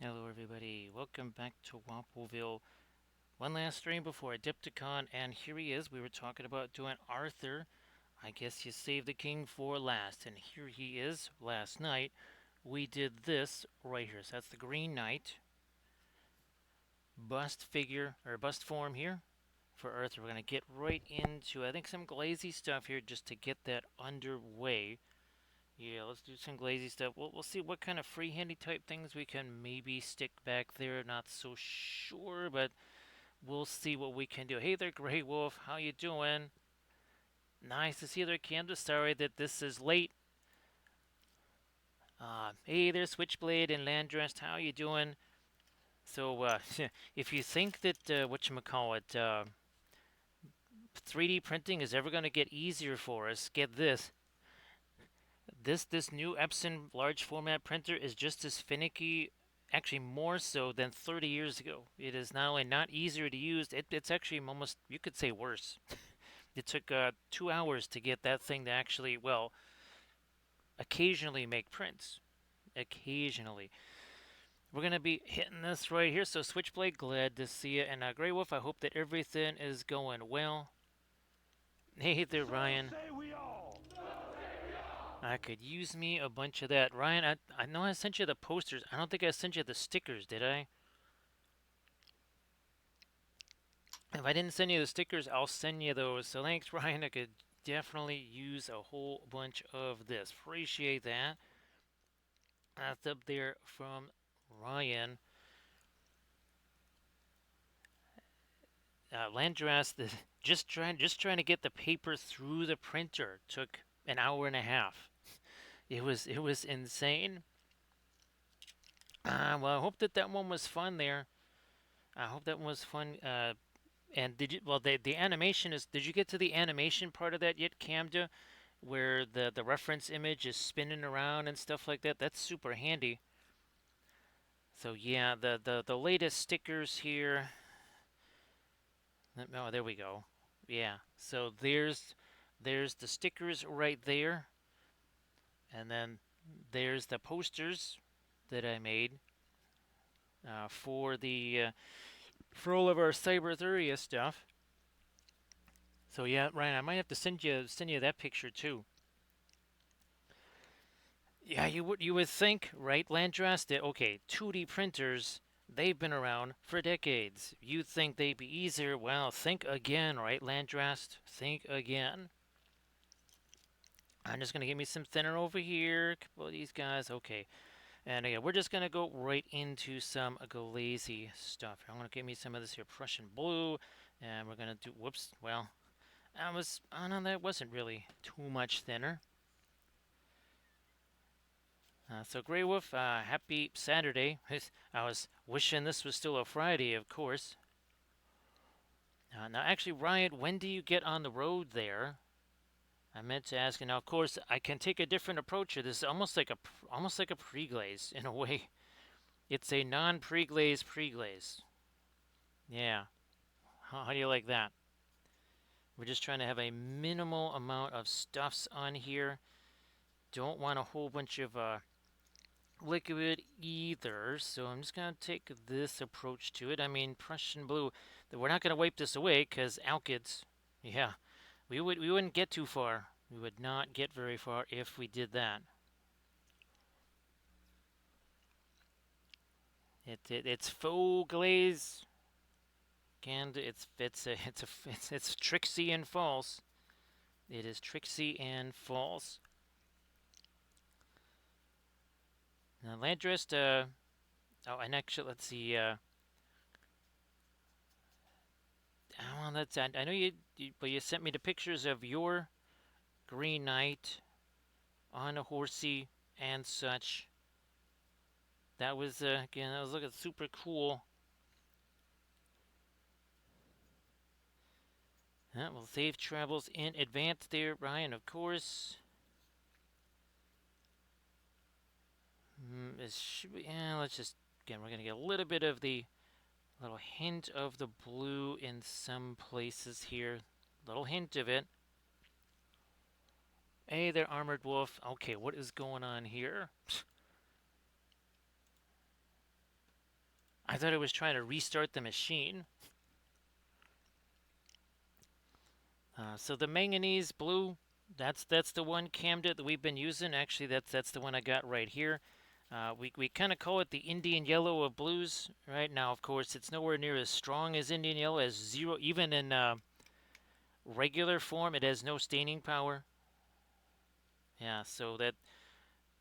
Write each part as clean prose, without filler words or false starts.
Hello everybody, welcome back to Wampleville. One last stream before Adepticon, and here he is. We were talking about doing Arthur. I guess you saved the king for last, and here he is. Last night, we did this right here. So that's the Green Knight bust figure, or bust form here for Arthur. We're going to get right into, I think, some glazy stuff here just to get that underway. Yeah, let's do some glazy stuff. We'll see what kind of freehandy type things we can maybe stick back there. Not so sure, but we'll see what we can do. Hey there, Grey Wolf. How you doing? Nice to see you there, Candace. Sorry that this is late. Hey there, Switchblade and Landrest. How you doing? So, if you think that whatchamacallit, 3D printing is ever going to get easier for us, get this. This new Epson large format printer is just as finicky, actually more so than 30 years ago. It is not only not easier to use, it's actually almost, you could say, worse. It took 2 hours to get that thing to actually, well, occasionally make prints. Occasionally. We're going to be hitting this right here. So, Switchblade, glad to see you. And Grey Wolf, I hope that everything is going well. Hey there, Ryan. I could use me a bunch of that. Ryan, I know I sent you the posters. I don't think I sent you the stickers, did I? If I didn't send you the stickers, I'll send you those. So thanks, Ryan. I could definitely use a whole bunch of this. Appreciate that. That's up there from Ryan. Landras, just trying to get the paper through the printer took an hour and a half. It was insane. Well, I hope that one was fun there. I hope that one was fun. And did you? Well, the animation is. Did you get to the animation part of that yet, Camda, where the reference image is spinning around and stuff like that? That's super handy. So yeah, the latest stickers here. Oh, there we go. Yeah. So there's the stickers right there, and then there's the posters that I made for all of our Cyberthuria stuff. So yeah, Ryan, I might have to send you that picture too. Yeah, you would think, right, Landras, that okay, 2D printers, they've been around for decades. You'd think they'd be easier. Well, think again, right, Landrast? Think again. I'm just gonna give me some thinner over here. A couple of these guys, okay. And again, we're just gonna go right into some glazy stuff. I'm gonna give me some of this here Prussian blue, and we're gonna do. Whoops. Well, Oh no, that wasn't really too much thinner. So Grey Wolf, happy Saturday. I was wishing this was still a Friday, of course. Now, actually, Ryan, when do you get on the road there? I meant to ask. And now, of course, I can take a different approach here. This is almost like a pre-glaze in a way. It's a non-pre-glaze pre-glaze. Yeah. How do you like that? We're just trying to have a minimal amount of stuffs on here. Don't want a whole bunch of liquid either, so I'm just going to take this approach to it. I mean, Prussian blue, we're not going to wipe this away because alkyds, yeah, we wouldn't get too far. We would not get very far if we did that. It's faux glaze, and it's tricksy and false. It is tricksy and false. Now, Landrist, oh, and actually, let's see, well, I know but you sent me the pictures of your Green Knight on a horsey and such. That was, again, that was looking super cool. Well, safe travels in advance there, Ryan, of course. Yeah, let's just, again, we're going to get a little bit of the, little hint of the blue in some places here. Little hint of it. Hey there, Armored Wolf. Okay, what is going on here? I thought it was trying to restart the machine. So the manganese blue, that's the one Camden that we've been using. Actually, that's the one I got right here. We kind of call it the Indian yellow of blues. Right now, of course, it's nowhere near as strong as Indian yellow, as zero. Even in regular form, it has no staining power. Yeah, so that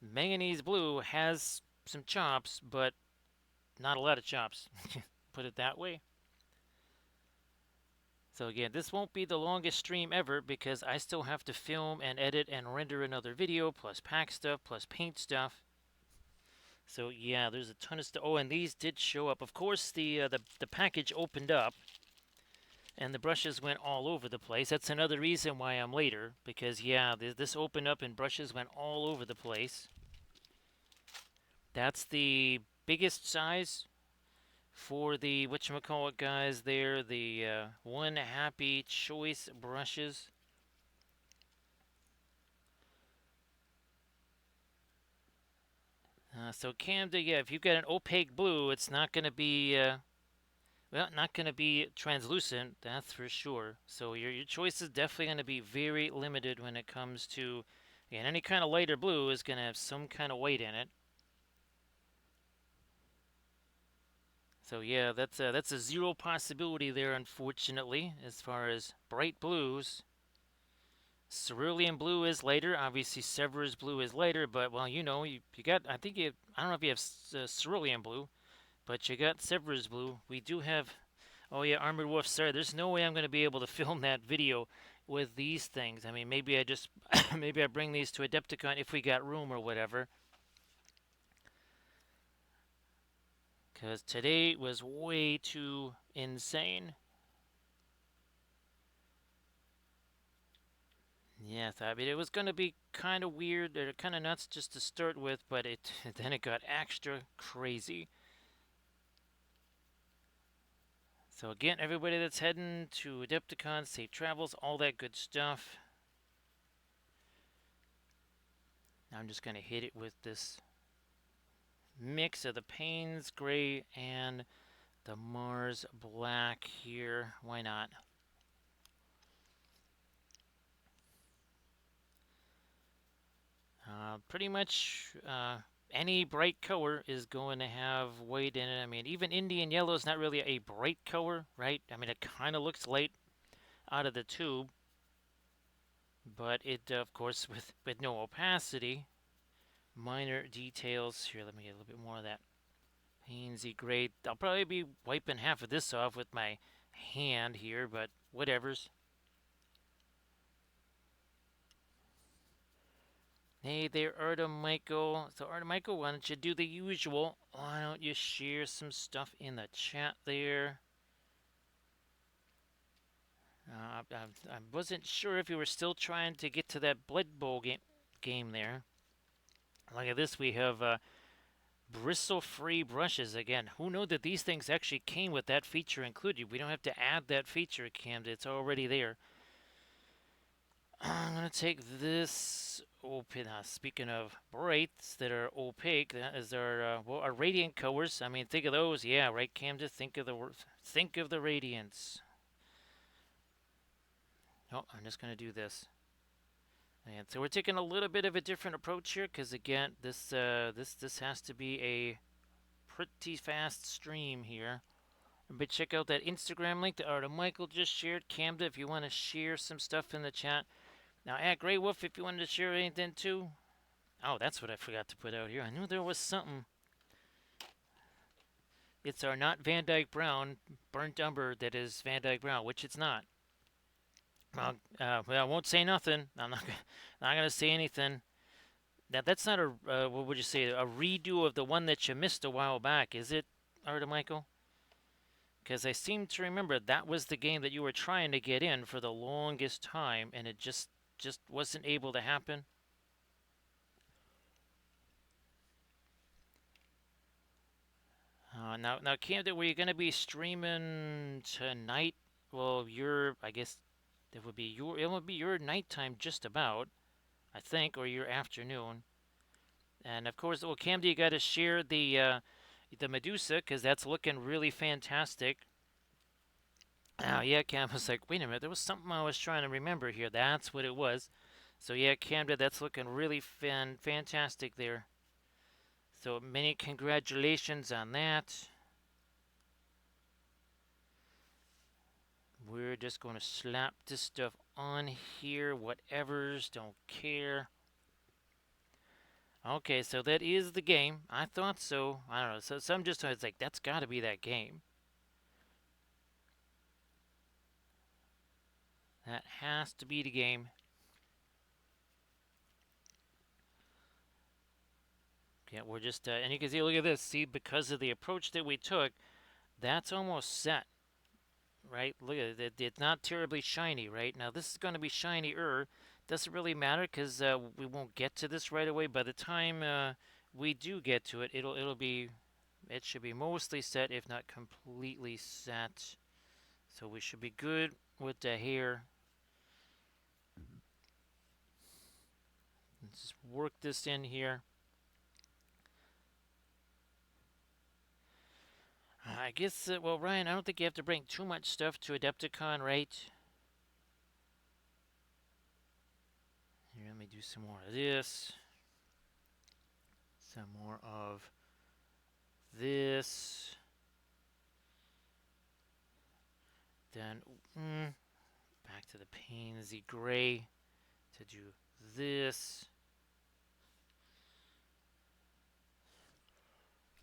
manganese blue has some chops, but not a lot of chops. Put it that way. So again, this won't be the longest stream ever because I still have to film and edit and render another video, plus pack stuff, plus paint stuff. So yeah, there's a ton of stuff. Oh, and these did show up. Of course, the package opened up, and the brushes went all over the place. That's another reason why I'm later, because yeah, this opened up and brushes went all over the place. That's the biggest size for the whatchamacallit guys there, the one happy choice brushes. So Camden, yeah, if you've got an opaque blue, it's not going to be well, not going to be translucent, that's for sure. So your choice is definitely going to be very limited when it comes to, and any kind of lighter blue is going to have some kind of white in it. So yeah, that's a zero possibility there, unfortunately, as far as bright blues. Cerulean blue is lighter. Obviously, Severus blue is lighter, but well, you got. I think you. I don't know if you have cerulean blue, but you got Severus blue. We do have. Oh yeah, Armored Wolf. Sorry, there's no way I'm going to be able to film that video with these things. I mean, maybe I just maybe I bring these to Adepticon if we got room or whatever. Because today was way too insane. Yes, I mean it was going to be kind of weird or kind of nuts just to start with, but it then it got extra crazy. So again, everybody that's heading to Adepticon, safe travels, all that good stuff. Now I'm just going to hit it with this mix of the Payne's Gray and the Mars Black here. Why not? Pretty much any bright color is going to have white in it. I mean, even Indian yellow is not really a bright color, right? I mean, it kind of looks light out of the tube, but it, of course, with no opacity, minor details. Here, let me get a little bit more of that Painsy gray. I'll probably be wiping half of this off with my hand here, but whatevers. Hey there, Arda Michael. So, Arda Michael, why don't you do the usual? Why don't you share some stuff in the chat there? I wasn't sure if you were still trying to get to that Blood Bowl game there. Look at this. We have bristle-free brushes again. Who knew that these things actually came with that feature included? We don't have to add that feature, Cam. It's already there. I'm gonna take this open. Speaking of brights that are opaque, that is our radiant colors. I mean, think of those. Yeah, right, Cam. Just think of the radiance. Oh, I'm just gonna do this. And so we're taking a little bit of a different approach here, because again, this has to be a pretty fast stream here. But check out that Instagram link that Arda Michael just shared. Camda, if you want to share some stuff in the chat. Now, at Grey Wolf, if you wanted to share anything too. Oh, that's what I forgot to put out here. I knew there was something. It's our not Van Dyke Brown burnt umber that is Van Dyke Brown, which it's not. Well, I won't say nothing. I'm not gonna say anything. That's not a what would you say, a redo of the one that you missed a while back, is it, Arda Michael? Because I seem to remember that was the game that you were trying to get in for the longest time, and it just wasn't able to happen. Now, Camden, were you going to be streaming tonight? Well, I guess it would be your nighttime just about, I think, or your afternoon. And of course, well, Camden, you got to share the Medusa, because that's looking really fantastic. Oh, yeah, Cam was like, wait a minute, there was something I was trying to remember here. That's what it was. So, yeah, Camden, that's looking really fantastic there. So, many congratulations on that. We're just going to slap this stuff on here. Whatevers, don't care. Okay, so that is the game. I thought so. I don't know. So some just it's like that's got to be that game. That has to be the game. Yeah, we're just and you can see. Look at this. See, because of the approach that we took, that's almost set, right? Look at it. It's not terribly shiny, right? Now this is going to be shinier. Doesn't really matter because we won't get to this right away. By the time we do get to it, it should be mostly set, if not completely set. So we should be good with the hair. Let's just work this in here. I guess, well, Ryan, I don't think you have to bring too much stuff to Adepticon, right? Here, let me do some more of this. Some more of this. Then, back to the Painsy Gray to do this.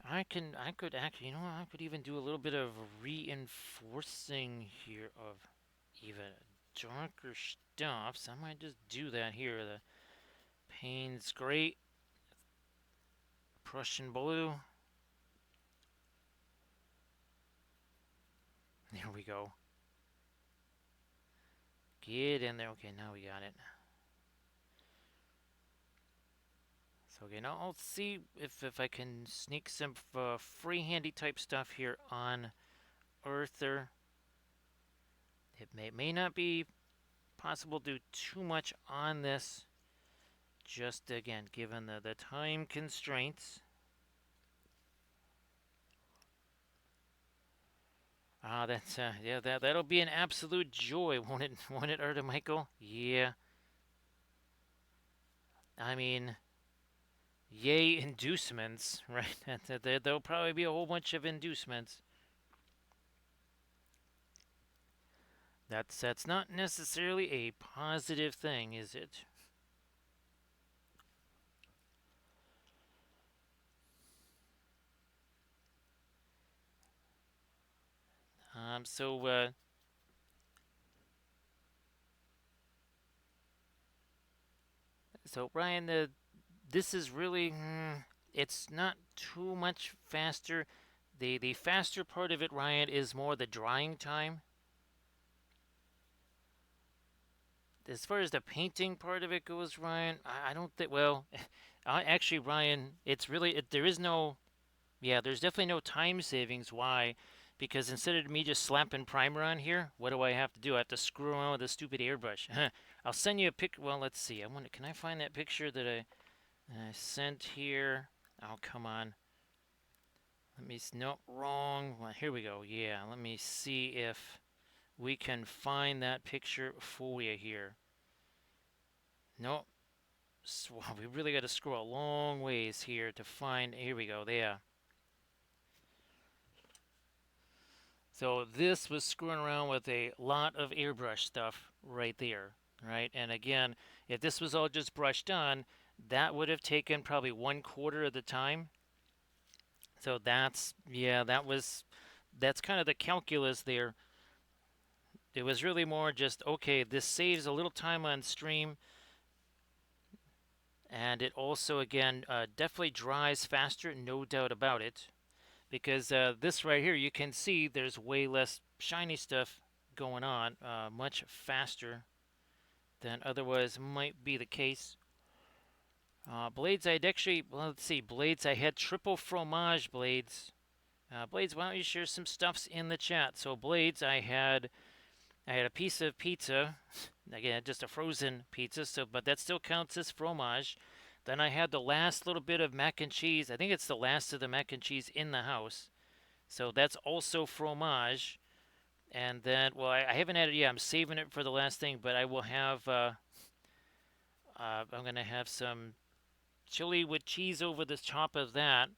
I could actually, I could even do a little bit of reinforcing here of even darker stuff. So I might just do that here. The Payne's Great, Prussian Blue. There we go. Get in there. Okay, now we got it. So okay, now I'll see if I can sneak some free handy type stuff here on Arthur. It may not be possible to do too much on this, just again given the time constraints. That's yeah, that'll be an absolute joy, won't it, Arthur Michael? Yeah. I mean, yay inducements, right? There'll probably be a whole bunch of inducements. That's not necessarily a positive thing, is it? So Ryan, this is really, it's not too much faster. The faster part of it, Ryan, is more the drying time. As far as the painting part of it goes, Ryan, I don't think. Well, actually, Ryan, it's really there is no. Yeah, there's definitely no time savings. Why? Because instead of me just slapping primer on here, what do I have to do? I have to screw around with a stupid airbrush. I'll send you a pic. Well, let's see. Can I find that picture that I sent here? Oh, come on. Let me. No, wrong. Well, here we go. Yeah, let me see if we can find that picture for you here. No, so, we really got to scroll a long ways here to find. Here we go. There. So this was screwing around with a lot of airbrush stuff right there, right? And again, if this was all just brushed on, that would have taken probably 1/4 of the time. So that's that's kind of the calculus there. It was really more just okay. This saves a little time on stream, and it also again definitely dries faster, no doubt about it. Because this right here, you can see there's way less shiny stuff going on, much faster than otherwise might be the case. Blades, I'd actually, well, let's see, blades, I had triple fromage blades. Blades, why don't you share some stuffs in the chat? So blades, I had a piece of pizza, again, just a frozen pizza, so but that still counts as fromage. Then I had the last little bit of mac and cheese. I think it's the last of the mac and cheese in the house. So that's also fromage. And then, well, I haven't had it yet. I'm saving it for the last thing, but I will have, I'm going to have some chili with cheese over the top of that.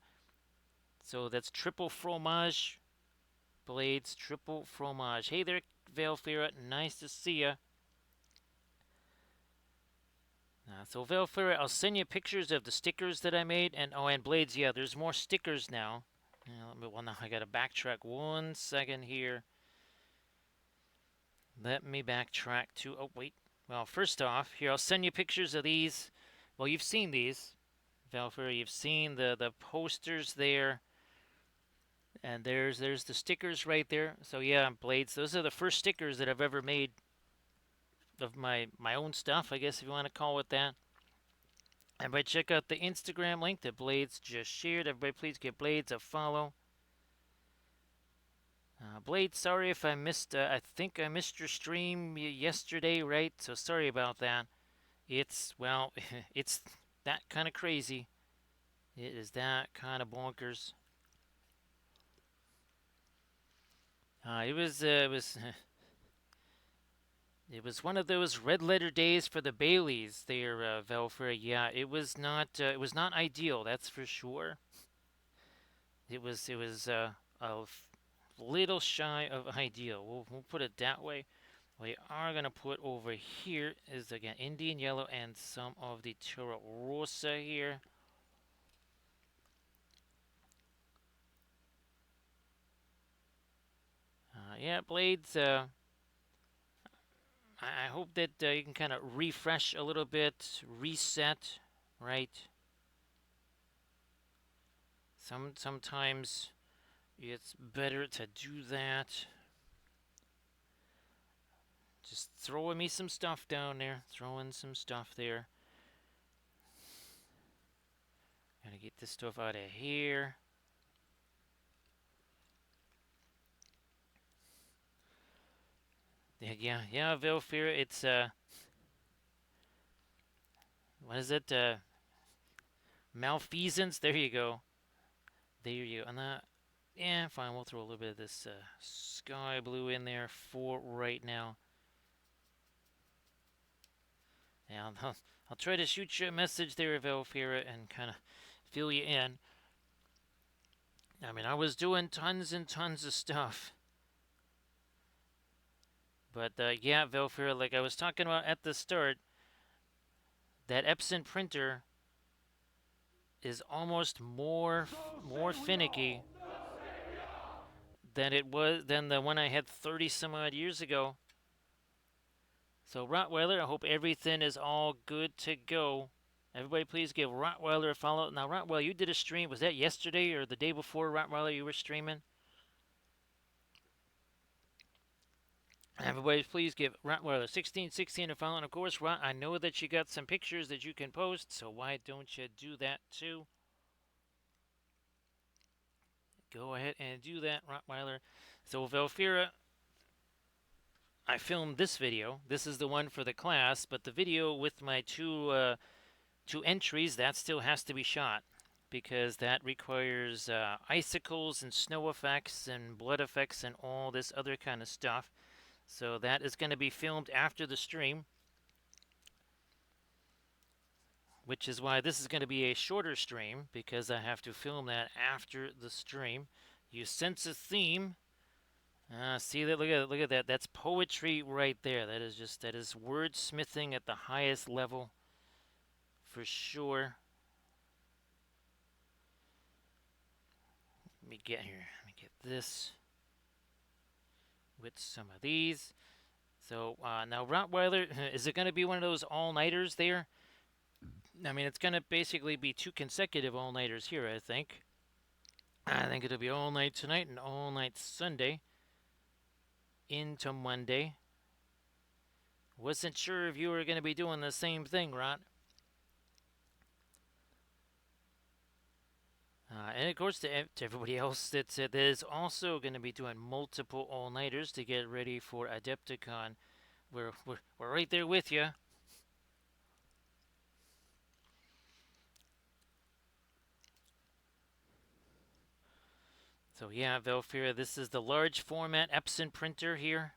So that's triple fromage blades, triple fromage. Hey there, Valfira. Nice to see ya. So Valfira, I'll send you pictures of the stickers that I made, and oh, and blades. Yeah, there's more stickers now. Well, now I gotta backtrack 1 second here. Let me backtrack to. Oh wait. Well, first off, here I'll send you pictures of these. Well, you've seen these, Valfira. You've seen the posters there, and there's the stickers right there. So yeah, blades. Those are the first stickers that I've ever made of my own stuff, I guess if you want to call it that. Everybody check out the Instagram link that Blades just shared. Everybody please give Blades a follow. Blades, sorry if I missed, I think I missed your stream yesterday, right? So sorry about that. It's, well, it's that kind of crazy. It is that kind of bonkers. It was one of those red letter days for the Baileys there, Velfer. Yeah, it was not ideal, that's for sure. It was a little shy of ideal. We'll put it that way. We are gonna put over here is again Indian yellow and some of the Turo Rosa here. Yeah, blades. I hope that you can kind of refresh a little bit, reset, right? Sometimes it's better to do that. Just throwing me some stuff down there, throwing some stuff there. Gotta get this stuff out of here. Yeah, Vilfira, it's what is it? Malfeasance. There you go. There you go. And that, yeah, fine. We'll throw a little bit of this sky blue in there for right now. Yeah, I'll try to shoot you a message there, Velfira, and kind of fill you in. I mean, I was doing tons and tons of stuff. But yeah, Velfira, like I was talking about at the start, that Epson printer is almost more finicky than the one I had 30 some odd years ago. So Rottweiler, I hope everything is all good to go. Everybody please give Rottweiler a follow. Now Rottweiler, you did a stream. Was that yesterday or the day before, Rottweiler, you were streaming? Everybody please give Rottweiler 1616 a follow. And of course, Rott, I know that you got some pictures that you can post, so why don't you do that too? Go ahead and do that, Rottweiler. So Velfira, I filmed this video. This is the one for the class, but the video with my two entries, that still has to be shot because that requires icicles and snow effects and blood effects and all this other kind of stuff. So that is going to be filmed after the stream, which is why this is going to be a shorter stream because I have to film that after the stream. You sense a theme. See that? Look at that. That's poetry right there. That is wordsmithing at the highest level, for sure. Let me get here. Let me get this with some of these. So now Rottweiler, is it going to be one of those all-nighters there? I mean, it's going to basically be 2 consecutive all-nighters here, I think. I think it'll be all night tonight and all night Sunday into Monday. Wasn't sure if you were going to be doing the same thing, Rod. And of course, to everybody else that is also going to be doing multiple all-nighters to get ready for Adepticon, we're right there with you. So yeah, Velfira, this is the large format Epson printer here.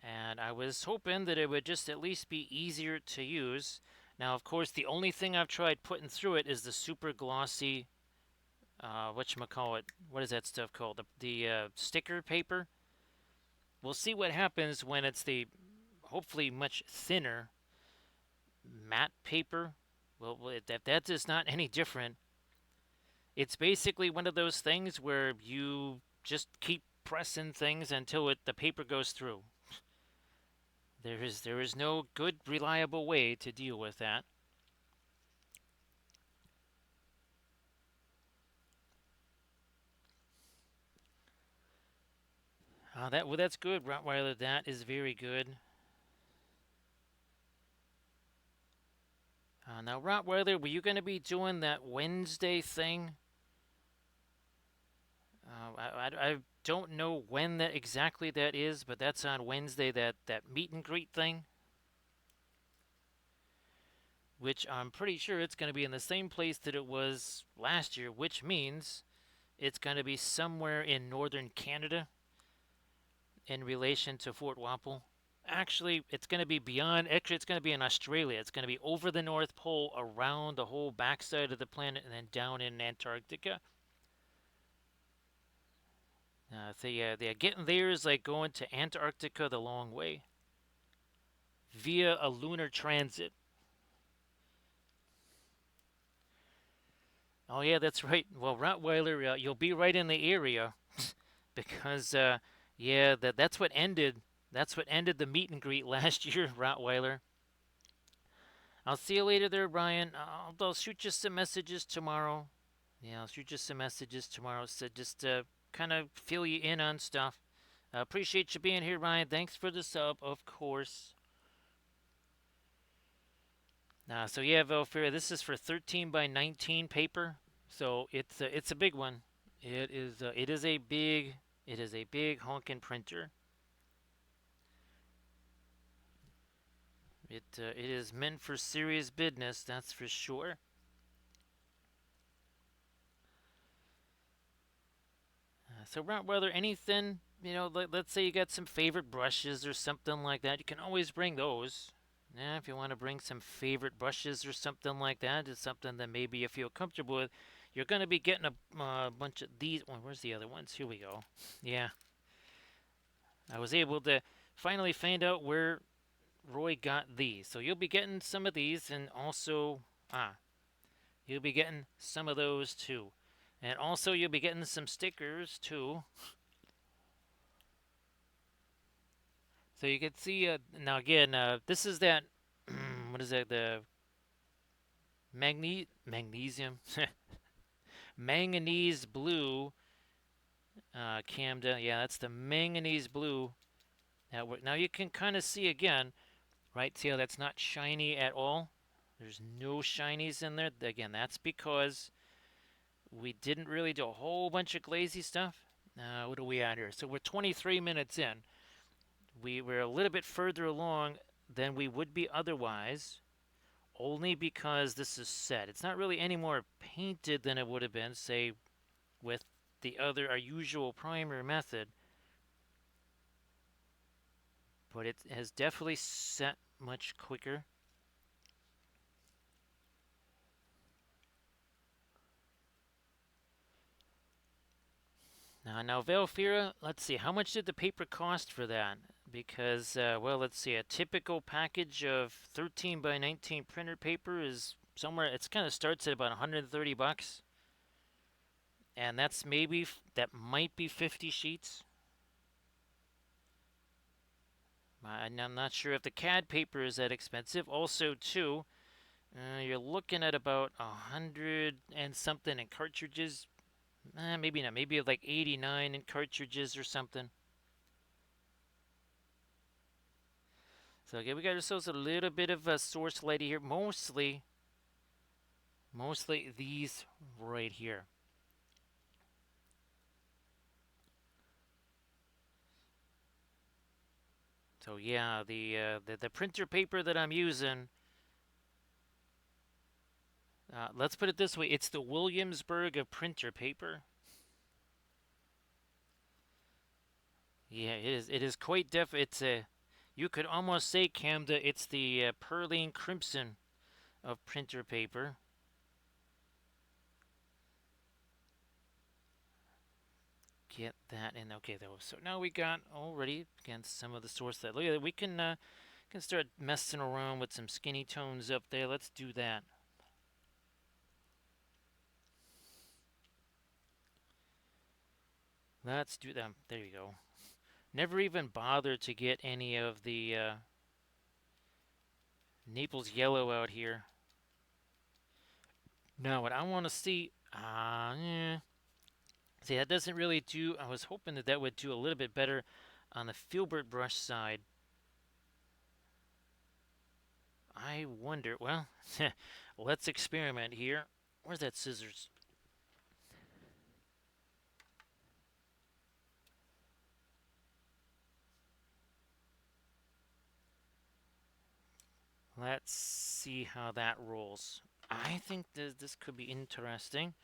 And I was hoping that it would just at least be easier to use. Now, of course, the only thing I've tried putting through it is the super glossy, whatchamacallit, what is that stuff called? The sticker paper. We'll see what happens when it's the hopefully much thinner matte paper. Well, if that is not any different, it's basically one of those things where you just keep pressing things until the paper goes through. There is no good reliable way to deal with that. That's good, Rottweiler. That is very good. Now, Rottweiler, were you going to be doing that Wednesday thing? I don't know when that exactly that is, but that's on Wednesday. That meet and greet thing, which I'm pretty sure it's going to be in the same place that it was last year, which means it's going to be somewhere in northern Canada in relation to Fort Wapple. Actually, it's going to be beyond. Actually, it's going to be in Australia. It's going to be over the North Pole, around the whole backside of the planet, and then down in Antarctica. Getting there is like going to Antarctica the long way via a lunar transit. Oh yeah, that's right. Well, Rottweiler, you'll be right in the area because yeah, that's what ended. That's what ended the meet and greet last year, Rottweiler. I'll see you later there, Brian. I'll shoot you some messages tomorrow. Yeah, I'll shoot you some messages tomorrow. So just kind of fill you in on stuff. Appreciate you being here, Ryan. Thanks for the sub, of course. So yeah, Velfira, this is for 13 by 19 paper. So it's a big one. It is a big honkin' printer. It is meant for serious business, that's for sure. So Rottweiler, anything, let's say you got some favorite brushes or something like that, you can always bring those. Yeah, if you want to bring some favorite brushes or something like that, it's something that maybe you feel comfortable with. You're going to be getting a bunch of these. Oh, where's the other ones? Here we go. Yeah, I was able to finally find out where Roy got these. So you'll be getting some of these, and also, you'll be getting some of those too. And also, you'll be getting some stickers too. So you can see, now again, this is that, what is that, the magnesium, manganese blue camda. Yeah, that's the manganese blue. Now you can kind of see again, right? See how that's not shiny at all? There's no shinies in there. Again, that's because we didn't really do a whole bunch of glazy stuff. What are we at here? So we're 23 minutes in. We're a little bit further along than we would be otherwise, only because this is set. It's not really any more painted than it would have been, say, with our usual primer method, but it has definitely set much quicker. Now Velfira, let's see, how much did the paper cost for that? Because, well, let's see, a typical package of 13 by 19 printer paper is somewhere, it's kind of starts at about 130 bucks. And that might be 50 sheets. I'm not sure if the CAD paper is that expensive. Also, too, you're looking at about 100 and something in cartridges. Maybe not. Maybe like 89 in cartridges or something. So okay, we got ourselves a little bit of a source light here. Mostly these right here. So yeah, the printer paper that I'm using Let's put it this way: it's the Williamsburg of printer paper. Yeah, it is. It is quite def. It's a. You could almost say, Camda, it's the Pearline Crimson of printer paper. Get that in. Okay, though. So now we got already against some of the source that. Look at it. We can start messing around with some skinny tones up there. Let's do that. Let's do them. There you go. Never even bothered to get any of the Naples yellow out here. Now, what I want to see, yeah. See, that doesn't really do. I was hoping that that would do a little bit better on the filbert brush side. I wonder. Well, let's experiment here. Where's that scissors? Let's see how that rolls. I think this could be interesting.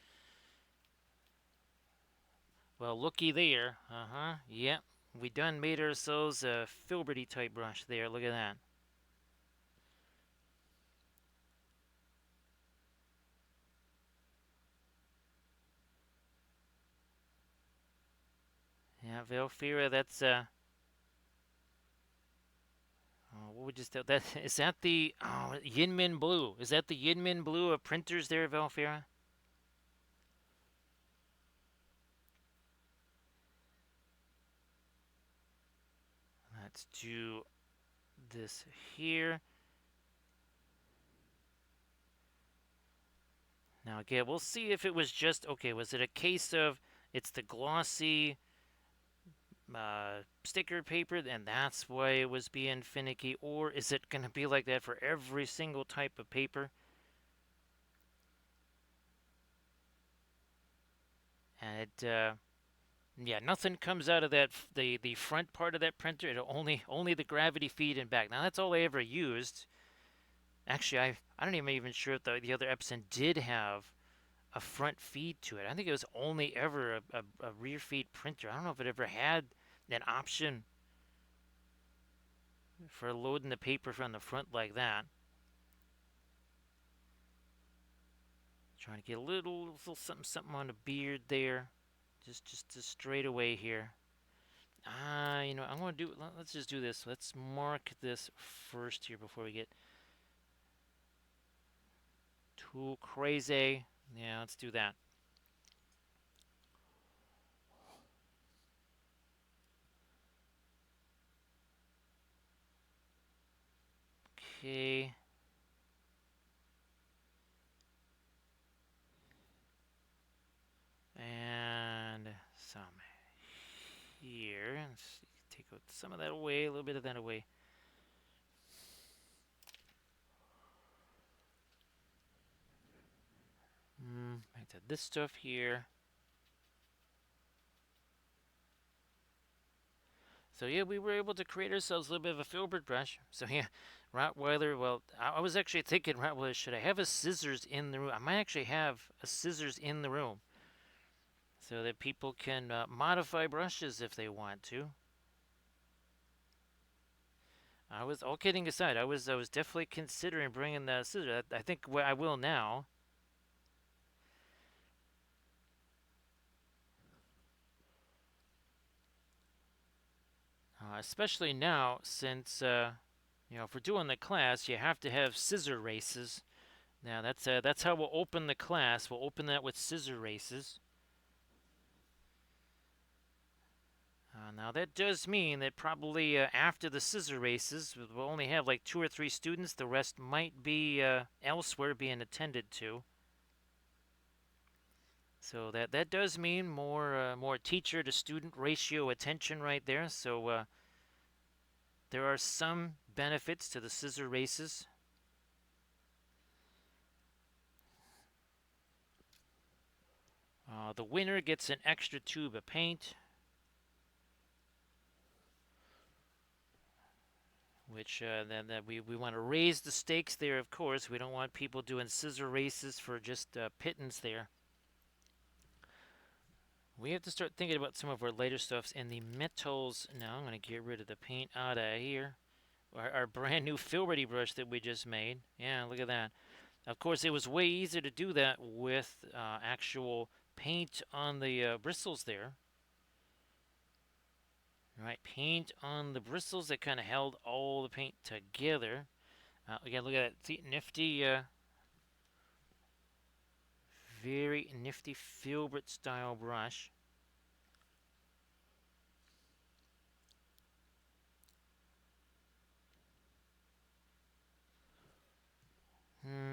Well, looky there. Uh-huh. Yep. We done made ourselves a filberty type brush there. Look at that. Yeah, Velfira, that's what would you say? That is that the Yinmin blue? Is that the Yinmin blue of printers there, Velfira? Let's do this here. Now again, we'll see if it was just okay. Was it a case of it's the glossy sticker paper, and that's why it was being finicky, or is it going to be like that for every single type of paper? And yeah, nothing comes out of that the front part of that printer. It only the gravity feed and back. Now that's all I ever used. Actually, I don't even sure if the other Epson did have a front feed to it. I think it was only ever a rear feed printer. I don't know if it ever had an option for loading the paper from the front like that. Trying to get a little something on the beard there, just straight away here. You know, I'm gonna do. Let's just do this. Let's mark this first here before we get too crazy. Yeah, let's do that. Okay. And some here. Let's take some of that away, a little bit of that away. Back to this stuff here. So yeah, we were able to create ourselves a little bit of a filbert brush. So yeah, Rottweiler. Well, I was actually thinking, Rottweiler, should I have a scissors in the room? I might actually have a scissors in the room, so that people can modify brushes if they want to. I was all kidding aside. I was definitely considering bringing the scissors. I think what I will now. Especially now, since you know, if we're doing the class, you have to have scissor races. Now that's how we'll open the class. We'll open that with scissor races. Now that does mean that probably after the scissor races, we'll only have like 2 or 3 students. The rest might be elsewhere being attended to. So that does mean more teacher to student ratio attention right there. So there are some benefits to the scissor races. The winner gets an extra tube of paint. which then we want to raise the stakes there, of course. We don't want people doing scissor races for just pittance there. We have to start thinking about some of our later stuffs and the metals. Now I'm going to get rid of the paint out of here. Our brand new Filberty brush that we just made. Yeah, look at that. Of course, it was way easier to do that with actual paint on the bristles there. Right, paint on the bristles that kind of held all the paint together. Again, look at that. See, nifty, very nifty filbert style brush.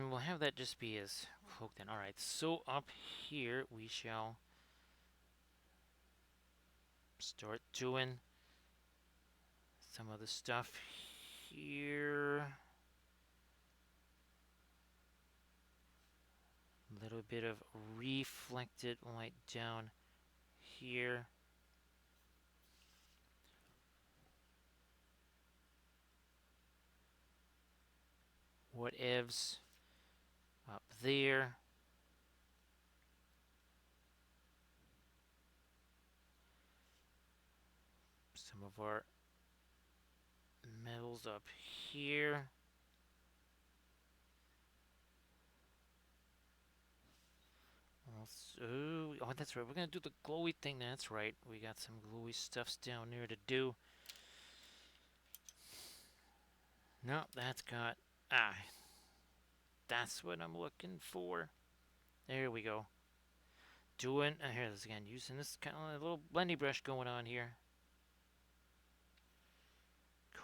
We'll have that just be as cloak then. Alright, so up here we shall start doing some of the stuff here. A little bit of reflected light down here. Whatevs up there. Some of our metals up here. Also, oh, that's right. We're going to do the glowy thing. That's right. We got some glowy stuffs down there to do. No, that's got... that's what I'm looking for. There we go. Doing... here, this again. Using this kind of little blendy brush going on here.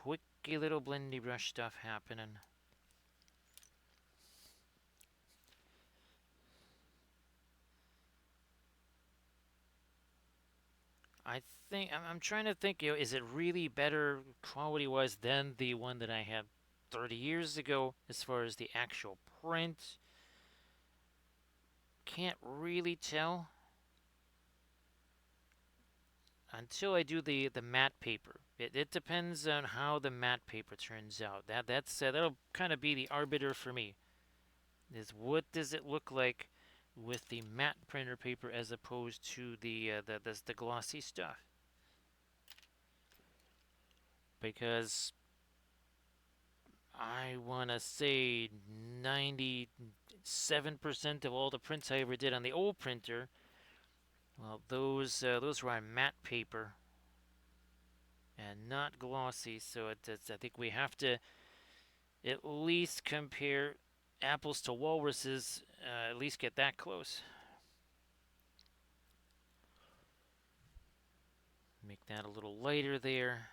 Quickie little blendy brush stuff happening. I think I'm trying to think. Is it really better quality-wise than the one that I had 30 years ago, as far as the actual print? Can't really tell until I do the matte paper. It depends on how the matte paper turns out. That'll kind of be the arbiter for me. Is what does it look like with the matte printer paper as opposed to the glossy stuff? Because I want to say 97% of all the prints I ever did on the old printer, well, those were on matte paper and not glossy. So I think we have to at least compare apples to walruses, at least get that close. Make that a little lighter there.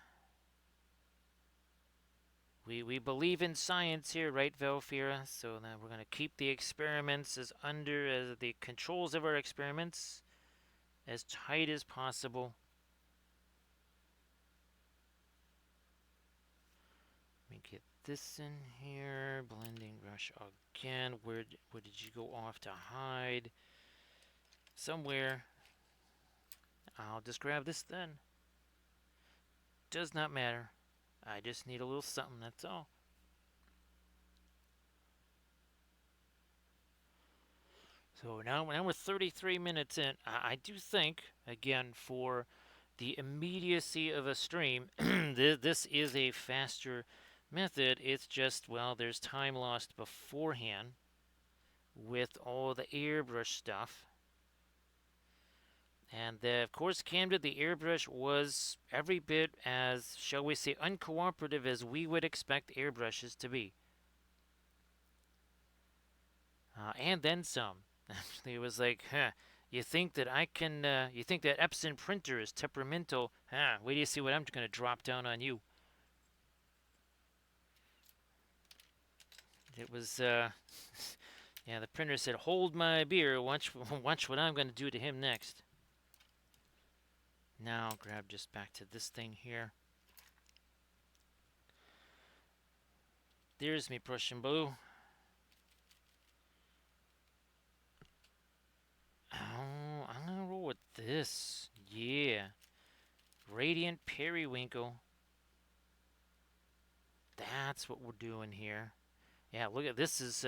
We believe in science here, right, Velfira? So now we're going to keep the experiments as under the controls of our experiments as tight as possible. Let me get this in here. Blending brush again. Where did you go off to hide? Somewhere. I'll just grab this then. Does not matter. I just need a little something, that's all. So now we're 33 minutes in. I do think, again, for the immediacy of a stream, this is a faster method. It's just, well, there's time lost beforehand with all the airbrush stuff. And of course, Camden, the airbrush was every bit as, shall we say, uncooperative as we would expect airbrushes to be. And then some. It was like, you think that you think that Epson printer is temperamental? Wait till you see what I'm going to drop down on you. It was, yeah, the printer said, hold my beer, watch what I'm going to do to him next. Now grab just back to this thing here. There's me Prussian blue. Oh, I'm gonna roll with this. Yeah. Radiant Periwinkle. That's what we're doing here. Yeah, look at this is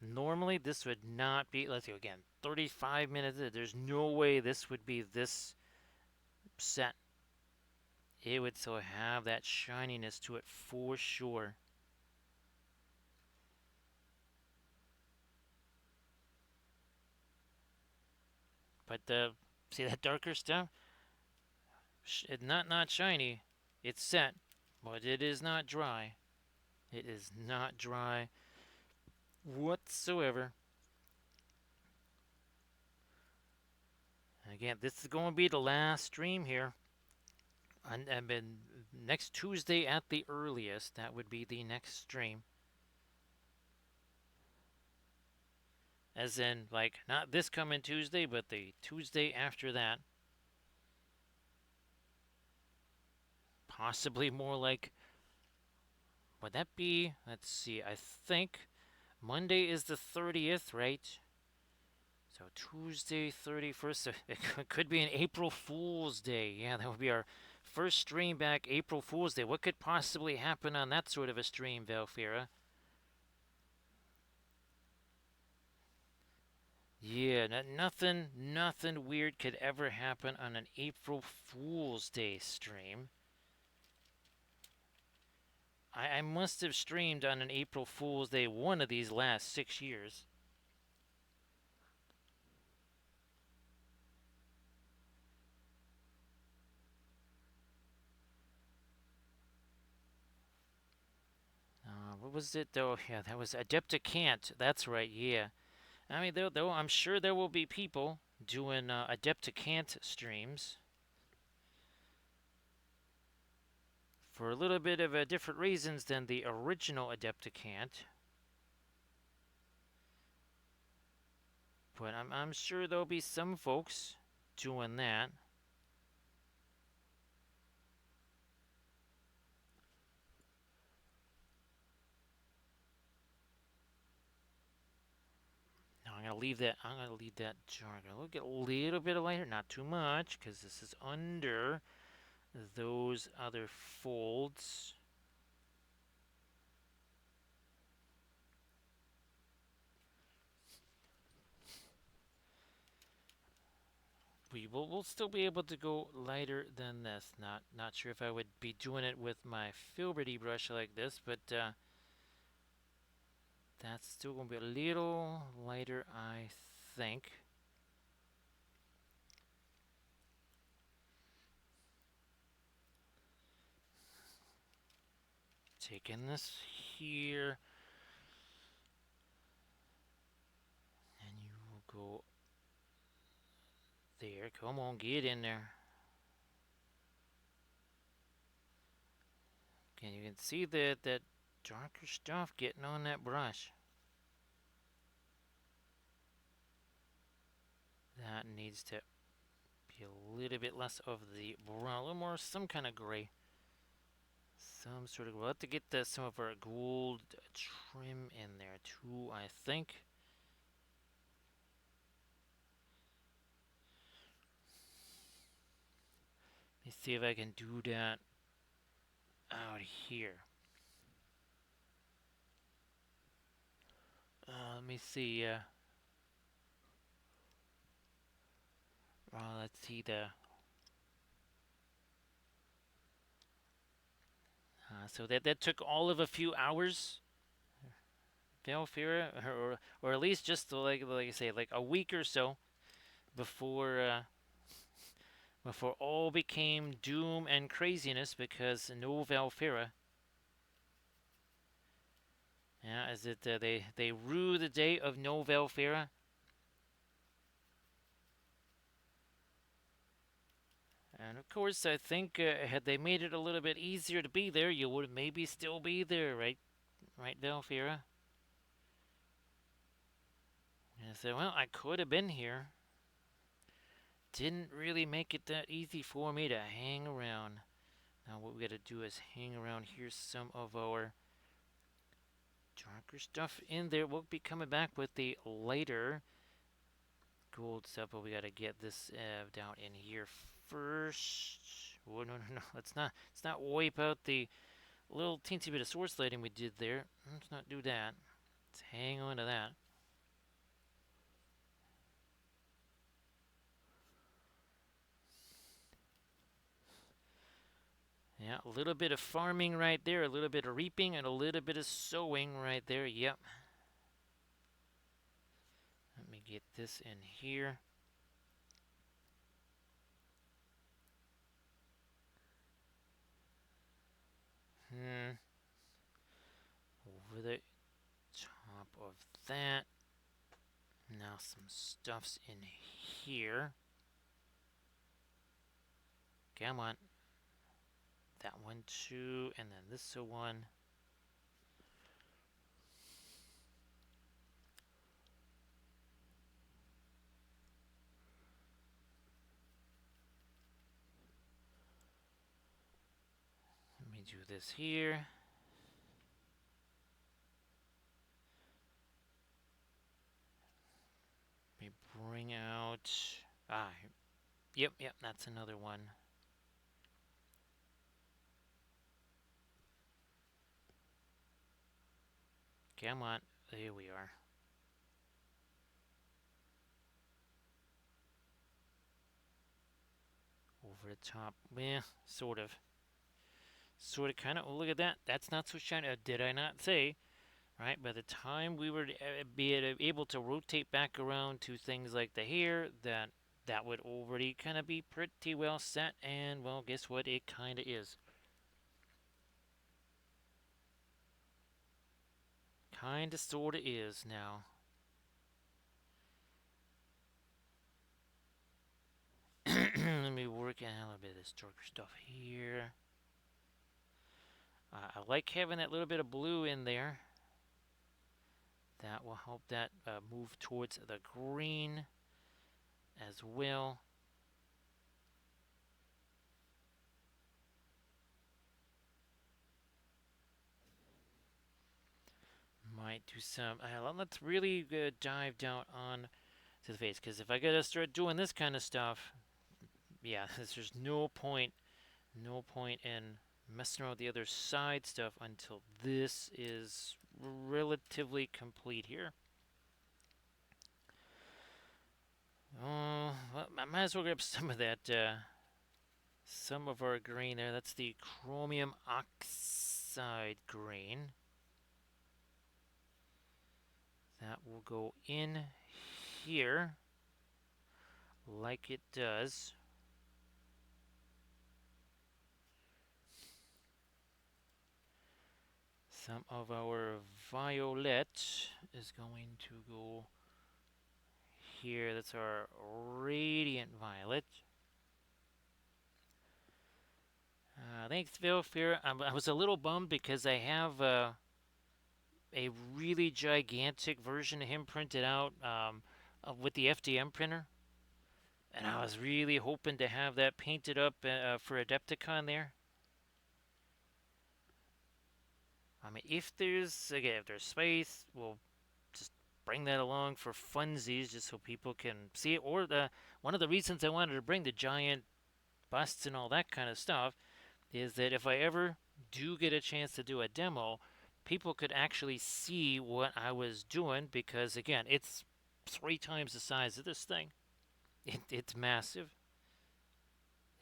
normally this would not be, let's go again, 35 minutes. There's no way this would be this set. It would still have that shininess to it for sure. But see that darker stuff? It's not shiny. It's set, but it is not dry. It is not dry whatsoever. Again, this is going to be the last stream here. And then next Tuesday at the earliest, that would be the next stream. As in, like, not this coming Tuesday, but the Tuesday after that. Possibly more like, would that be, let's see, I think Monday is the 30th, right? So Tuesday 31st, so it could be an April Fool's Day. Yeah, that would be our first stream back April Fool's Day. What could possibly happen on that sort of a stream, Valfira? Yeah, nothing weird could ever happen on an April Fool's Day stream. I must have streamed on an April Fool's Day one of these last 6 years. What was it though? Yeah, that was Adepticant. That's right. Yeah. I mean, though I'm sure there will be people doing Adepticant streams for a little bit of different reasons than the original Adepticant. But I'm sure there'll be some folks doing that. Now I'm gonna leave that. I'm gonna leave that jar. I'm gonna get a little bit lighter, not too much, because this is under those other folds. We'll still be able to go lighter than this. Not sure if I would be doing it with my Filberty brush like this, but that's still gonna be a little lighter, I think. Taking this here, and you will go there. Come on, get in there. Okay, you can see that darker stuff getting on that brush. That needs to be a little bit less of the brown, a little more some kind of gray. Some sort of, we'll have to get some of our gold trim in there too, I think. Let's see if I can do that out here. Let me see. Let's see so that took all of a few hours, Valfira, or at least just like I say, like a week or so before all became doom and craziness because no Valfira. Yeah, is it they rue the day of no Valfira? And of course, I think had they made it a little bit easier to be there, you would maybe still be there, right? Right, Valfira? And I said, well, I could have been here. Didn't really make it that easy for me to hang around. Now what we gotta do is hang around. Here's some of our darker stuff in there. We'll be coming back with the lighter gold stuff, but we gotta get this down in here first. Oh, no. Let's not wipe out the little teensy bit of sword sliding we did there. Let's not do that. Let's hang on to that. Yeah, a little bit of farming right there, a little bit of reaping, and a little bit of sowing right there. Yep. Let me get this in here. Over the top of that. Now some stuff's in here. Come on. That one too, and then this one. Let me do this here. Let me bring out. Yep, that's another one. Come on. There we are. Over the top. Yeah, sort of. Sort of, kind of. Oh, look at that. That's not so shiny. Did I not say? Right, by the time we were be able to rotate back around to things like the hair, that would already kind of be pretty well set. And, well, guess what? It kind of is. Kind of, sort of is now. Let me work on a little bit of this darker stuff here. I like having that little bit of blue in there. That will help that move towards the green as well. Might do some. Let's really dive down on to the face, because if I gotta start doing this kind of stuff, yeah, there's no point in messing around with the other side stuff until this is relatively complete here. Oh, well, I might as well grab some of that, some of our green there. That's the chromium oxide green. That will go in here like it does. Some of our violet is going to go here. That's our radiant violet. Thanks, Phil. Fear. I was a little bummed because I have a really gigantic version of him printed out with the FDM printer, and I was really hoping to have that painted up for Adepticon there. I mean, if there's space, we'll just bring that along for funsies, just so people can see it. Or one of the reasons I wanted to bring the giant busts and all that kind of stuff is that if I ever do get a chance to do a demo, people could actually see what I was doing, because again, it's 3 times the size of this thing. It's massive.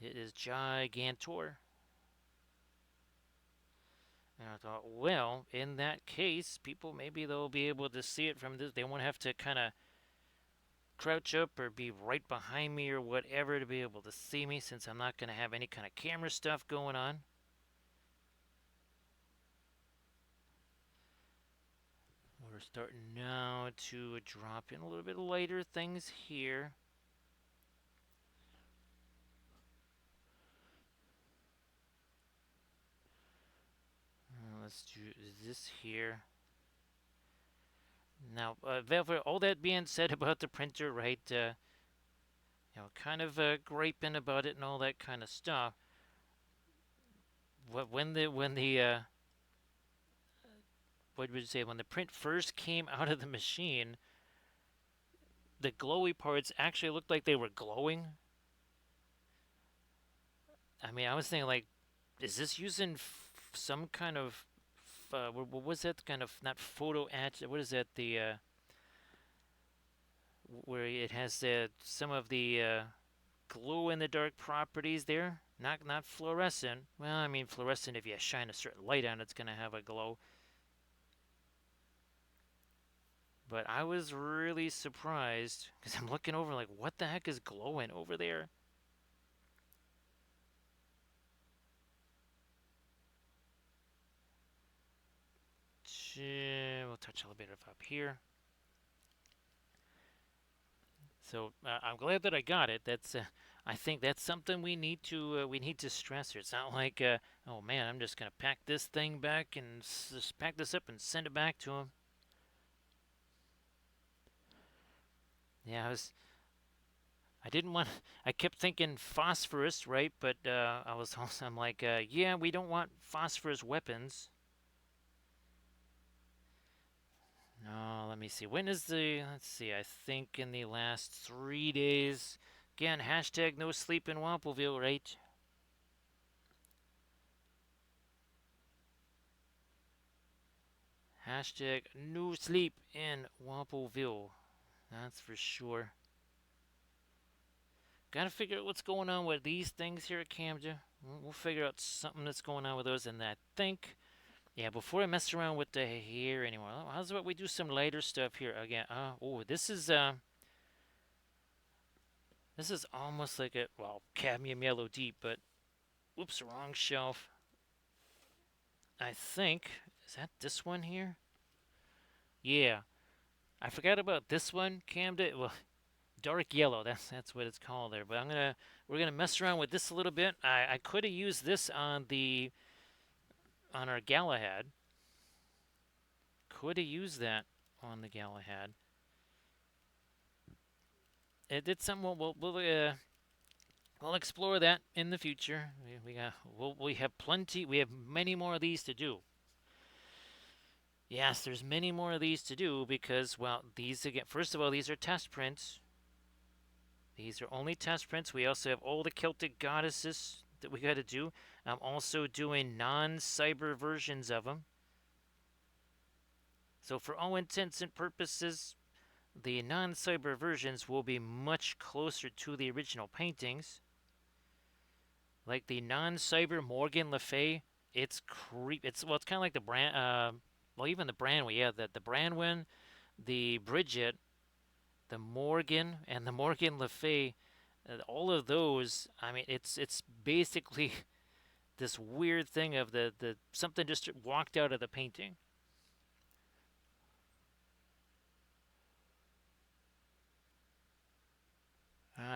It is gigantor. And I thought, well, in that case, people, maybe they'll be able to see it from this. They won't have to kind of crouch up or be right behind me or whatever to be able to see me, since I'm not going to have any kind of camera stuff going on. We're starting now to drop in a little bit lighter things here. Let's do this here. Now, Velvet, all that being said about the printer, right, kind of griping about it and all that kind of stuff. When the what would you say, when the print first came out of the machine, the glowy parts actually looked like they were glowing. I mean, I was thinking, like, is this using some kind of what was that kind of not photo etch? What is that? The where it has some of the glow in the dark properties there. Not fluorescent. Well, I mean fluorescent. If you shine a certain light on it, it's gonna have a glow. But I was really surprised because I'm looking over like, what the heck is glowing over there? We'll touch a little bit of up here. So I'm glad that I got it. I think that's something we need to stress here. It's not like, oh man, I'm just gonna pack this thing back and just pack this up and send it back to him. Yeah, I didn't want. I kept thinking phosphorus, right? But I'm like, yeah, we don't want phosphorus weapons. No, let me see. When is the? Let's see. I think in the last 3 days. Again, hashtag no sleep in Wampleville, right? Hashtag no sleep in Wampleville. That's for sure. Gotta figure out what's going on with these things here at Camden. We'll figure out something that's going on with those, and I think, yeah, before I mess around with the hair anymore, how's about we do some lighter stuff here again? Oh, this is almost like a, well, cadmium yellow deep, but whoops, wrong shelf. I think, is that this one here? Yeah, I forgot about this one, Camden. Well, dark yellow. That's what it's called there. But we're gonna mess around with this a little bit. I could have used this on our Galahad. Could have used that on the Galahad. It's something we'll explore that in the future. We have plenty. We have many more of these to do. Yes, there's many more of these to do because, well, these again. First of all, these are test prints. These are only test prints. We also have all the Celtic goddesses that we got to do. I'm also doing non-cyber versions of them. So for all intents and purposes, the non-cyber versions will be much closer to the original paintings. Like the non-cyber Morgan Le Fay, it's creep. It's kind of like the brand. Well, even the Branwen, yeah, the Branwen, the Bridget, the Morgan, and the Morgan Le Fay. All of those. I mean, it's basically this weird thing of the something just walked out of the painting.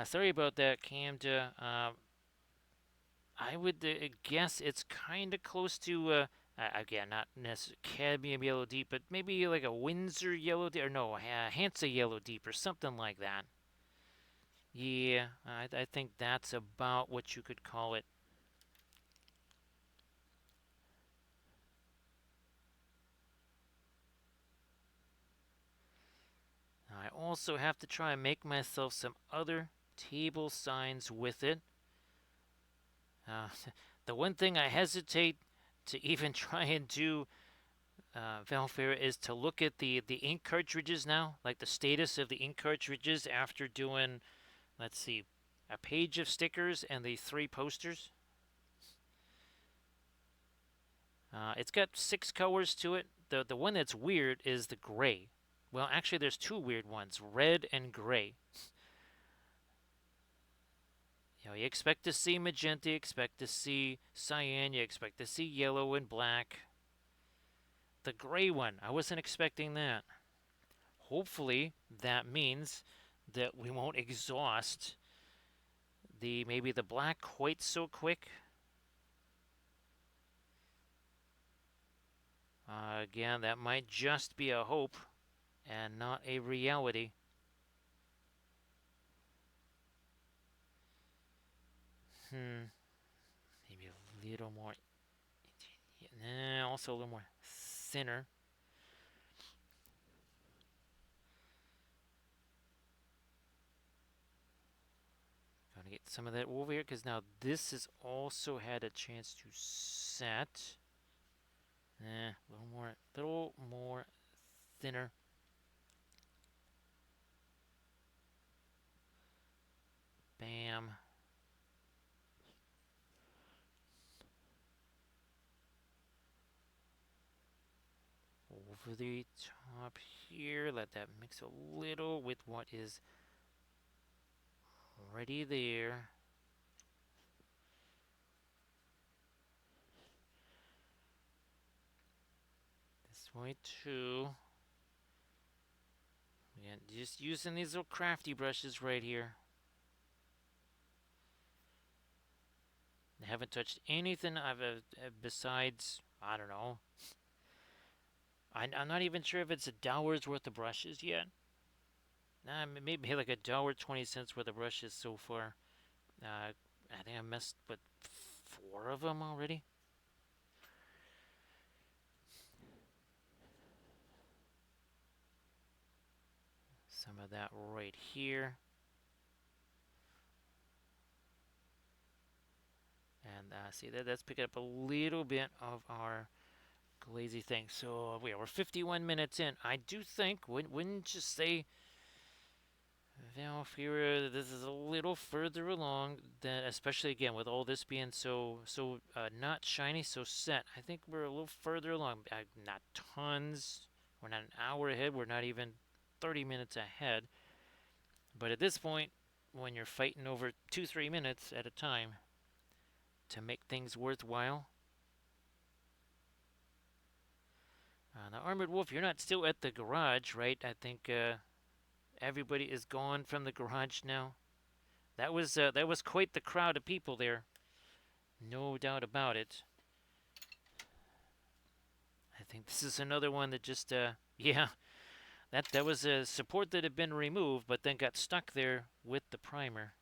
Sorry about that, Camda. I would guess it's kind of close to, again, not necessarily cadmium yellow deep, but maybe like a Windsor yellow deep, or no, Hansa yellow deep, or something like that. Yeah, I think that's about what you could call it. I also have to try and make myself some other table signs with it. Uh, the one thing I hesitate to even try and do, Valfair, is to look at the ink cartridges now, like the status of the ink cartridges after doing, let's see, a page of stickers and the 3 posters. It's got 6 colors to it. The one that's weird is the gray. Well, actually, there's 2 weird ones, red and gray. You know, you expect to see magenta, you expect to see cyan, you expect to see yellow and black. The gray one, I wasn't expecting that. Hopefully, that means that we won't exhaust maybe the black quite so quick. Again, that might just be a hope and not a reality. Maybe a little more. Also a little more thinner. Gonna get some of that over here because now this has also had a chance to set. little more thinner. Bam. Over the top here. Let that mix a little with what is already there. This way too. Again, just using these little crafty brushes right here. I haven't touched anything I've besides, I don't know. I'm not even sure if it's $1 worth of brushes yet. Maybe like $1.20 worth of brushes so far. I think I messed with 4 of them already. Some of that right here. And see that's picking up a little bit of our glazy thing. So we're 51 minutes in. I do think, wouldn't you say, Valkyria, this is a little further along than, especially again with all this being so not shiny, so set. I think we're a little further along. Not tons. We're not an hour ahead. We're not even 30 minutes ahead. But at this point, when you're fighting over 2-3 minutes at a time to make things worthwhile. Now, Armored Wolf, you're not still at the garage, right? I think everybody is gone from the garage now. That was quite the crowd of people there, no doubt about it. I think this is another one that just yeah, that was a support that had been removed, but then got stuck there with the primer.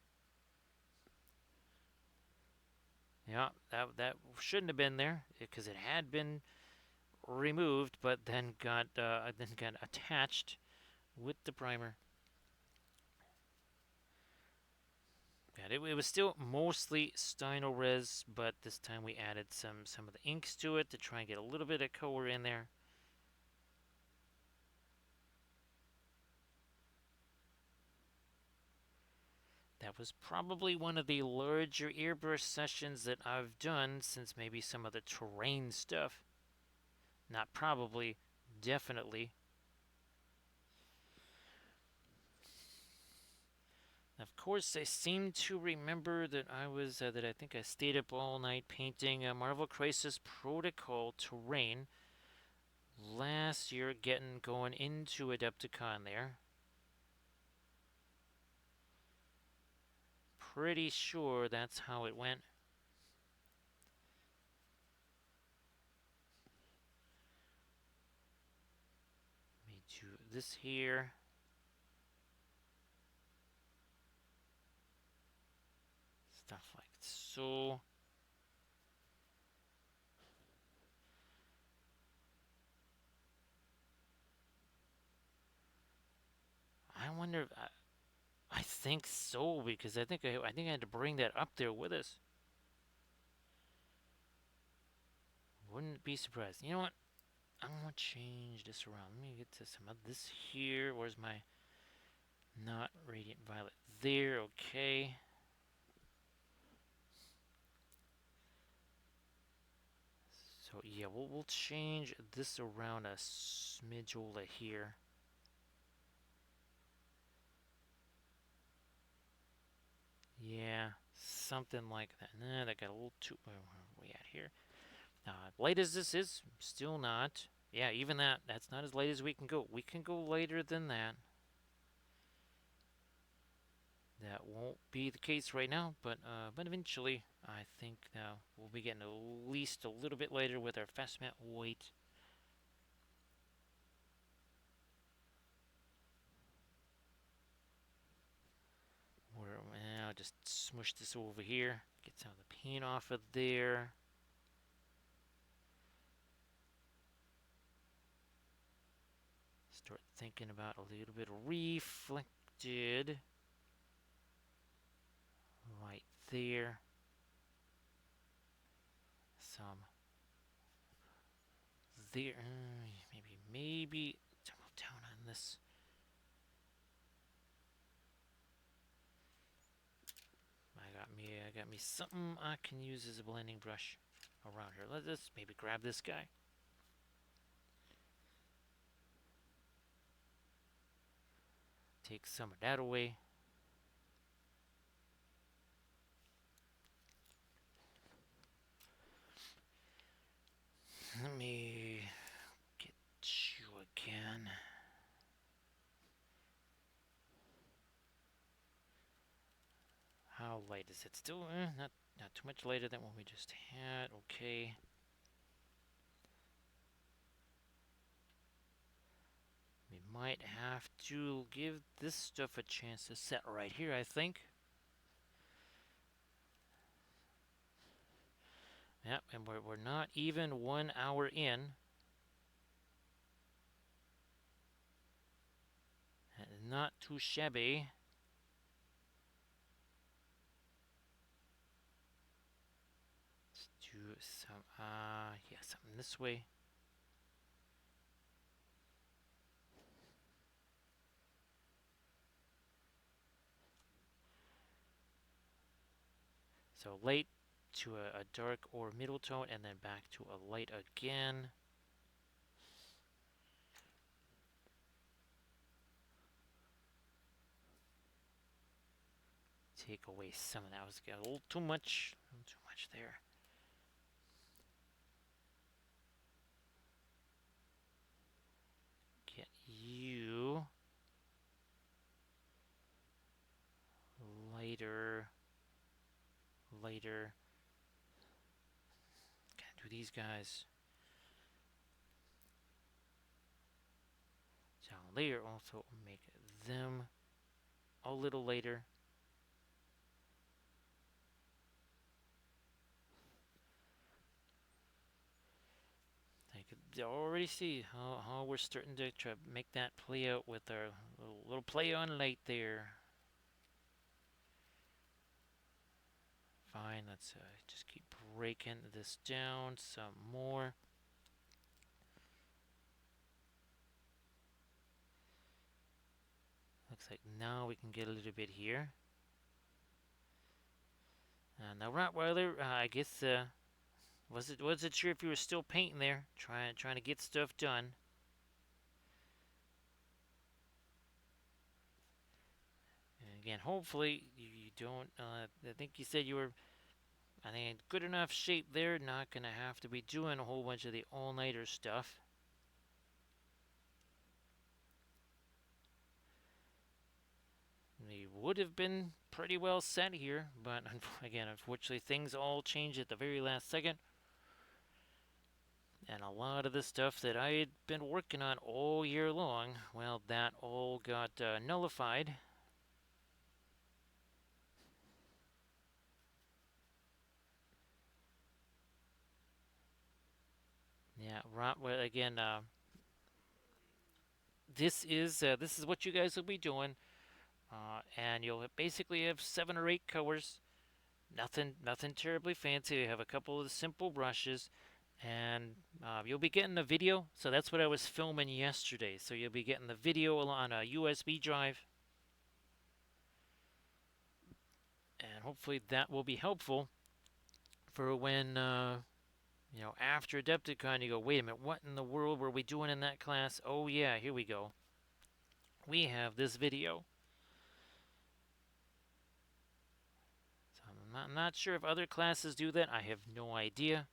Yeah, that shouldn't have been there because it had been removed, but then got attached with the primer. Yeah, it was still mostly Stynylrez, but this time we added some of the inks to it to try and get a little bit of color in there. That was probably one of the larger airbrush sessions that I've done since maybe some of the terrain stuff. Not probably, definitely. Of course, I seem to remember that I think I stayed up all night painting Marvel Crisis Protocol terrain last year, getting going into Adepticon there. Pretty sure that's how it went. Let me do this here. Stuff like so. I wonder if I think so because I think I had to bring that up there with us. Wouldn't be surprised. You know what? I'm gonna change this around. Let me get to some of this here. Where's my not radiant violet? There. Okay. So yeah, we'll change this around a smidgeola here. Yeah, something like that. Nah, that got a little too. Where are we at here? Light as this is, still not. Yeah, even that's not as light as we can go. We can go lighter than that. That won't be the case right now, but eventually, I think we'll be getting at least a little bit lighter with our fast matte white. I'll just smush this over here, get some of the paint off of there. Start thinking about a little bit of reflected right there. Some there. Maybe double down on this. I got me something I can use as a blending brush around here. Let's maybe grab this guy. Take some of that away. Let me get you again. How light is it? Still not too much lighter than what we just had. Okay. We might have to give this stuff a chance to set right here, I think. Yep, and we're not even 1 hour in. Not too shabby. Let's do some, yeah, something this way. So light to a dark or middle tone, and then back to a light again. Take away some of that. Was a little too much there. Get you lighter. Can't do these guys. Down layer also make them a little lighter. I could already see how we're starting to try to make that play out with our little play on light there. Fine, let's just keep breaking this down some more. Looks like now we can get a little bit here. Now Rottweiler, I guess wasn't sure if you were still painting there, trying to get stuff done. And again, hopefully you don't. I think you said you were. I think good enough shape there. Not gonna have to be doing a whole bunch of the all-nighter stuff. We would have been pretty well set here, but again, unfortunately, things all change at the very last second. And a lot of the stuff that I had been working on all year long, well, that all got nullified. Yeah, well, again, this is what you guys will be doing, and you'll basically have 7 or 8 colors. Nothing terribly fancy. You have a couple of simple brushes, and you'll be getting a video. So that's what I was filming yesterday. So you'll be getting the video on a USB drive, and hopefully that will be helpful for when after Adepticon you go, wait a minute, what in the world were we doing in that class? Oh yeah, here we go. We have this video. So I'm not sure if other classes do that. I have no idea.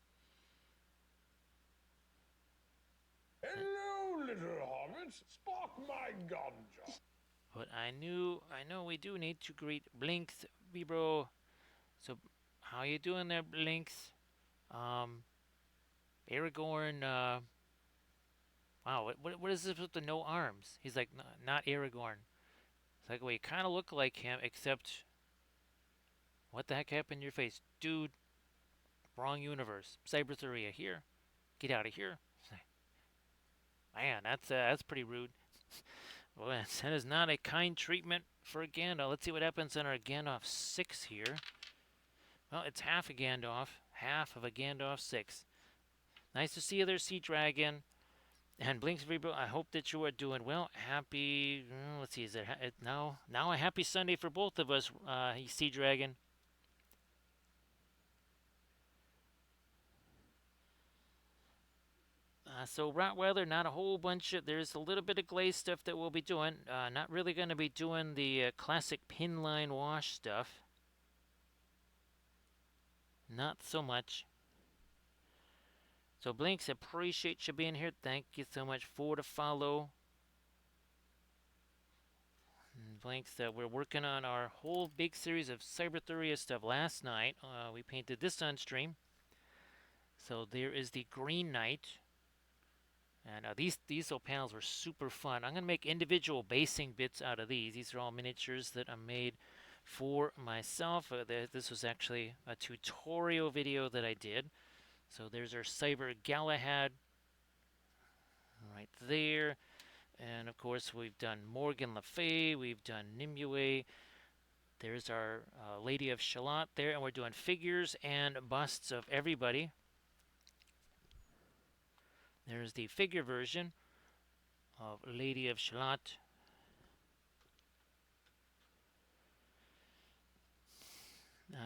Hello, little hobbits. Spark my ganja. But I know we do need to greet Blinks, Bro. So, how you doing there, Blinks? Aragorn, wow, what is this with the no arms? He's like, not Aragorn. It's like, well, you kind of look like him, except, what the heck happened to your face? Dude, wrong universe. Cyberthuria, here. Get out of here. Man, that's pretty rude. Well, that is not a kind treatment for a Gandalf. Let's see what happens in our Gandalf 6 here. Well, it's half a Gandalf, half of a Gandalf 6. Nice to see you there, Sea Dragon. And Blinks Rebo, I hope that you are doing well. Happy, let's see, is it now a happy Sunday for both of us, Sea Dragon. So Rottweiler, not a whole bunch of. There's a little bit of glaze stuff that we'll be doing. Not really going to be doing the classic pin line wash stuff. Not so much. So Blinks, appreciate you being here. Thank you so much for the follow. Blinks, we're working on our whole big series of Cyberthuria stuff. Last night, we painted this on stream. So there is the Green Knight. And these panels were super fun. I'm going to make individual basing bits out of these. These are all miniatures that I made for myself. This was actually a tutorial video that I did. So there's our Cyber Galahad right there. And of course, we've done Morgan Le Fay, we've done Nimue. There's our Lady of Shalott there, and we're doing figures and busts of everybody. There's the figure version of Lady of Shalott.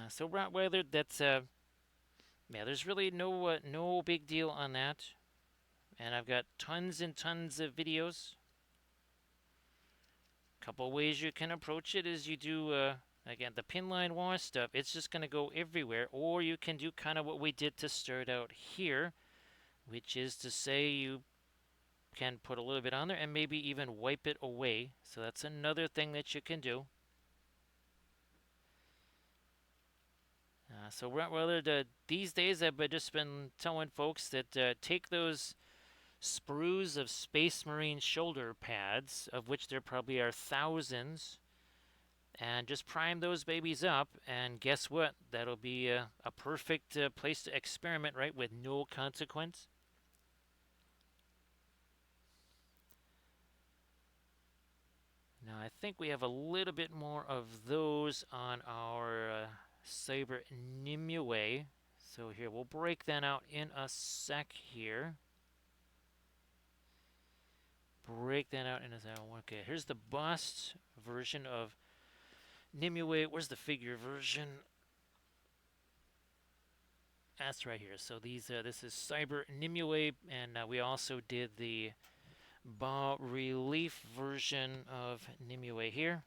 So Rottweiler, that's yeah. There's really no big deal on that, and I've got tons and tons of videos. Couple ways you can approach it is you do again the pin line wash stuff. It's just gonna go everywhere, or you can do kind of what we did to start out here, which is to say you can put a little bit on there and maybe even wipe it away. So that's another thing that you can do. So Rottweiler, these days I've just been telling folks that take those sprues of Space Marine shoulder pads, of which there probably are thousands, and just prime those babies up, and guess what? That'll be a perfect place to experiment, right, with no consequence. Now I think we have a little bit more of those on our Cyber Nimue. So here, we'll break that out in a sec here. Break that out in a sec. Okay, here's the bust version of Nimue. Where's the figure version? That's right here. So this is Cyber Nimue, and we also did the bas relief version of Nimue here.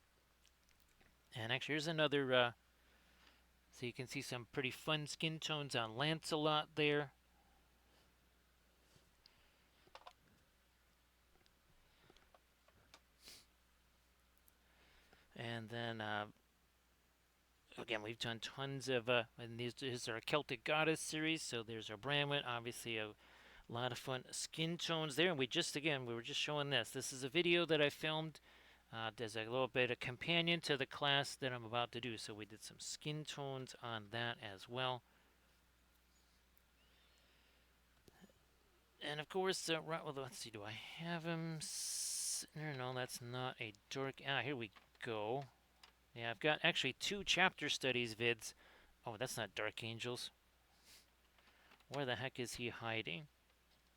And actually, here's another. So you can see some pretty fun skin tones on Lancelot there. And then again, we've done tons of, and this is our Celtic Goddess series. So there's our Bramwit, obviously a lot of fun skin tones there. And we were just showing this. This is a video that I filmed. There's a little bit of companion to the class that I'm about to do. So we did some skin tones on that as well. And of course, well, let's see, do I have him? No, that's not a dork. Here we go. Yeah, I've got actually 2 chapter studies vids. Oh, that's not Dark Angels. Where the heck is he hiding?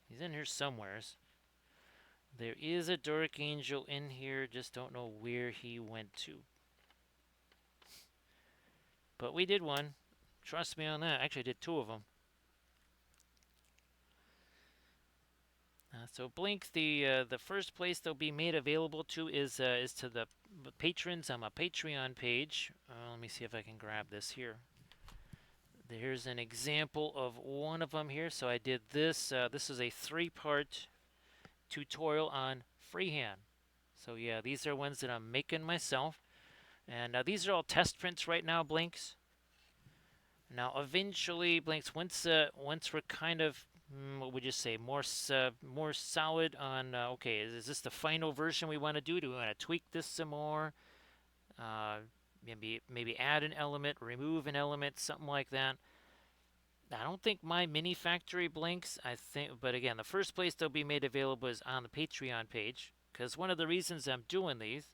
He's in here somewheres. There is a Dark Angel in here, just don't know where he went to. But we did one. Trust me on that. Actually, I did 2 of them. So Blink, the first place they'll be made available to is to the patrons on my Patreon page. Let me see if I can grab this here. Here's an example of one of them here. So I did this. This is a 3-part tutorial on freehand. So yeah, these are ones that I'm making myself. And these are all test prints right now, Blinks. Now eventually, Blinks, once we're kind of what would you say, more solid on, okay, is this the final version we want to do? Do we want to tweak this some more? Maybe add an element, remove an element, something like that. I don't think my mini factory Blinks, but again, the first place they'll be made available is on the Patreon page, because one of the reasons I'm doing these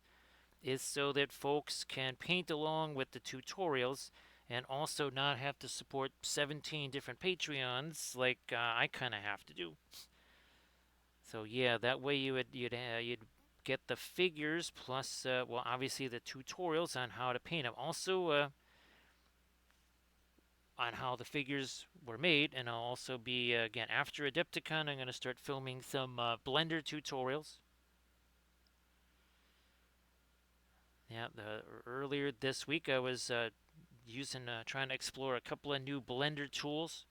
is so that folks can paint along with the tutorials and also not have to support 17 different Patreons like I kind of have to do. So yeah, that way you'd get the figures plus well obviously the tutorials on how to paint them. Also on how the figures were made, and I'll also be again after Adepticon. I'm going to start filming some Blender tutorials. Yeah, earlier this week I was using trying to explore a couple of new Blender tools.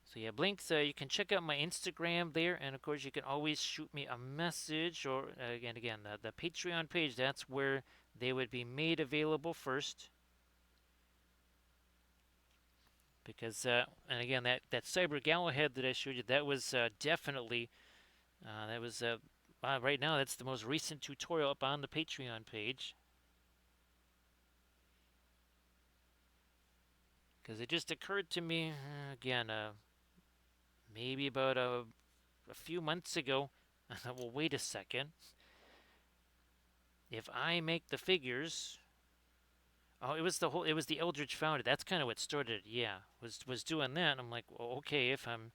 So yeah, Blinks, you can check out my Instagram there, and of course you can always shoot me a message, or again the Patreon page. That's where they would be made available first. Because and again that Cyber Galahad that I showed you, that was definitely that was right now that's the most recent tutorial up on the Patreon page. Because it just occurred to me again maybe about a few months ago. Well, wait a second. If I make the figures, oh, it was the Eldritch Foundry. That's kind of what started it. Yeah, was doing that. I'm like, well, okay, if I'm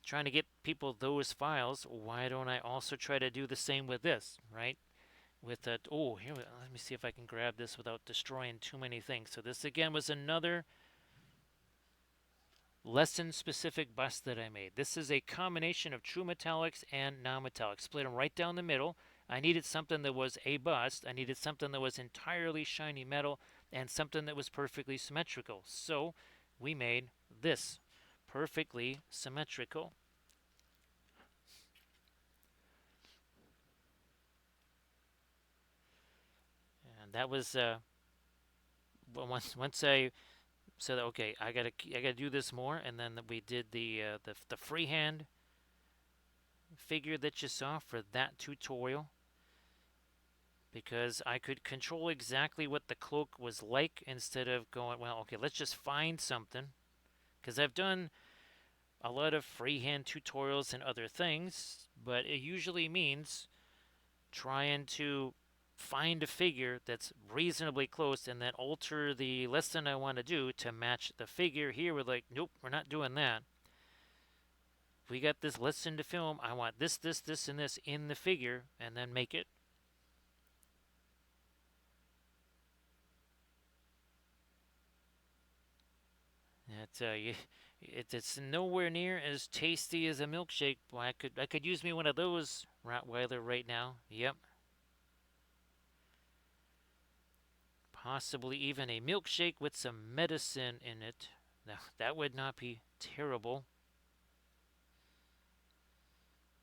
trying to get people those files, why don't I also try to do the same with this, right? With that, oh, here, let me see if I can grab this without destroying too many things. So this again was another lesson specific bust that I made. This is a combination of true metallics and non-metallics. Split them right down the middle. I needed something that was a bust. I needed something that was entirely shiny metal and something that was perfectly symmetrical. So we made this perfectly symmetrical. And that was once I said okay, I gotta do this more, and then we did the freehand figure that you saw for that tutorial, because I could control exactly what the cloak was like instead of going, well, okay, let's just find something. Because I've done a lot of freehand tutorials and other things, but it usually means trying to find a figure that's reasonably close and then alter the lesson I want to do to match the figure. Here we're like, nope, we're not doing that. We got this lesson to film. I want this, this, this, and this in the figure, and then make it. It's nowhere near as tasty as a milkshake. Boy, I could use me one of those Rottweiler right now. Yep, possibly even a milkshake with some medicine in it. Now that would not be terrible.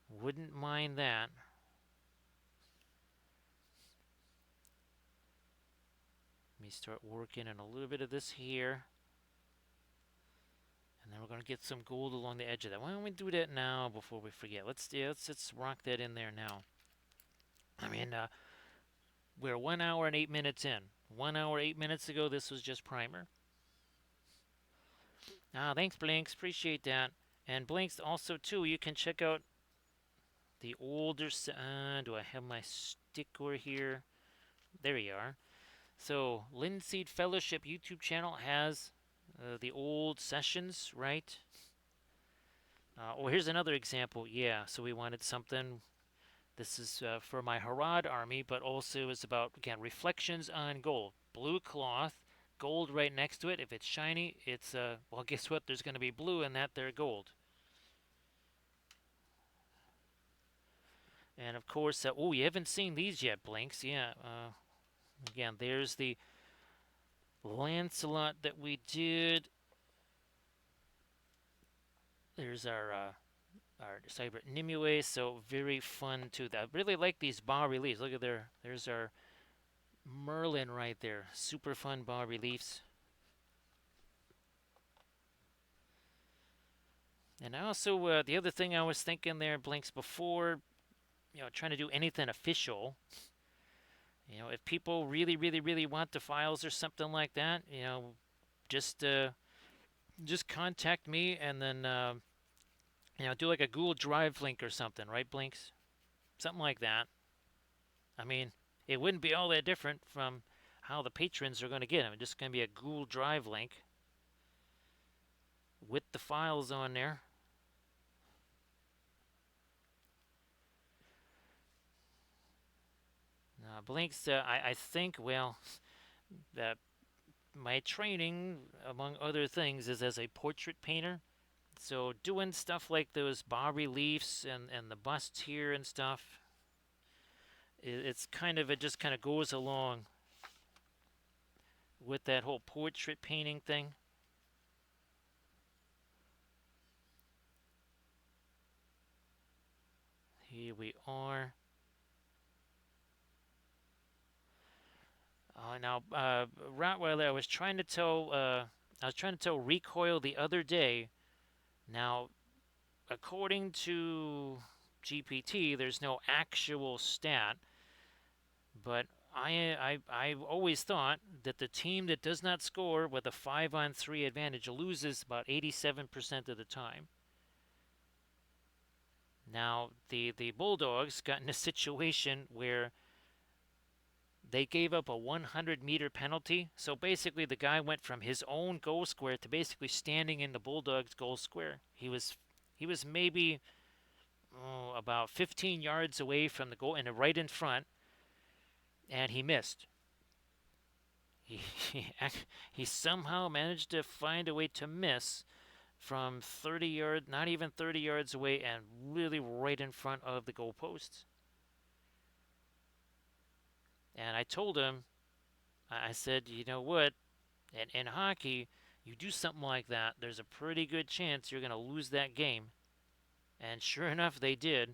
Wouldn't mind that. Let me start working on a little bit of this here. And then we're gonna get some gold along the edge of that. Why don't we do that now before we forget? Let's rock that in there now. I mean, we're 1 hour and 8 minutes in. 1 hour 8 minutes ago, this was just primer. Ah, thanks, Blinks. Appreciate that. And Blinks also too. You can check out the older. Do I have my sticker here? There you are. So Linseed Fellowship YouTube channel has the old sessions, right? Oh, here's another example. Yeah, so we wanted something. This is for my Harad army, but also is about, again, reflections on gold. Blue cloth, gold right next to it. If it's shiny, it's, well, guess what? There's going to be blue in that there gold. And of course, oh, you haven't seen these yet, Blinks. Yeah, again, there's the Lancelot that we did. There's our Cyber Nimue, so very fun too. I really like these bas reliefs. Look at there. There's our Merlin right there. Super fun bas reliefs. And also the other thing I was thinking there, Blinks, before trying to do anything official. If people really, really, really want the files or something like that, just just contact me, and then do like a Google Drive link or something, right, Blinks? Something like that. I mean, it wouldn't be all that different from how the patrons are going to get them. It's just going to be a Google Drive link with the files on there. Blinks, I think, well, that my training, among other things, is as a portrait painter. So doing stuff like those bas reliefs and the busts here and stuff, it's kind of, it just kind of goes along with that whole portrait painting thing. Here we are. Now, Rottweiler, I was trying to tell Recoil the other day. Now, according to GPT, there's no actual stat, but I've always thought that the team that does not score with a 5-on-3 advantage loses about 87% of the time. Now, the Bulldogs got in a situation where they gave up a 100-meter penalty. So basically, the guy went from his own goal square to basically standing in the Bulldogs' goal square. He was maybe about 15 yards away from the goal and right in front, and he missed. He, he, he somehow managed to find a way to miss from 30 yards, not even 30 yards away, and really right in front of the goalposts. And I told him, I said, you know what? In hockey, you do something like that, there's a pretty good chance you're going to lose that game. And sure enough, they did.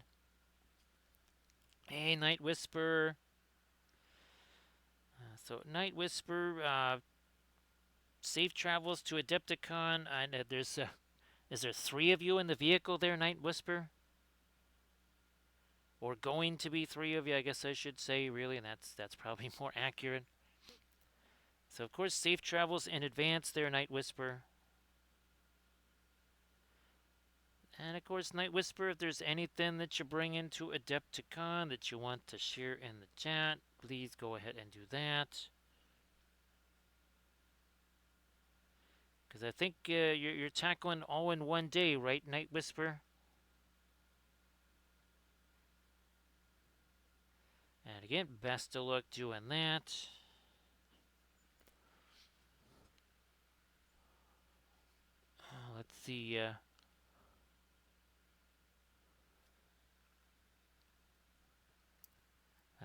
Hey, Night Whisper. So, Night Whisper, safe travels to Adepticon. And is there 3 of you in the vehicle there, Night Whisper? Or going to be 3 of you, I guess I should say, really, and that's probably more accurate. So, of course, safe travels in advance there, Night Whisper. And, of course, Night Whisper, if there's anything that you bring into Adepticon that you want to share in the chat, please go ahead and do that. Because I think you're tackling all in one day, right, Night Whisper? And again, best of luck doing that. Let's see.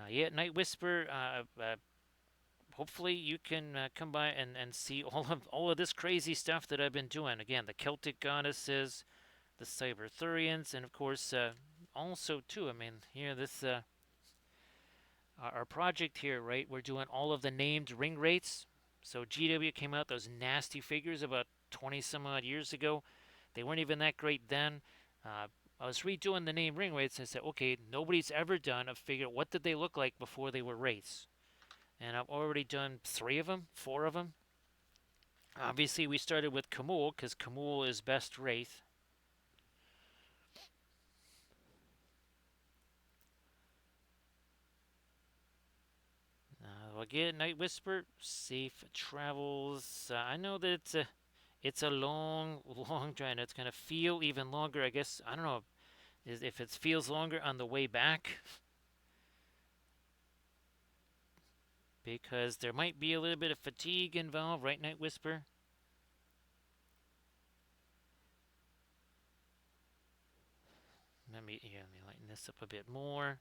Yeah, Night Whisper. Hopefully you can come by and see all of this crazy stuff that I've been doing. Again, the Celtic goddesses, the Cyberthurians, and of course, also too. I mean, here this our project here, right? We're doing all of the named ring rates. So GW came out those nasty figures about 20 some odd years ago. They weren't even that great then. I was redoing the name ring rates and I said, okay, nobody's ever done a figure. What did they look like before they were rates? And I've already done 3 of them, 4 of them. Obviously, we started with Kamul because Kamul is best wraith. Again, Night Whisper, safe travels. I know that it's a long, long drive. It's going to feel even longer, I guess. I don't know if it feels longer on the way back. Because there might be a little bit of fatigue involved, right, Night Whisper? Let me lighten this up a bit more.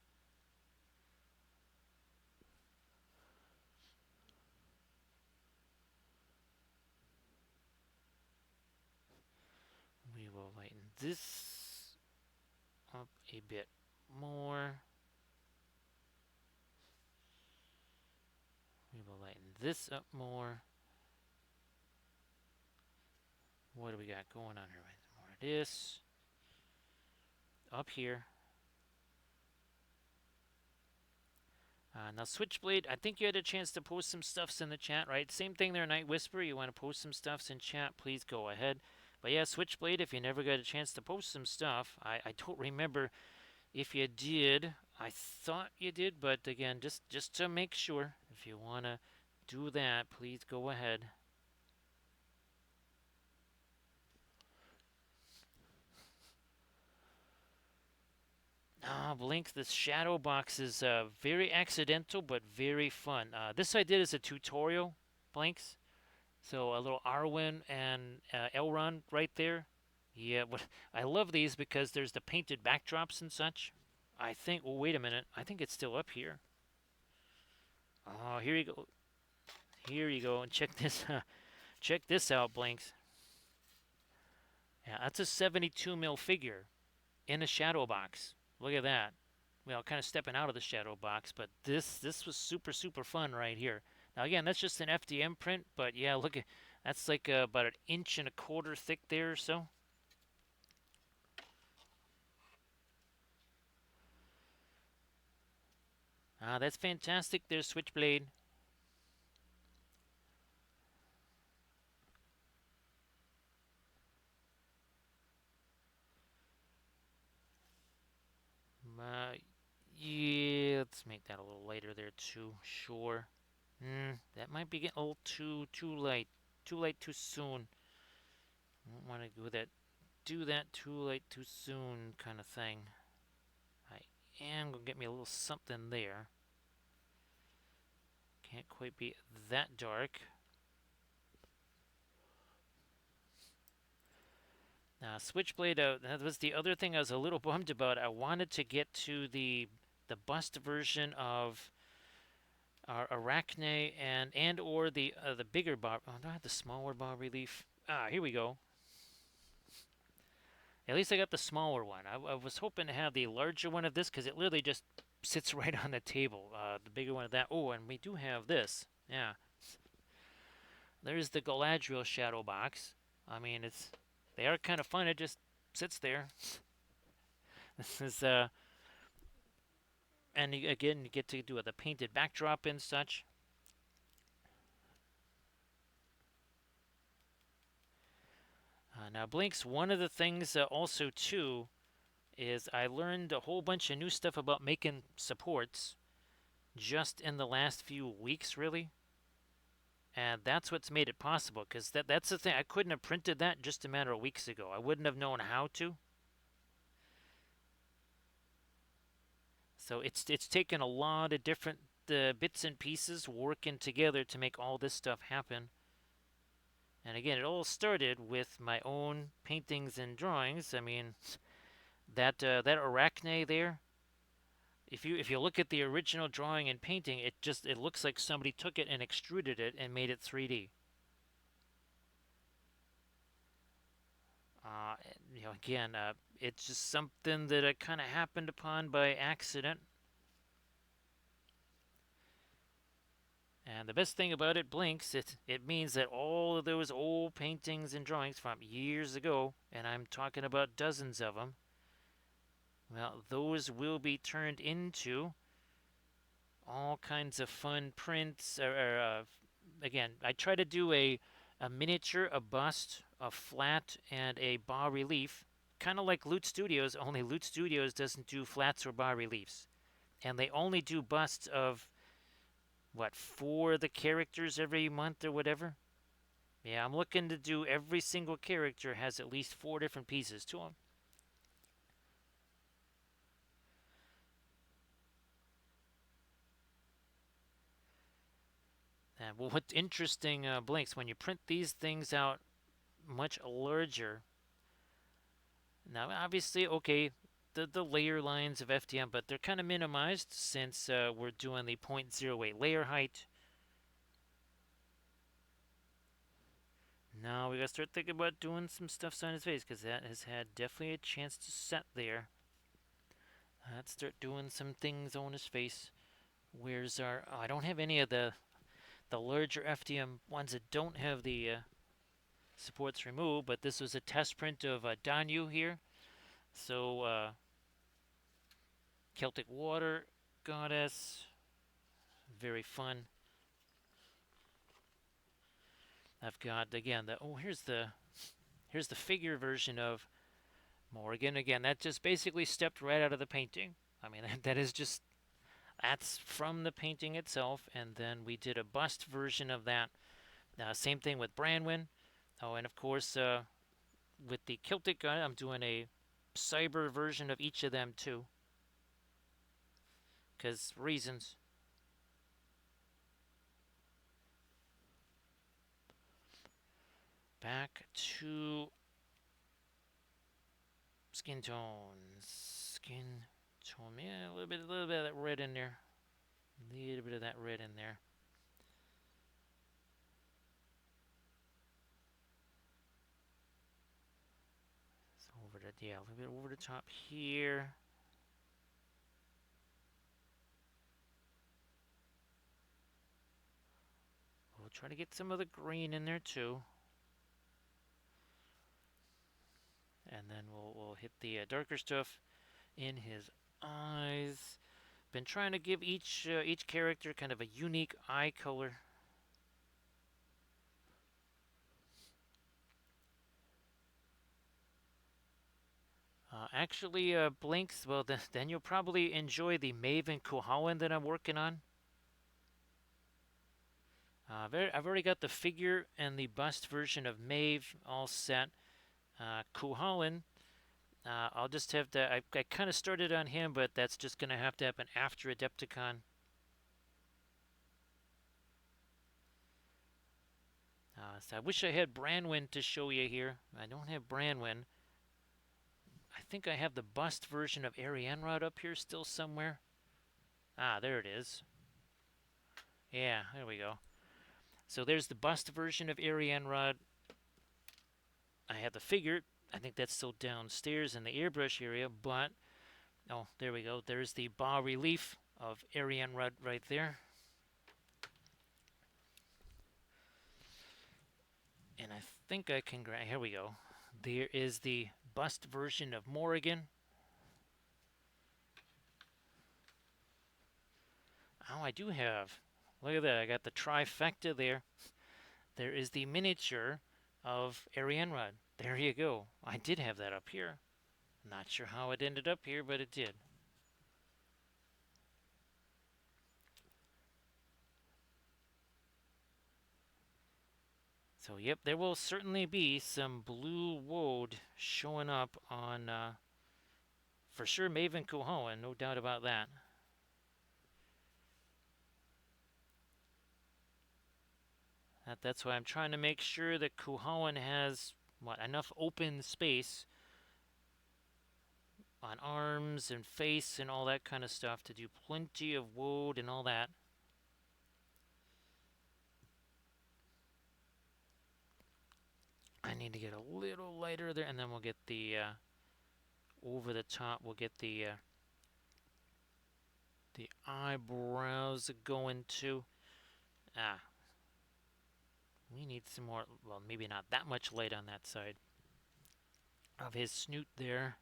We will lighten this up a bit more. We will lighten this up more. What do we got going on here? More of this. Up here. Now, Switchblade, I think you had a chance to post some stuffs in the chat, right? Same thing there, Night Whisper. You want to post some stuffs in chat, please go ahead. But yeah, Switchblade, if you never got a chance to post some stuff, I don't remember if you did I thought you did, but again, just to make sure, if you want to do that, please go ahead. Ah, Blink, this shadow box is very accidental, but very fun. This I did as a tutorial, Blinks. So a little Arwen and Elrond right there. Yeah, what I love these because there's the painted backdrops and such. I think. Well, wait a minute. I think it's still up here. Oh, here you go. Here you go. And check this. Check this out, Blinks. Yeah, that's a 72 mil figure in a shadow box. Look at that. Well, kind of stepping out of the shadow box, but this was super fun right here. Now again, that's just an FDM print, but yeah, look at that's like about an inch and a quarter thick there or so. Ah, that's fantastic. There's Switchblade. Uh, yeah, let's make that a little lighter there too. Sure. That might be getting a little too light. Too late too soon. I don't want to do that too late too soon kind of thing. I am gonna get me a little something there. Can't quite be that dark. Switchblade, that was the other thing I was a little bummed about. I wanted to get to the bust version of Arachne and or the bigger bar. Oh, do I have the smaller bas relief? Ah, here we go. At least I got the smaller one. I was hoping to have the larger one of this because it literally just sits right on the table. The bigger one of that. Oh, and we do have this. Yeah, there's the Galadriel shadow box. I mean, they are kind of fun. It just sits there. This is and again, you get to do the painted backdrop and such. Now, Blinks, one of the things also too is I learned a whole bunch of new stuff about making supports just in the last few weeks, really. And that's what's made it possible, because that's the thing. I couldn't have printed that just a matter of weeks ago. I wouldn't have known how to. So it's taken a lot of different bits and pieces working together to make all this stuff happen. And again, it all started with my own paintings and drawings. I mean, that Arachne there. If you look at the original drawing and painting, it looks like somebody took it and extruded it and made it 3D. Uh, again, it's just something that I kind of happened upon by accident. And the best thing about it, Blinks, it means that all of those old paintings and drawings from years ago, and I'm talking about dozens of them, well, those will be turned into all kinds of fun prints. Again, I try to do a miniature, a bust, a flat, and a bas relief, kind of like Loot Studios. Only Loot Studios doesn't do flats or bas reliefs, and they only do busts of what, four of the characters every month or whatever. Yeah, I'm looking to do every single character has at least four different pieces to them. And well, what's interesting, Blinks, when you print these things out much larger. Now, obviously, okay, the layer lines of FDM, but they're kind of minimized since we're doing the 0.08 layer height. Now we gotta start thinking about doing some stuff on his face because that has had definitely a chance to set there. Let's start doing some things on his face. Where's our? Oh, I don't have any of the larger FDM ones that don't have the supports removed, but this was a test print of Danyu here. So Celtic Water Goddess, very fun. I've got again the here's the figure version of Morgan. Again, that just basically stepped right out of the painting. I mean, that is just that's from the painting itself, and then we did a bust version of that. Same thing with Branwen. Oh, and of course, with the Celtic guy, I'm doing a cyber version of each of them too, because reasons. Back to skin tones. Skin tone. Yeah, a little bit of that red in there. A little bit of that red in there. So over the yeah, a little bit over the top here. We'll try to get some of the green in there too, and then we'll hit the darker stuff in his eyes. Been trying to give each character kind of a unique eye color. Actually, Blinks, well, then you'll probably enjoy the Maeve and Kuhawan that I'm working on. I've already got the figure and the bust version of Maeve all set. Kuhawan, I'll just have to. I kind of started on him, but that's just going to have to happen after Adepticon. So I wish I had Branwen to show you here. I don't have Branwen. I think I have the bust version of Arianrod up here still somewhere. Ah, there it is. Yeah, there we go. So there's the bust version of Arianrod. I have the figure. I think that's still downstairs in the airbrush area, but oh, there we go. There's the bas relief of Arianrod right there. And I think I can grab. Here we go. There is the bust version of Morrigan. Oh, I do have. Look at that. I got the trifecta there. There is the miniature of Arianrod. There you go. I did have that up here. Not sure how it ended up here, but it did. So, yep, there will certainly be some blue woad showing up on, for sure, Maven Kuhoan, no doubt about that. That's why I'm trying to make sure that Kuhoan has, enough open space on arms and face and all that kind of stuff to do plenty of woad and all that. I need to get a little lighter there, and then we'll get the over the top. We'll get the eyebrows going too. We need some more. Well, maybe not that much light on that side of his snoot there.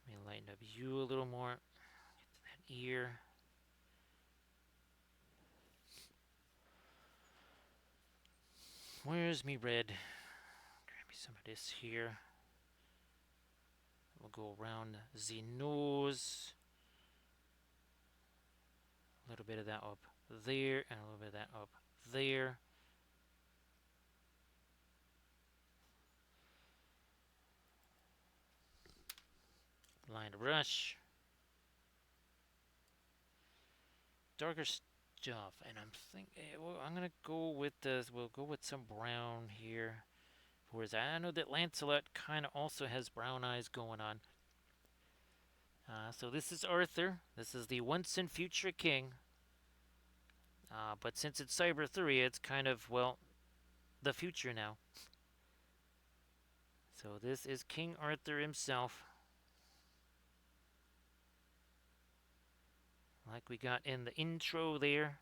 Let me lighten up you a little more. Get that ear. Where's me red? Grab me some of this here. We'll go around the nose. A little bit of that up there, and a little bit of that up there. Line to brush. Darker stuff, and well, I'm gonna go with the. We'll go with some brown here. Whereas I know that Lancelot kind of also has brown eyes going on. So this is Arthur. This is the once and future king. But since it's Cyberthuria, it's kind of, well, the future now. So this is King Arthur himself. Like we got in the intro there.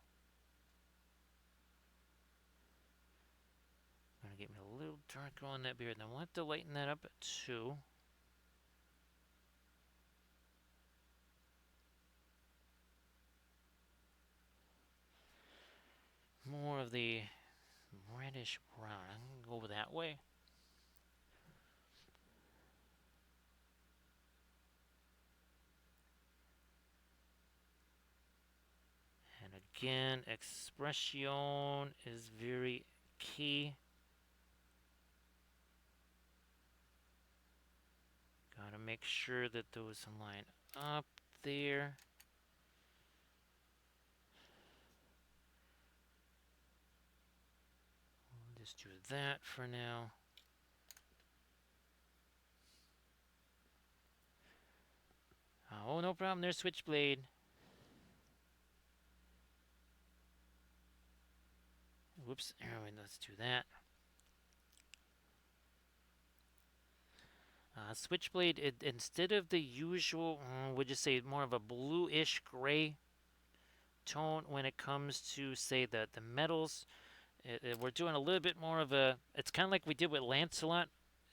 I'm going to get me a little darker on that beard. Now we'll have to lighten that up too. More of the reddish brown. I'm going to go that way. again, expression is very key. Gotta make sure that those line up there. We'll just do that for now. Oh, no problem there, Switchblade. Whoops, let's do that. Switchblade, instead of the usual, would you say more of a bluish gray tone when it comes to, say, the metals, we're doing a little bit more of a, it's kind of like we did with Lancelot.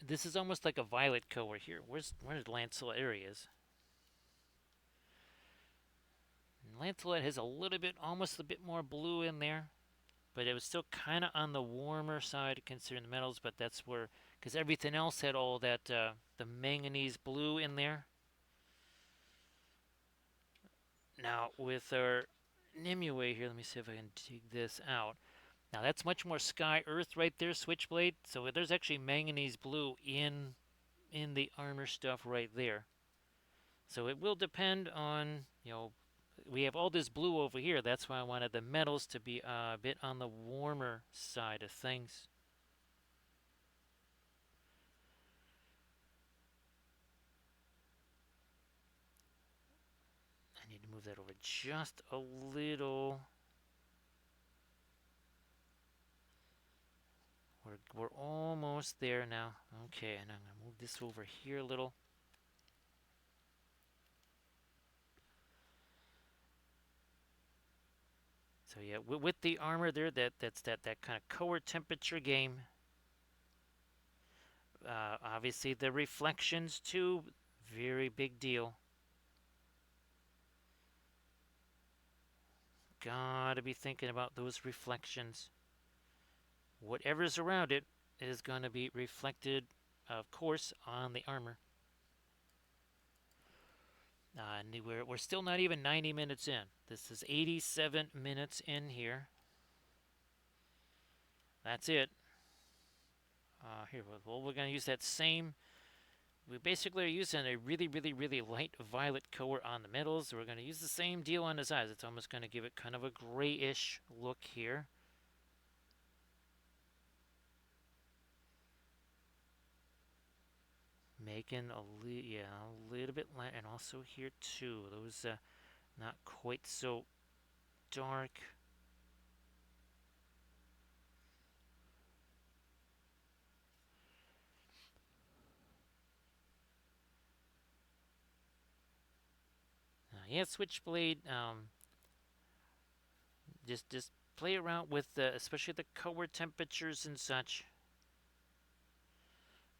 This is almost like a violet color here. Where's Lancelot? There he is. And Lancelot has a little bit, almost a bit more blue in there, but it was still kind of on the warmer side considering the metals, but that's where, because everything else had all that, the manganese blue in there. Now, with our Nimue here, let me see if I can dig this out. Now, that's much more sky earth right there, Switchblade. So there's actually manganese blue in the armor stuff right there. So it will depend on, we have all this blue over here. That's why I wanted the metals to be a bit on the warmer side of things. I need to move that over just a little. We're almost there now. Okay, and I'm going to move this over here a little. So yeah, with the armor there, that's that kind of core temperature game. Obviously the reflections too, very big deal. Gotta be thinking about those reflections. Whatever's around it is going to be reflected, of course, on the armor. And we're still not even 90 minutes in. This is 87 minutes in here. That's it. Here, well, we're going to use that same. We basically are using a really, really, really light violet color on the metals. We're going to use the same deal on the sides. It's almost going to give it kind of a grayish look here. Making a little bit light, and also here too. Those not quite so dark. Yeah, Switchblade. Just play around with especially the color temperatures and such.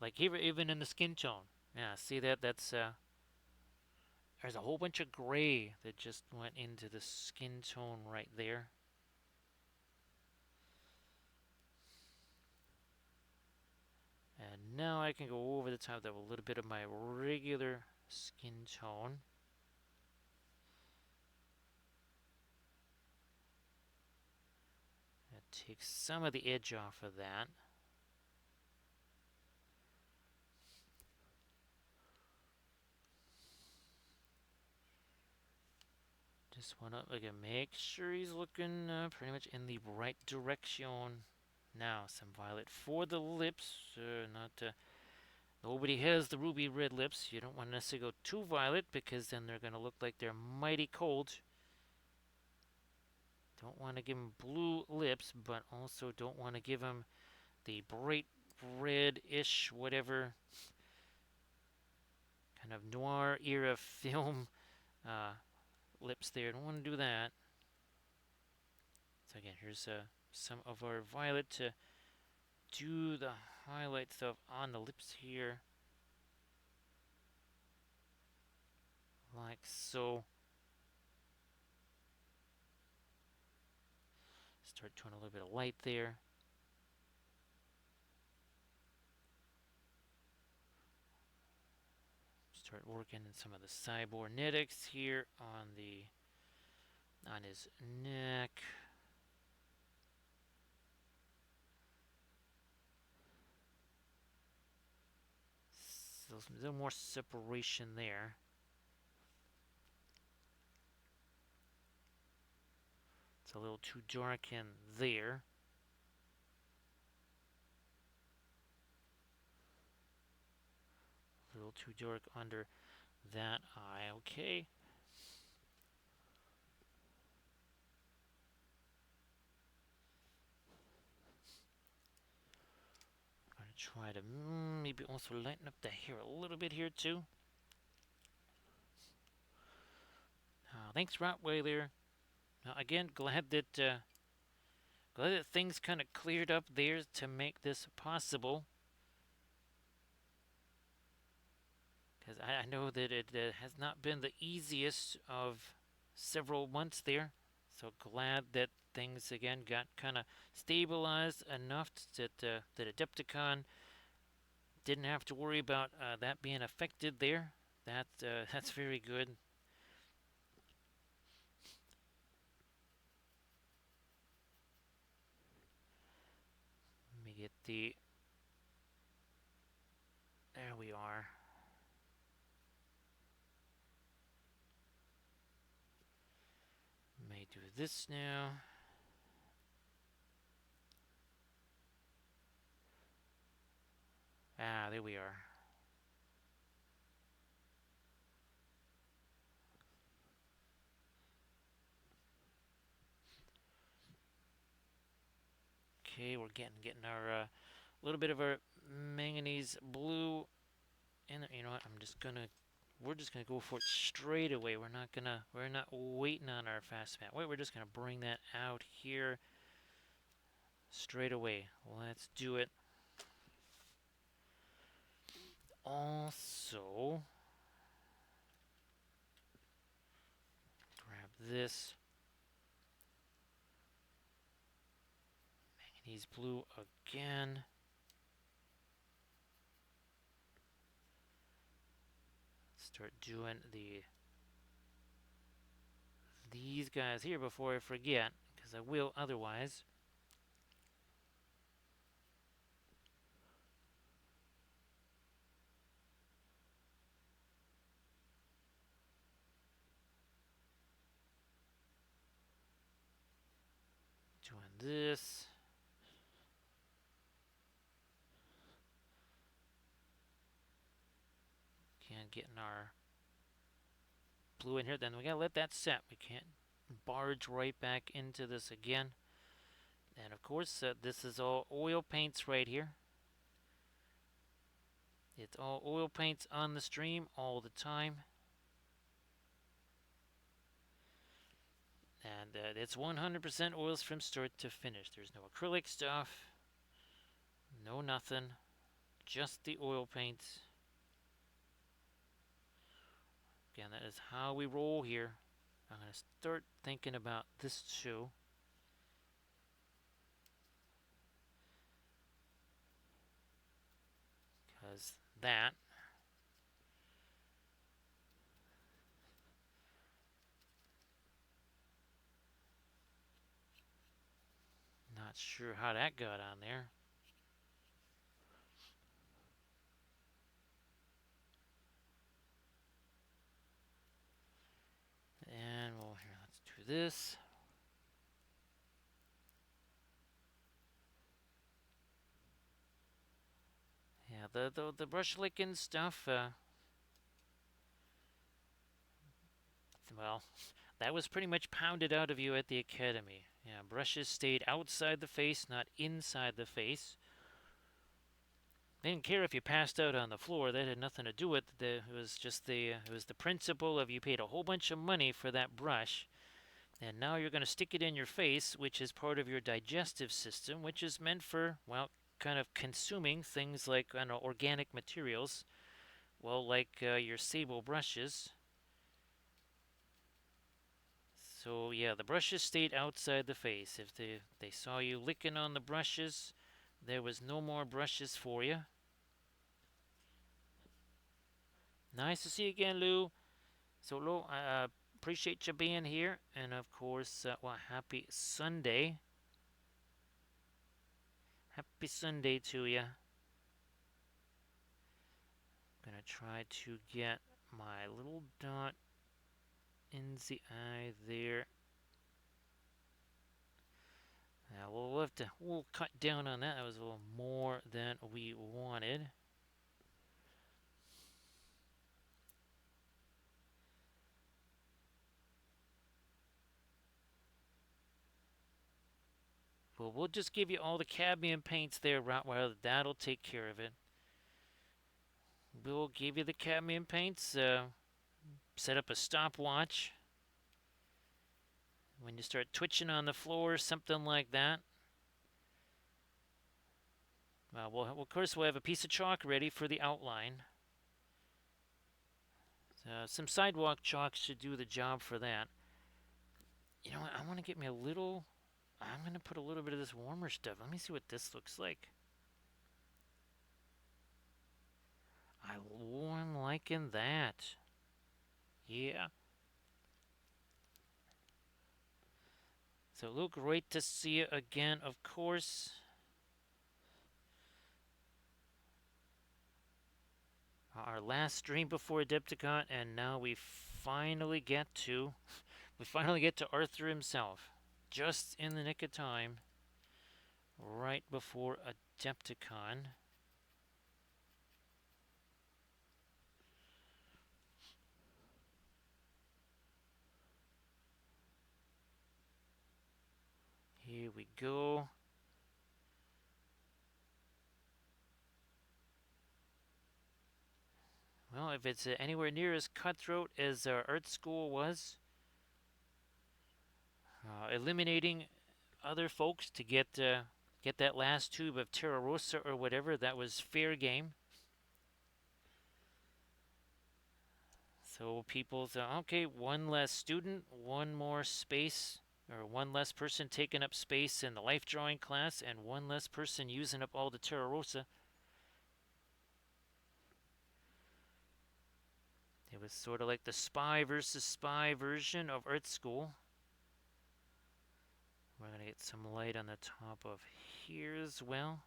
Like even in the skin tone. Yeah, see that's there's a whole bunch of gray that just went into the skin tone right there. And now I can go over the top of a little bit of my regular skin tone. That takes some of the edge off of that. Just want to again make sure he's looking pretty much in the right direction. Now some violet for the lips. Nobody has the ruby red lips. You don't want to necessarily go too violet because then they're going to look like they're mighty cold. Don't want to give them blue lips, but also don't want to give them the bright red-ish, whatever, kind of noir era film lips there. Don't want to do that. So again, here's some of our violet to do the highlight stuff on the lips here. Like so. Start doing a little bit of light there. Start working in some of the cybernetics here on the on his neck. So a little more separation there. It's a little too dark in there. A little too dark under that eye. Okay. I'm going to try to maybe also lighten up the hair a little bit here too. Thanks, Rottweiler. Again, glad that things kind of cleared up there to make this possible. Because I know that it has not been the easiest of several months there. So glad that things again got kind of stabilized enough that Adepticon didn't have to worry about that being affected there. That's very good. Let me get the. There we are. May do this now. There we are. Okay, we're getting our little bit of our manganese blue, and you know what? We're just gonna go for it straight away. We're not waiting on our fast mat. Wait, we're just gonna bring that out here straight away. Let's do it. Also, grab this manganese blue again. Start doing these guys here before I forget, because I will otherwise. Doing this. Can't get in our blue in here. Then we gotta let that set. We can't barge right back into this again. And of course, this is all oil paints right here. It's all oil paints on the stream all the time. And it's 100% oils from start to finish. There's no acrylic stuff, no nothing, just the oil paints. Again, that is how we roll here. I'm going to start thinking about this too. Because that. Not sure how that got on there. And well, here, let's do this. Yeah, the brush licking stuff. Well, that was pretty much pounded out of you at the academy. Yeah, brushes stayed outside the face, not inside the face. They didn't care if you passed out on the floor. That had nothing to do with it. It was just it was the principle of you paid a whole bunch of money for that brush, and now you're going to stick it in your face, which is part of your digestive system, which is meant for, well, kind of consuming things like, I don't know, organic materials. Well, like your sable brushes. So yeah, the brushes stayed outside the face. If they saw you licking on the brushes, there was no more brushes for you. Nice to see you again, Lou. So, Lou, appreciate you being here. And of course, well, happy Sunday. Happy Sunday to you. Gonna try to get my little dot in the eye there. Now we'll cut down on that. That was a little more than we wanted. Well, we'll just give you all the cadmium paints there, Rottweiler. That'll take care of it. We'll give you the cadmium paints. Set up a stopwatch. When you start twitching on the floor, something like that. Of course, we'll have a piece of chalk ready for the outline. Some sidewalk chalk should do the job for that. You know what? I want to get me a little. I'm going to put a little bit of this warmer stuff. Let me see what this looks like. I'm liking that. Yeah. So, look, great to see you again, of course. Our last stream before Adepticon, and now we finally get to Arthur himself, just in the nick of time, right before Adepticon. Here we go. Well, if it's anywhere near as cutthroat as Art School was, eliminating other folks to get that last tube of Terra Rosa or whatever, that was fair game. So people say, okay, one less student, one more space, or one less person taking up space in the life drawing class, and one less person using up all the Terra Rosa. It was sort of like the spy versus spy version of Earth School. We're going to get some light on the top of here as well.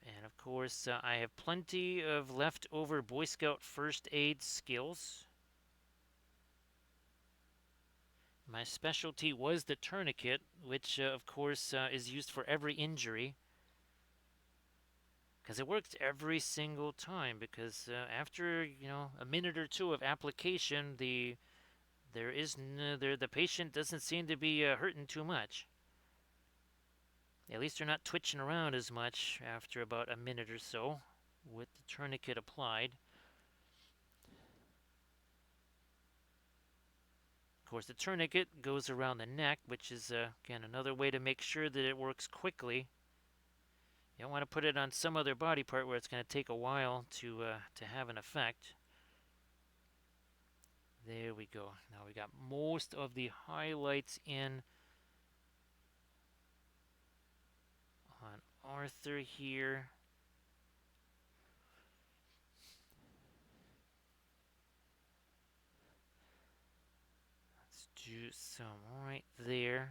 And of course, I have plenty of leftover Boy Scout first aid skills. My specialty was the tourniquet, which of course is used for every injury. Because it works every single time. Because after a minute or two of application, the patient doesn't seem to be hurting too much. At least they're not twitching around as much after about a minute or so with the tourniquet applied. Of course, the tourniquet goes around the neck, which is, again, another way to make sure that it works quickly. You don't want to put it on some other body part where it's going to take a while to have an effect. There we go. Now we got most of the highlights in on Arthur here. Let's do some right there.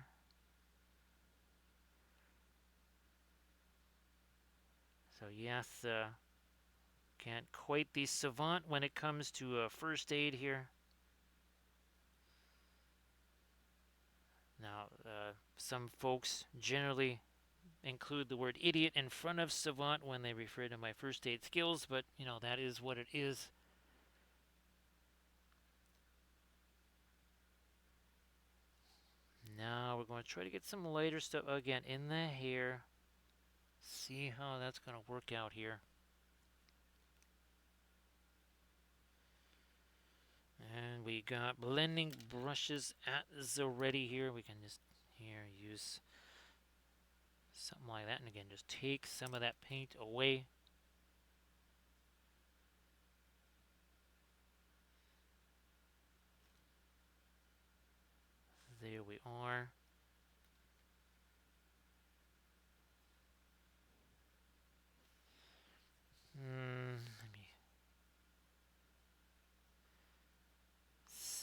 So yes, can't quite be savant when it comes to first aid here. Now, some folks generally include the word idiot in front of savant when they refer to my first aid skills, but that is what it is. Now we're going to try to get some lighter stuff again in the hair. See how that's going to work out here. And we got blending brushes at the ready here. We can just here use something like that, and again just take some of that paint away. There we are.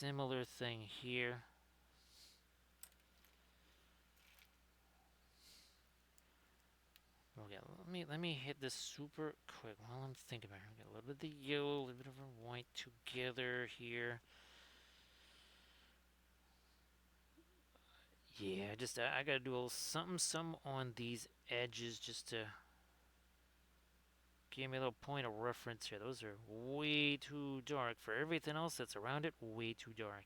similar thing here. Okay, let me hit this super quick while I'm thinking about it. Get a little bit of the yellow, a little bit of the white together here. Yeah, just I gotta do a little something, some on these edges just to give me a little point of reference here. Those are way too dark for everything else that's around it. Way too dark.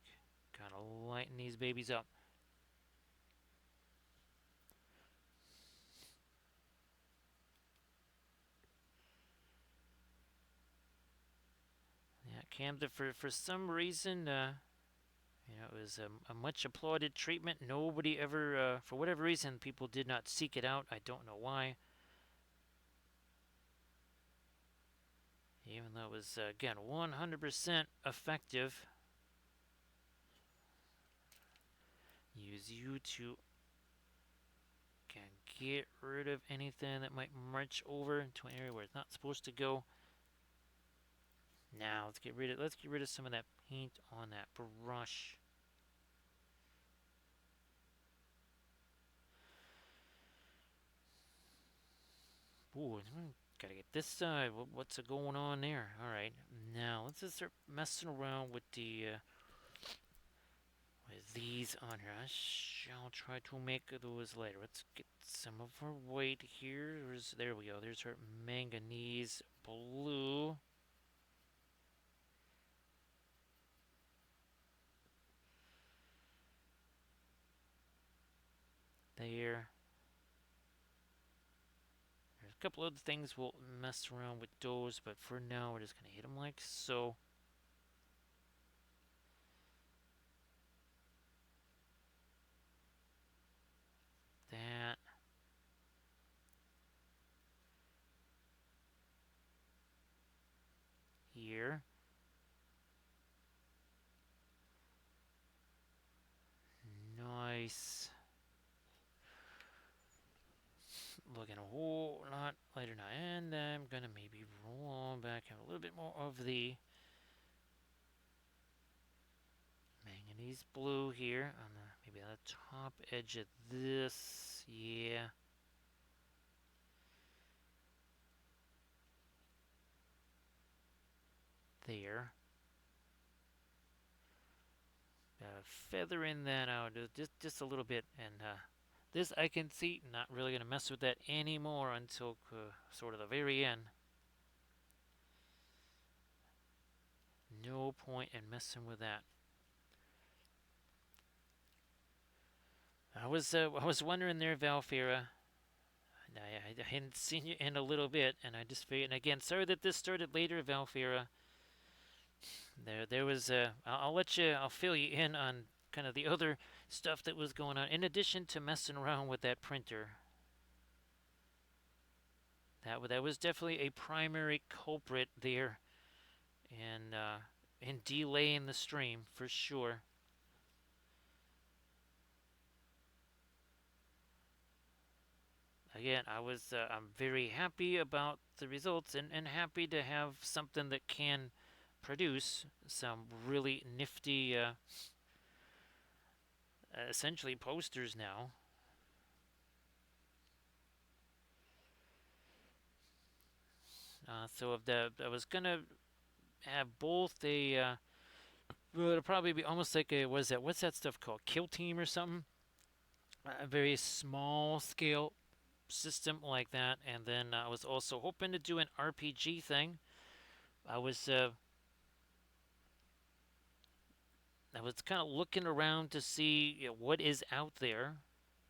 Gotta lighten these babies up. Yeah, Camden for some reason, it was a much applauded treatment. Nobody ever, for whatever reason, people did not seek it out. I don't know why. Even though it was, again, 100% effective. Use you to get rid of anything that might march over into an area where it's not supposed to go. Now let's get rid of some of that paint on that brush. Ooh, gotta get this side. What's going on there? All right, now let's just start messing around with these on here. I shall try to make those later. Let's get some of our white here. There we go. There's our manganese blue. There. There's a couple other things we'll mess around with those, but for now we're just gonna hit them like so. That. Here. Nice. Looking a whole lot lighter now. And I'm gonna maybe roll on back, have a little bit more of the manganese blue here on maybe on the top edge of this. Yeah. There. Feathering that out just a little bit, and this I can see. Not really gonna mess with that anymore until sort of the very end. No point in messing with that. I was wondering there, Valfira. I hadn't seen you in a little bit, and I just figured. And again, sorry that this started later, Valfira. There was. I'll let you. I'll fill you in on kind of the other stuff that was going on in addition to messing around with that printer. That was definitely a primary culprit there, and in delaying the stream for sure. Again, I'm very happy about the results and happy to have something that can produce some really nifty, essentially posters now. So if I was gonna have both well, it'll probably be almost like what's that stuff called? Kill Team or something? A very small scale system like that, and then I was also hoping to do an RPG thing. I was uh, I was kind of looking around to see what is out there.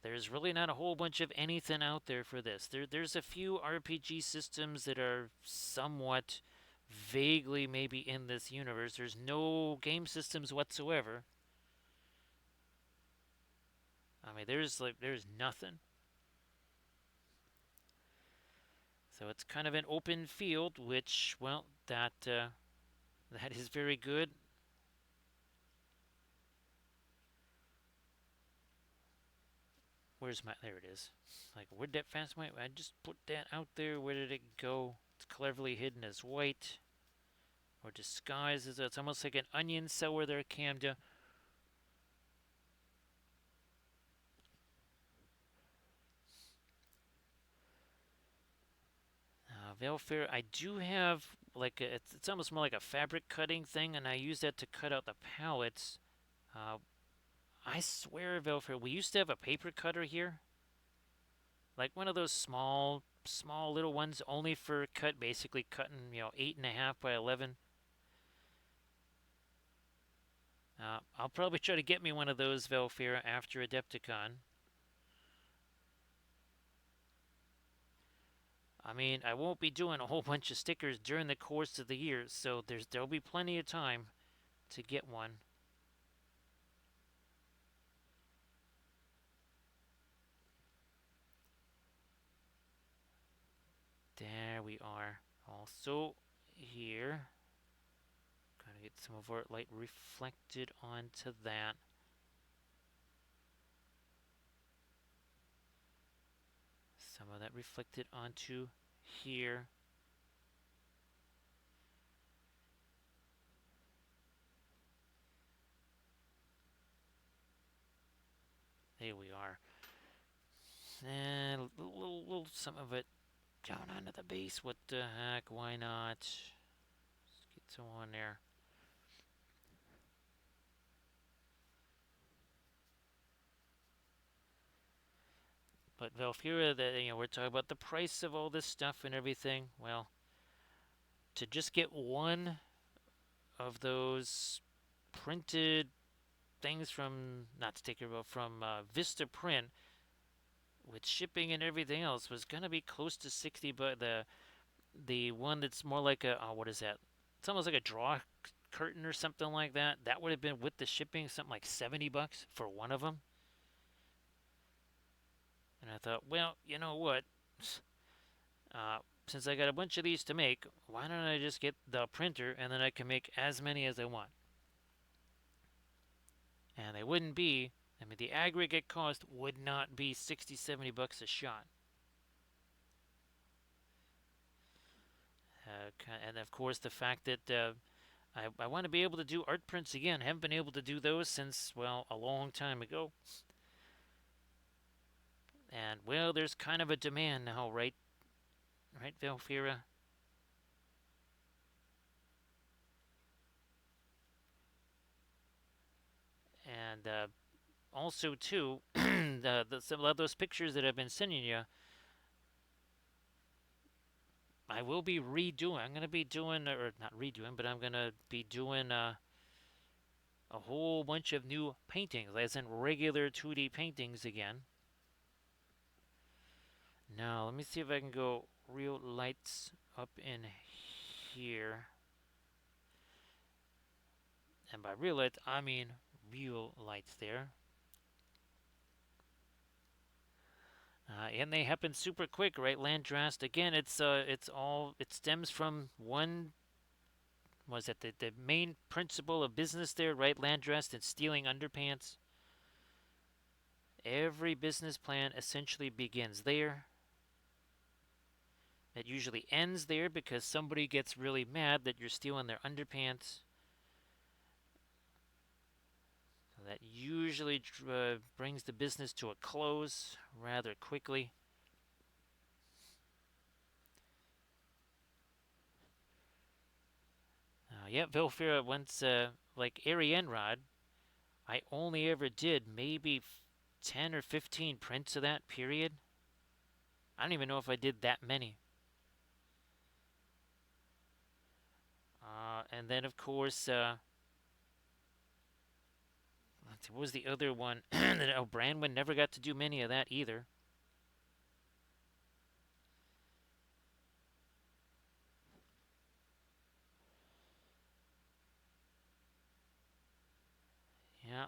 There's really not a whole bunch of anything out there for this. There's a few RPG systems that are somewhat vaguely maybe in this universe. There's no game systems whatsoever. I mean, there's nothing. So it's kind of an open field, which, well, that is very good. There it is. Like, where'd that fast white? I just put that out there. Where did it go? It's cleverly hidden as white. or disguised as it's almost like an onion sewer there, Camda. Velfair, I do have like it's almost more like a fabric cutting thing, and I use that to cut out the pallets. Uh, I swear, Velfair, we used to have a paper cutter here, like one of those small little ones, only for basically cutting 8.5 by 11. I'll probably try to get me one of those, Velfair, after Adepticon. I mean, I won't be doing a whole bunch of stickers during the course of the year, so there'll be plenty of time to get one. There we are. Also here, gotta get some of our light reflected onto that. Some of that reflected onto here. There we are. And little some of it down onto the base. What the heck? Why not? Let's get some on there. But Valfira, we're talking about the price of all this stuff and everything. Well, to just get one of those printed things from, not sticker, but from Vista Print, with shipping and everything else, was gonna be close to 60. But the one that's more like a what is that? It's almost like a draw curtain or something like that. That would have been with the shipping something like $70 for one of them. And I thought, well, you know what? Uh, since I got a bunch of these to make, why don't I just get the printer and then I can make as many as I want? And they wouldn't be, I mean, the aggregate cost would not be 60, $70 a shot. And of course, the fact that I want to be able to do art prints again. I haven't been able to do those since, well, a long time ago. And, well, there's kind of a demand now, right? Right, Valfira? And also, too, some of those pictures that I've been sending you, I will be redoing. I'm going to be doing, or not redoing, but I'm going to be doing a whole bunch of new paintings, as in regular 2D paintings again. Now, let me see if I can go real lights up in here. And by real lights, I mean real lights there. And they happen super quick, right? Landrast again. It stems from one. Was it the main principle of business there, right? Landrast and stealing underpants. Every business plan essentially begins there. It usually ends there because somebody gets really mad that you're stealing their underpants. So that usually brings the business to a close rather quickly. Yeah, Vilfira once, like Arienrod, I only ever did maybe 10 or 15 prints of that period. I don't even know if I did that many. And then, of course, let's see, what was the other one? Oh, Brandwin never got to do many of that either. Yeah,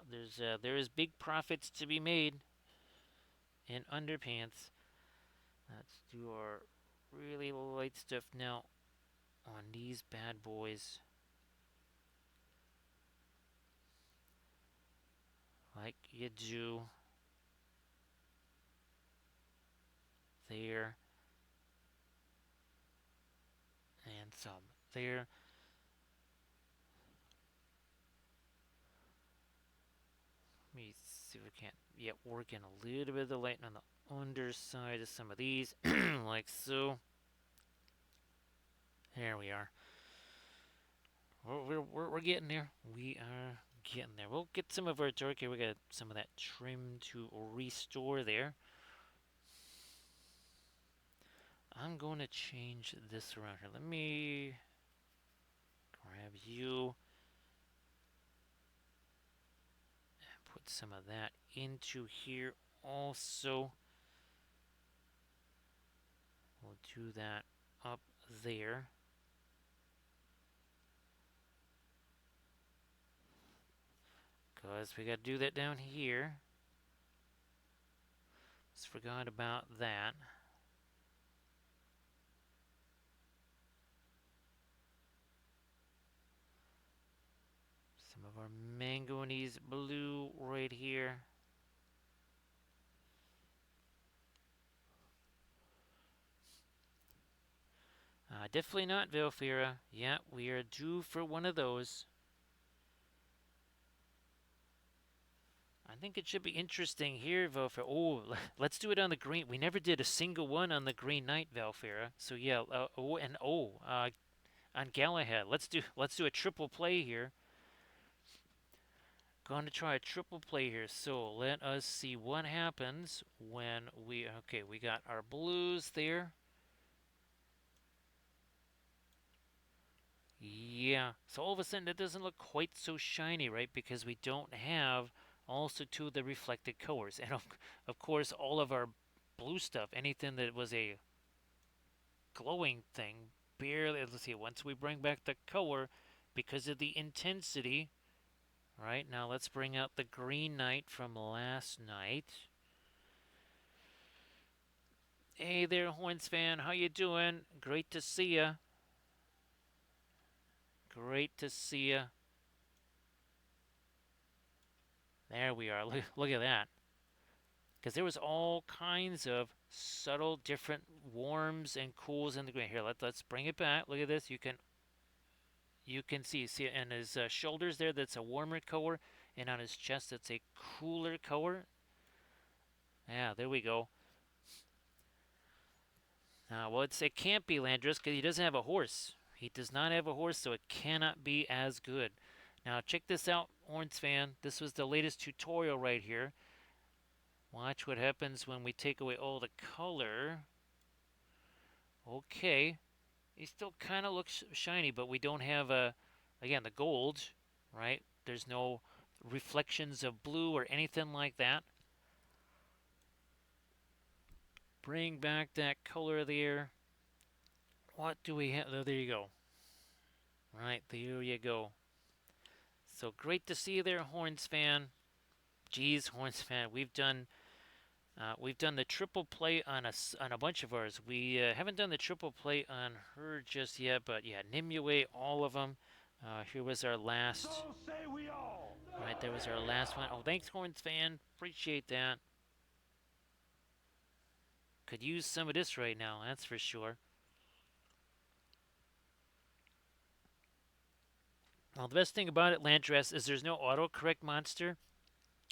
there is big profits to be made in underpants. Let's do our really light stuff now on these bad boys. Like you do there and some there. Let me see if we can't, yeah, work in a little bit of the light on the underside of some of these, like so. There we are. We're getting there. We are getting there. We'll get some of our turkey. We got some of that trim to restore there. I'm going to change this around here. Let me grab you and put some of that into here also. We'll do that up there. Because we got to do that down here. Just forgot about that. Some of our manganese blue right here. Definitely not Velfira. Yeah, we are due for one of those. I think it should be interesting here, Velfira. Oh, let's do it on the green. We never did a single one on the Green Knight, Velfira. So yeah, on Galahad. Let's do a triple play here. Going to try a triple play here. So let us see what happens when we got our blues there. Yeah, so all of a sudden it doesn't look quite so shiny, right? Because we don't have also two of the reflected colors. And of course, all of our blue stuff, anything that was a glowing thing, barely, let's see, once we bring back the color, because of the intensity, right? Now let's bring out the Green Knight from last night. Hey there, Horns fan, how you doing? Great to see ya. Great to see ya. There we are. Look at that. Because there was all kinds of subtle different warms and cools in the green. Here, let's bring it back. Look at this. You can see in his shoulders there that's a warmer color, and on his chest that's a cooler color. Yeah, there we go. Well, it can't be Landris because he doesn't have a horse. He does not have a horse, so it cannot be as good. Now check this out, Horns fan. This was the latest tutorial right here. Watch what happens when we take away all the color. Okay, he still kind of looks shiny, but we don't have again, the gold, right? There's no reflections of blue or anything like that. Bring back that color there. What do we have? Oh, there you go. Right, there you go. So great to see you there, Horns fan. Geez, Horns fan, we've done the triple play on a bunch of ours. We haven't done the triple play on her just yet, but yeah, Nimue, all of them. Here was our last. So say we all. Right, there was our last one. Oh, thanks, Horns fan. Appreciate that. Could use some of this right now, that's for sure. Well, the best thing about it, Landress, is there's no autocorrect monster,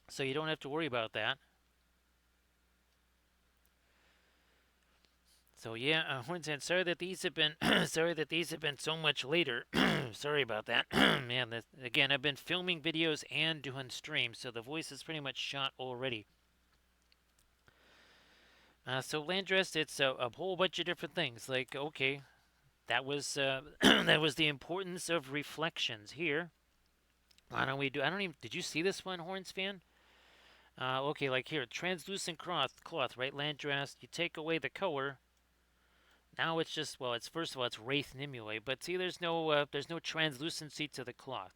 so you don't have to worry about that. So yeah, Hornsan, sorry that these have been sorry that these have been so much later. Sorry about that. Man, again, I've been filming videos and doing streams, so the voice is pretty much shot already. So Landress, it's a whole bunch of different things. Like, okay, that was that was the importance of reflections here. Why don't we do? I don't even. Did you see this one, Horns fan? Okay, like here, translucent cloth, right? Landress. You take away the color. Now it's just, well, it's first of all, it's Wraith Nimue, but see, there's no translucency to the cloth,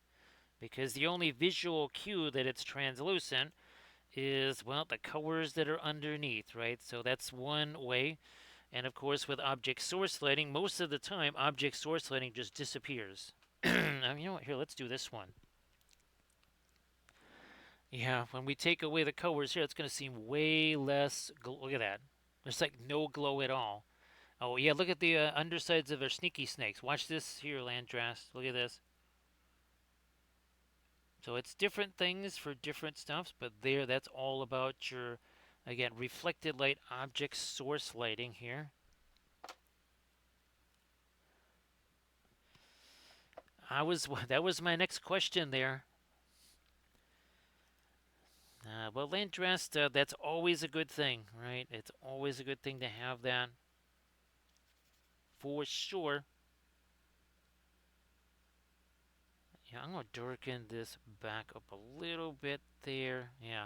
because the only visual cue that it's translucent is, well, the colors that are underneath, right? So that's one way. And of course, with object source lighting, most of the time, object source lighting just disappears. You know what? Here, let's do this one. Yeah, when we take away the colors here, it's going to seem way less. Look at that. There's like no glow at all. Oh, yeah, look at the undersides of their sneaky snakes. Watch this here, Landrast. Look at this. So it's different things for different stuffs, but there, that's all about your, again, reflected light object source lighting here. I was that was my next question there. Well, land dressed, that's always a good thing, right? It's always a good thing to have that for sure. Yeah, I'm gonna darken this back up a little bit there. Yeah.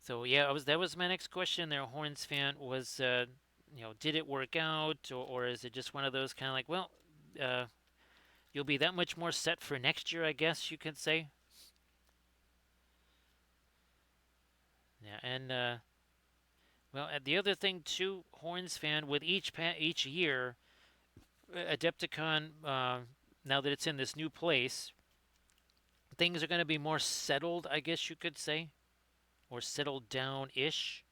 So yeah, that was my next question there, Horns fan. Was did it work out, or is it just one of those kind of like, well, uh, you'll be that much more set for next year, I guess you could say. Yeah, and well, the other thing too, Horns fan, with each year, Adepticon, now that it's in this new place, things are going to be more settled, I guess you could say, or settled down ish.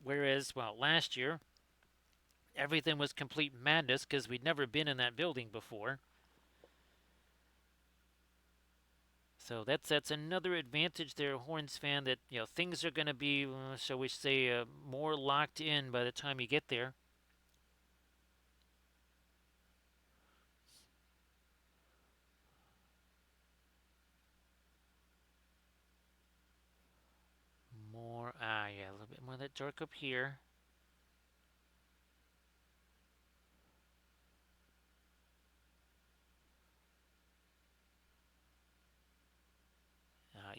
Whereas, well, last year, everything was complete madness because we'd never been in that building before. So that's another advantage there, Horns fan. That things are going to be, shall we say, more locked in by the time you get there. More, yeah, a little bit more of that dark up here.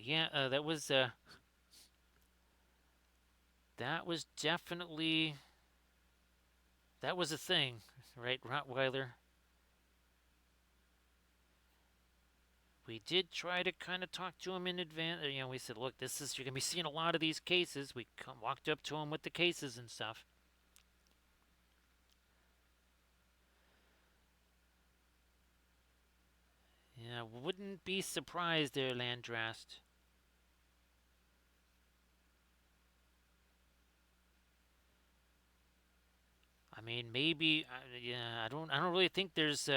Yeah, that was definitely that was a thing, right, Rottweiler? We did try to kind of talk to him in advance. We said, look, this is you're gonna be seeing a lot of these cases. We walked up to him with the cases and stuff. Yeah, wouldn't be surprised there, Landrast. I mean, maybe. Yeah, I don't really think there's.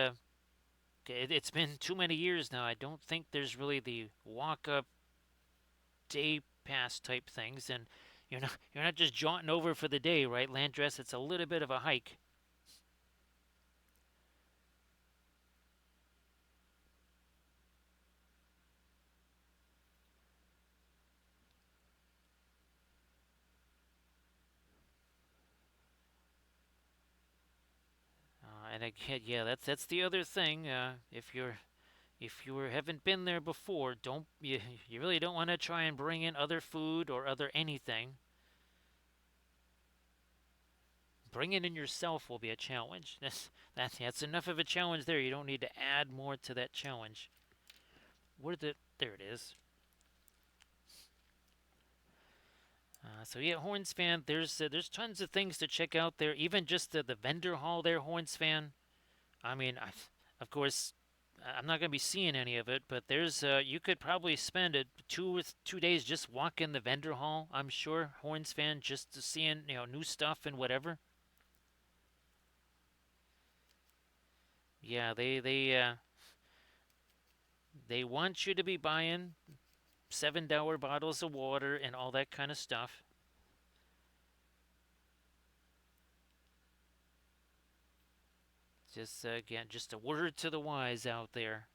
It's been too many years now. I don't think there's really the walk up day pass type things, and you're not just jaunting over for the day, right? Landress, it's a little bit of a hike. And again, yeah, that's the other thing. If you haven't been there before, don't you really don't want to try and bring in other food or other anything. Bringing in yourself will be a challenge. That's enough of a challenge there. You don't need to add more to that challenge. There it is. So yeah, Horns fan. There's tons of things to check out there. Even just the vendor hall there, Horns fan. I mean, of course, I'm not going to be seeing any of it, but there's you could probably spend 2 days just walking the vendor hall. I'm sure, Horns fan, just to seeing new stuff and whatever. Yeah, they want you to be buying $7 bottles of water and all that kind of stuff. Just again, just a word to the wise out there.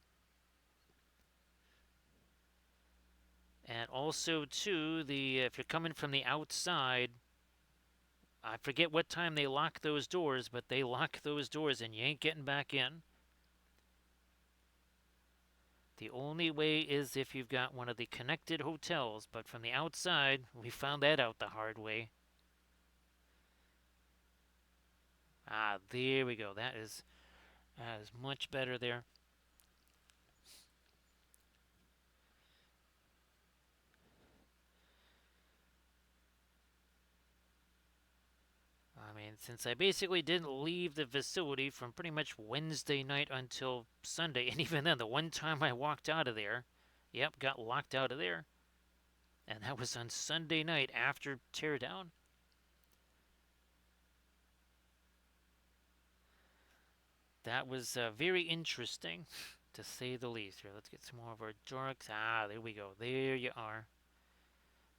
And also, too, the if you're coming from the outside, I forget what time they lock those doors, but they lock those doors and you ain't getting back in. The only way is if you've got one of the connected hotels, but from the outside, we found that out the hard way. There we go. That is much better there. I mean, since I basically didn't leave the facility from pretty much Wednesday night until Sunday, and even then, the one time I walked out of there, yep, got locked out of there. And that was on Sunday night after teardown. That was very interesting. to say the least. Here, let's get some more of our darks. Ah, there we go. There you are.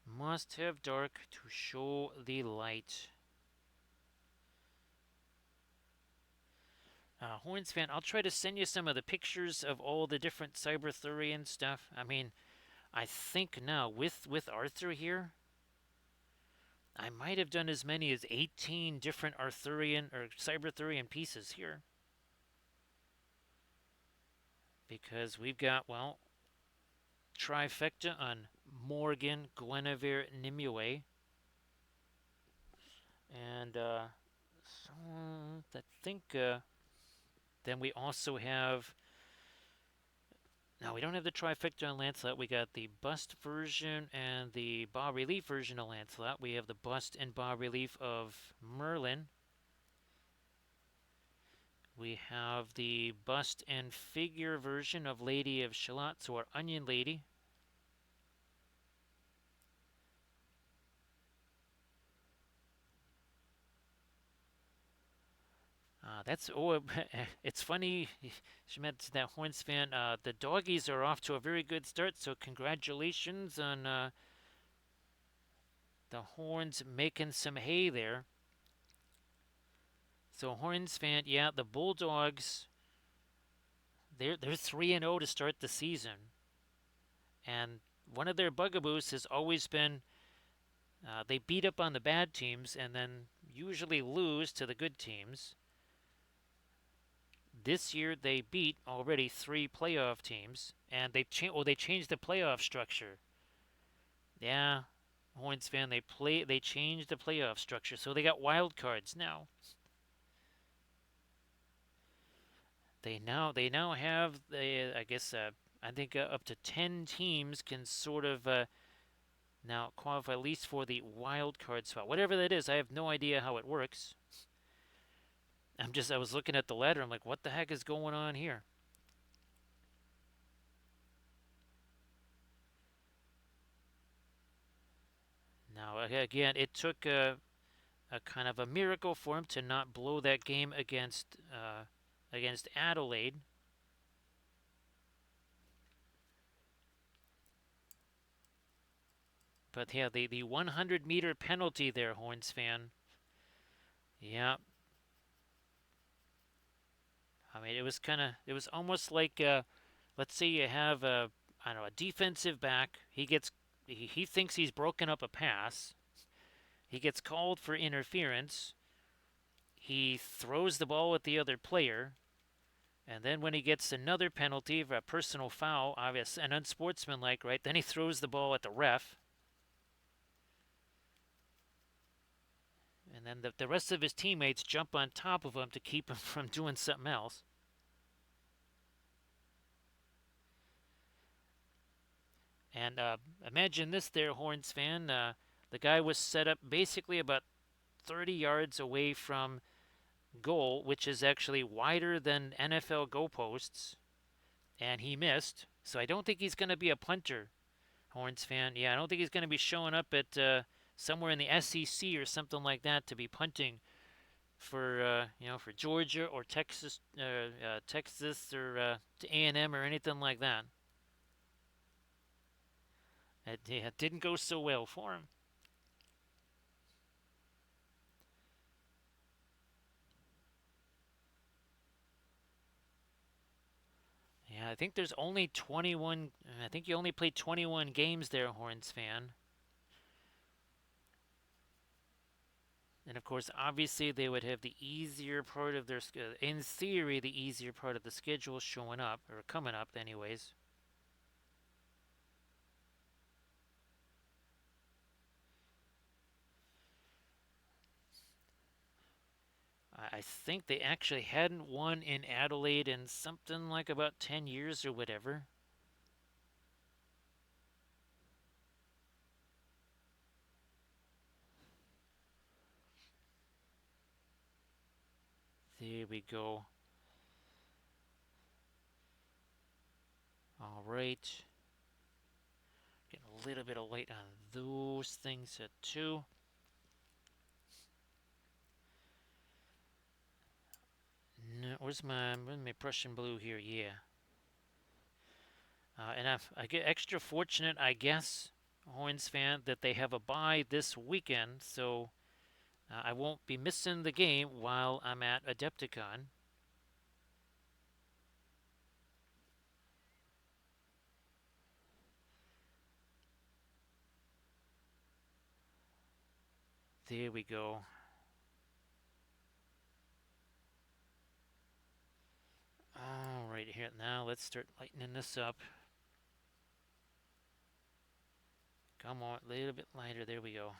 Must have dark to show the light. Horns fan, I'll try to send you some of the pictures of all the different Cyberthurian stuff. I mean, I think now with Arthur here, I might have done as many as 18 different Arthurian or Cyberthurian pieces here. Because we've got, well, trifecta on Morgan, Guinevere, Nimue. And so I think then we also have. Now we don't have the trifecta on Lancelot. We got the bust version and the bas relief version of Lancelot. We have the bust and bas relief of Merlin. We have the bust and figure version of Lady of Shalott, so our Onion Lady. That's it's funny. She meant that Horns fan. The doggies are off to a very good start, so congratulations on the Horns making some hay there. So Horns fan, yeah, the Bulldogs. They're 3-0 to start the season, and one of their bugaboos has always been they beat up on the bad teams and then usually lose to the good teams. This year they beat already 3 playoff teams, and they changed the playoff structure. Yeah, Horns fan, they changed the playoff structure, so they got wild cards now. They now have I guess I think up to 10 teams can sort of now qualify at least for the wild card spot. Whatever that is, I have no idea how it works. I was looking at the ladder. I'm like, what the heck is going on here? Now again, it took a kind of a miracle for him to not blow that game against Adelaide. But yeah, the 100-meter penalty there, Horns fan. Yeah, I mean it was almost like let's say you have a I don't know a defensive back. He thinks he's broken up a pass. He gets called for interference. He throws the ball at the other player. And then when he gets another penalty for a personal foul, obvious and unsportsmanlike, right? Then he throws the ball at the ref. And then the rest of his teammates jump on top of him to keep him from doing something else. And imagine this there, Horns fan. The guy was set up basically about 30 yards away from goal, which is actually wider than NFL goalposts, and he missed. So I don't think he's going to be a punter, Horns fan. Yeah, I don't think he's going to be showing up at somewhere in the SEC or something like that to be punting for for Georgia or Texas, Texas or A&M or anything like that. It didn't go so well for him. Yeah, I think there's only 21. I think you only played 21 games there, Horns fan. And of course, obviously, they would have the easier part of their, in theory, the easier part of the schedule showing up, or coming up, anyways. I think they actually hadn't won in Adelaide in something like about 10 years or whatever. There we go. All right. Getting a little bit of light on those things too. No, where's my Prussian blue here? Yeah. And I get extra fortunate, I guess, Horns fan, that they have a bye this weekend, so I won't be missing the game while I'm at Adepticon. There we go. All right, here now. Let's start lightening this up. Come on, a little bit lighter. There we go.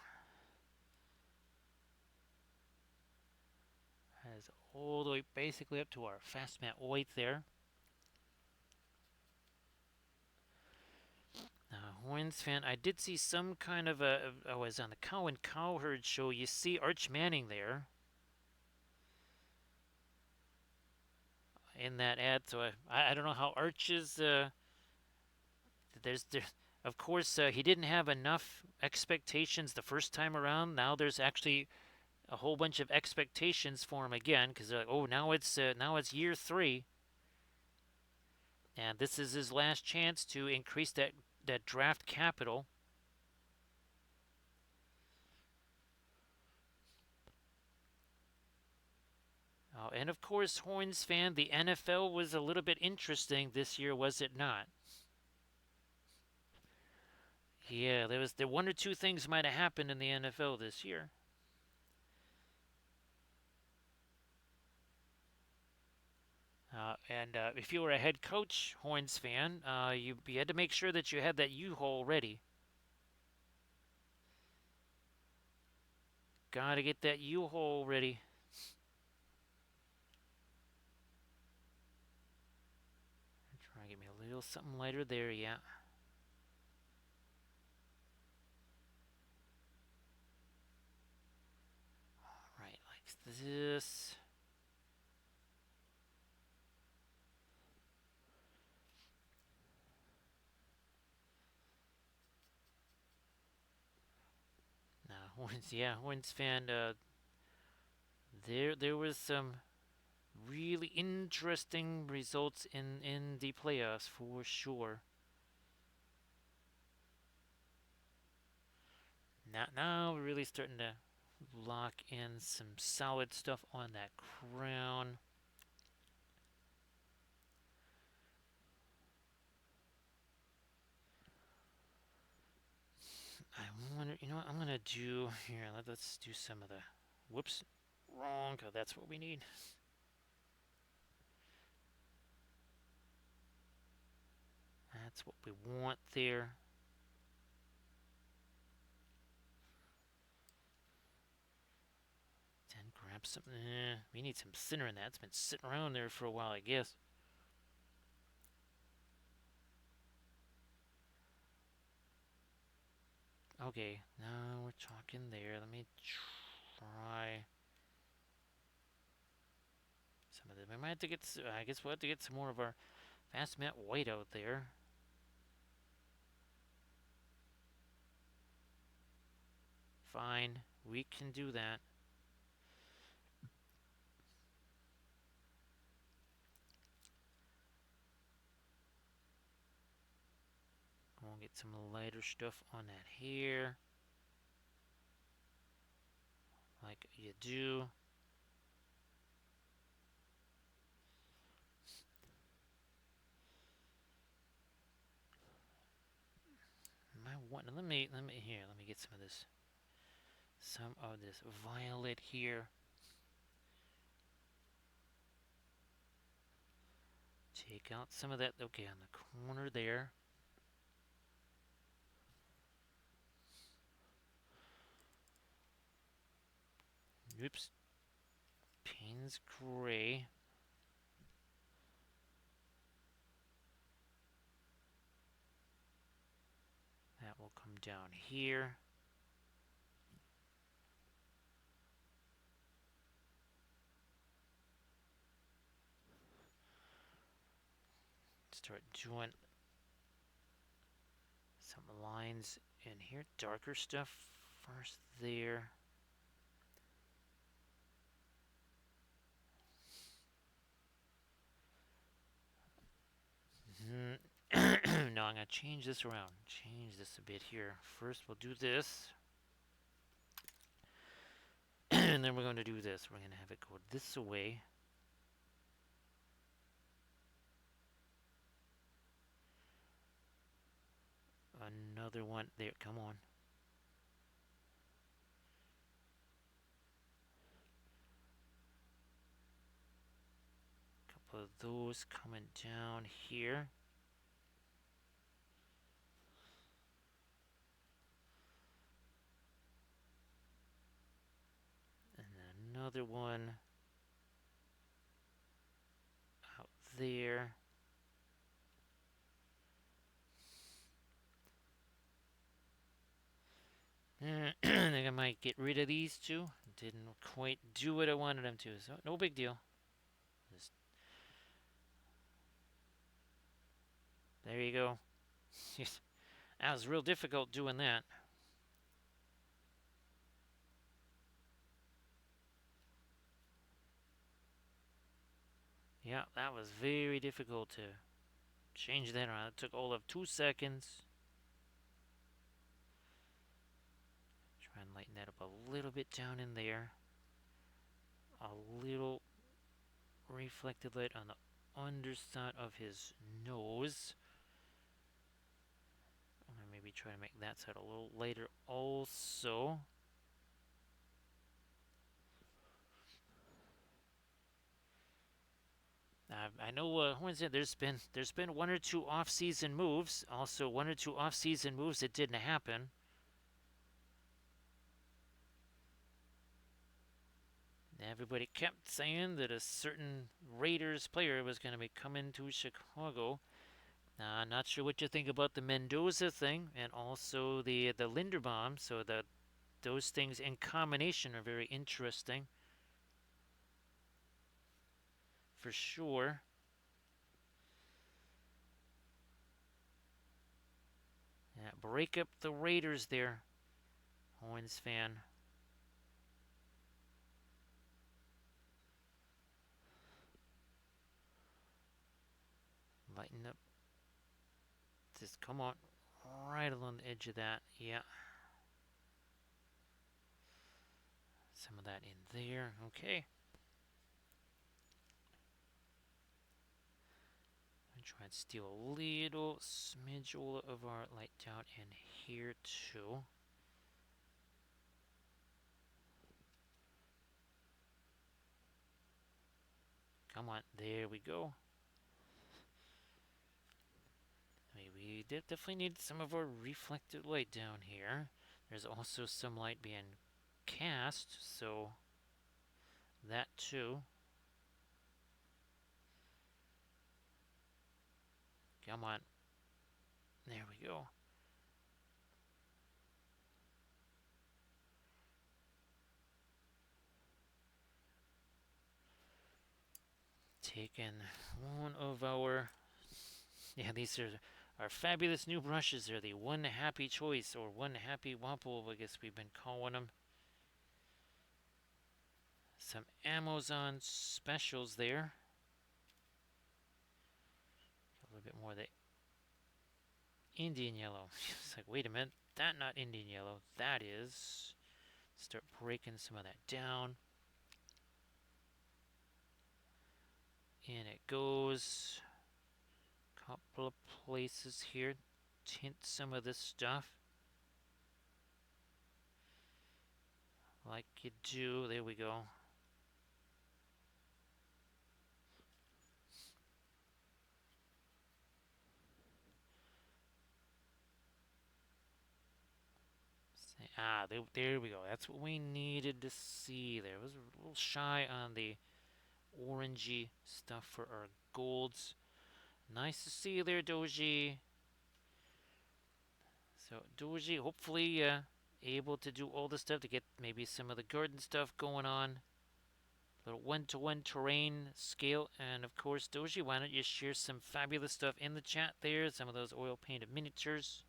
That is all the way basically up to our fast mat weight there. Horns fan, I did see some kind of a. I was on the Cow and Cowherd show. You see Arch Manning there in that ad. So I don't know how Arch is. There, of course, he didn't have enough expectations the first time around. Now there's actually a whole bunch of expectations for him again because they're like, oh, now it's year 3, and this is his last chance to increase that draft capital. And of course, Horns fan, the NFL was a little bit interesting this year, was it not? Yeah, there one or two things might have happened in the NFL this year. And if you were a head coach, Horns fan, you had to make sure that you had that U-Haul ready. Gotta get that U-Haul ready. Try and get me a little something lighter there, yeah. Right, like this. Now, Horns fan, there was some really interesting results in the playoffs for sure. Now we're really starting to lock in some solid stuff on that crown. I wonder, you know what I'm gonna do here? Let's do some of the. Whoops, wrong. Oh, that's what we need. That's what we want there. Then grab some. We need some center in that. It's been sitting around there for a while, I guess. Okay, now we're talking there. Let me try some of this. We might have to get. I guess we'll have to get some more of our fast mat white out there. Fine, we can do that. We'll get some lighter stuff on that here, like you do. Let me get some of this violet here. Take out some of that. Okay, on the corner there. Oops. Payne's gray. That will come down here. Start doing some lines in here. Darker stuff first there. No, I'm going to change this around. Change this a bit here. First, we'll do this. And then we're going to do this. We're going to have it go this way. Another one. There, come on. Couple of those coming down here. And another one out there. I think I might get rid of these two. Didn't quite do what I wanted them to, so no big deal. Just, there you go. That was real difficult doing that. Yeah, that was very difficult to change that around. It took all of 2 seconds. Try and lighten that up a little bit down in there. A little reflected light on the underside of his nose. Maybe try to make that side a little lighter also. I know there's been 1 or 2 off-season moves. Also 1 or 2 off-season moves that didn't happen. Everybody kept saying that a certain Raiders player was going to be coming to Chicago. Not sure what you think about the Mendoza thing and also the Linderbaum. So those things in combination are very interesting, for sure. Yeah, break up the Raiders there, Owens fan. Lighten up. Just come on, right along the edge of that. Yeah. Some of that in there. Okay. I'm try and steal a little smidge of our light down in here too. Come on, there we go. We definitely need some of our reflected light down here. There's also some light being cast, so that too. Come on. There we go. Taking one of our... Yeah, these are our fabulous new brushes. They're the One Happy Choice, or One Happy Wample, I guess we've been calling them. Some Amazon specials there. A little bit more of the Indian yellow. It's like, wait a minute, that not Indian yellow. That is. Start breaking some of that down. In it goes. Couple of places here. Tint some of this stuff. Like you do. There we go. There we go. That's what we needed to see there. It was a little shy on the orangey stuff for our golds. Nice to see you there, Doji. So Doji, hopefully able to do all the stuff to get maybe some of the garden stuff going on. Little one-to-one terrain scale. And of course, Doji, why don't you share some fabulous stuff in the chat there? Some of those oil-painted miniatures.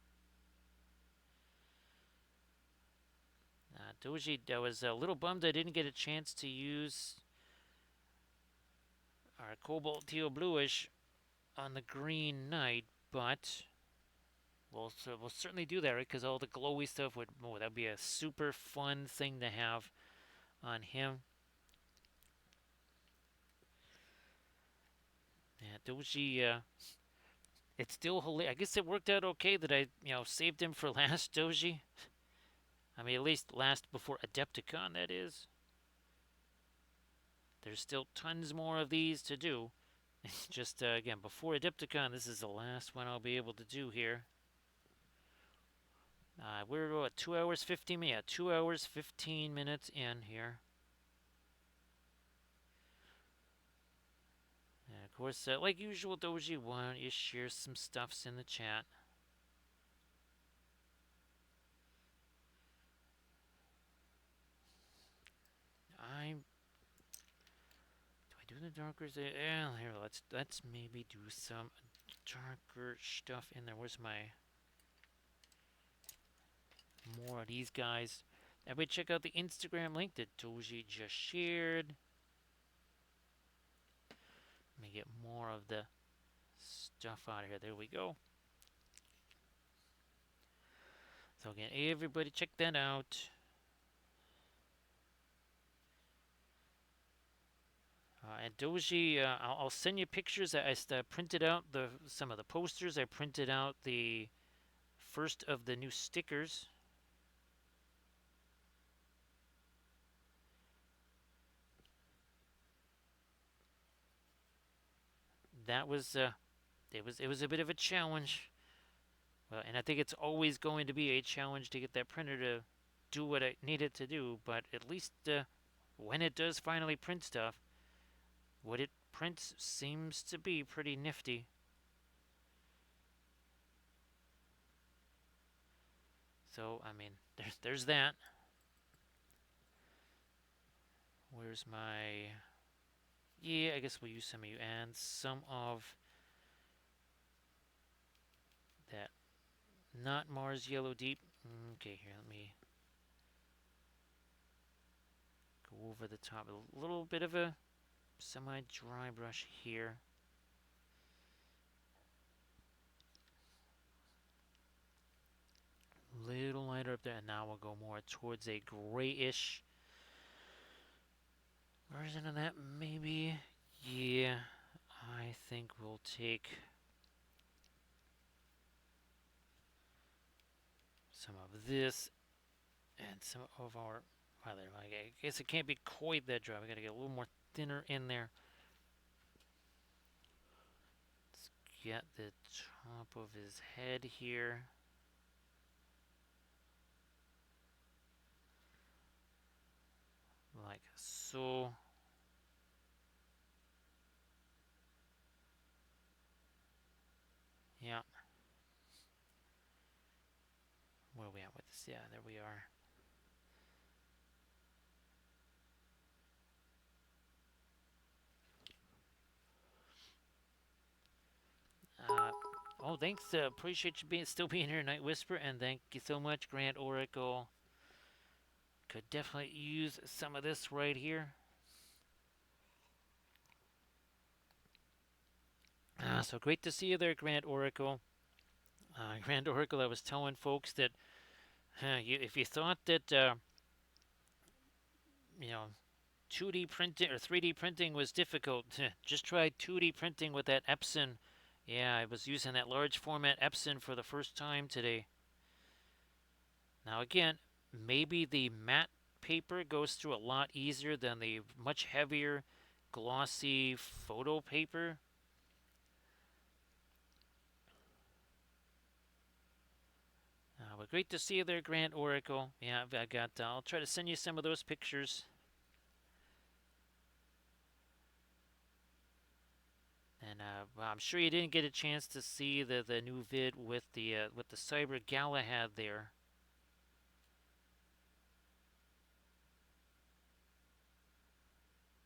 Doji, I was a little bummed I didn't get a chance to use our cobalt teal bluish on the Green Knight, but we'll certainly do that, right? Because all the glowy stuff that'd be a super fun thing to have on him. Yeah, Doji. It's still hilarious. I guess it worked out okay that I saved him for last Doji. I mean, at least last before Adepticon, that is. There's still tons more of these to do. Just again, before Adepticon, this is the last one I'll be able to do here. We're at 2 hours 15 minutes. Yeah, 2 hours 15 minutes in here. And of course, like usual, Doji, why don't you share some stuffs in the chat? Do I do the darker? Yeah, here, let's maybe do some darker stuff in there. Where's my more of these guys? Everybody check out the Instagram link that Doji just shared. Let me get more of the stuff out of here. There we go. So again, everybody check that out. And Doji, I'll send you pictures. I printed out some of the posters. I printed out the first of the new stickers. That was it was a bit of a challenge. Well, and I think it's always going to be a challenge to get that printer to do what I need it to do. But at least when it does finally print stuff, what it prints seems to be pretty nifty. So I mean, there's that. Where's my? Yeah, I guess we'll use some of you and some of that. Not Mars Yellow Deep. Okay, here, let me go over the top. A little bit of a semi-dry brush here. Little lighter up there, and now we'll go more towards a grayish version of that, maybe. Yeah, I think we'll take some of this and some of our. I guess it can't be quite that dry. We gotta get a little more thinner in there. Let's get the top of his head here. Like so. Yeah. Where are we at with this? Yeah, there we are. Oh, thanks. Appreciate you still being here, Night Whisper, and thank you so much, Grant Oracle. Could definitely use some of this right here. So great to see you there, Grant Oracle. Grant Oracle, I was telling folks that if you thought that you know 2D printing or 3D printing was difficult, just try 2D printing with that Epson. Yeah, I was using that large format Epson for the first time today. Now again, maybe the matte paper goes through a lot easier than the much heavier glossy photo paper. But great to see you there, Grant Oracle. Yeah, I got. I'll try to send you some of those pictures. And well, I'm sure you didn't get a chance to see the new vid with the Cyber Galahad there.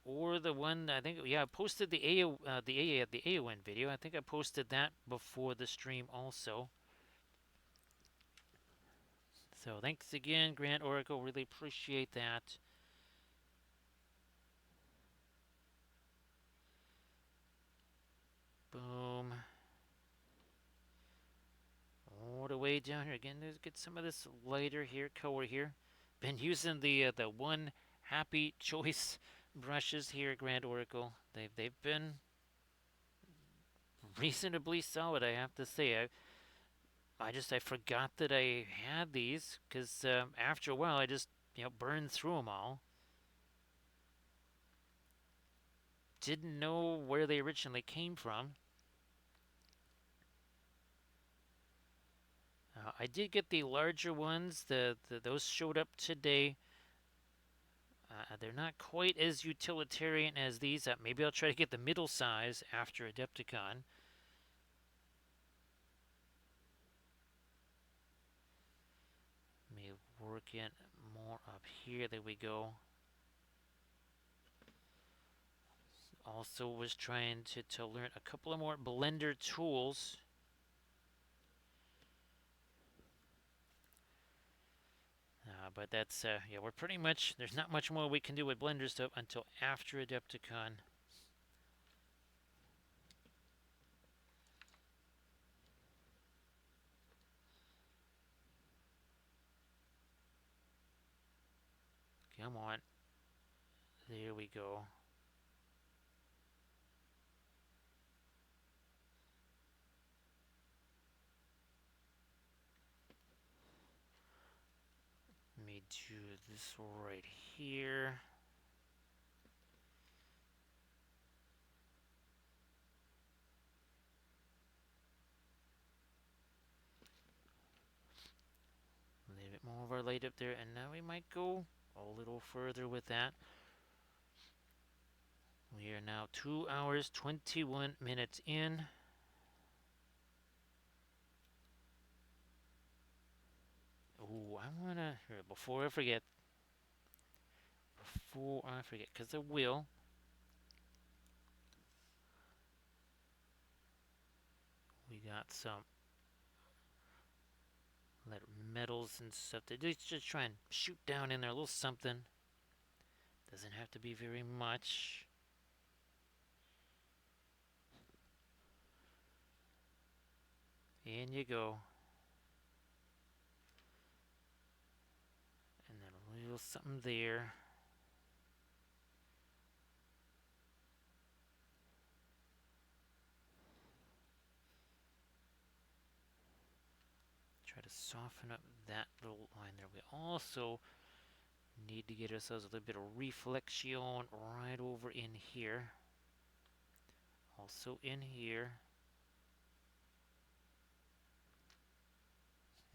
Or the one I think, yeah, I posted the AON video. I think I posted that before the stream also. So thanks again, Grant Oracle. Really appreciate that. Boom. all the way down here. Again, let's get some of this lighter here, color here. Been using the one happy choice brushes here, Grand Oracle. They've been reasonably solid, I have to say. I forgot that I had these because after a while I just burned through them all. Didn't know where they originally came from. I did get the larger ones. Those showed up today. They're not quite as utilitarian as these. Maybe I'll try to get the middle size after Adepticon. Let me work in more up here. There we go. Also was trying to learn a couple of more Blender tools. But that's, yeah, we're pretty much, there's not much more we can do with Blender stuff until after Adepticon. Come on. There we go. Let me do this right here. Leave it more of our light up there, and now we might go a little further with that. We are now 2 hours 21 minutes in. Oh, I wanna here before I forget, because I will. We got some metals and stuff. They just try and shoot down in there a little something. Doesn't have to be very much. In you go. And then a little something there. Try to soften up that little line there. We also need to get ourselves a little bit of reflection right over in here. Also in here.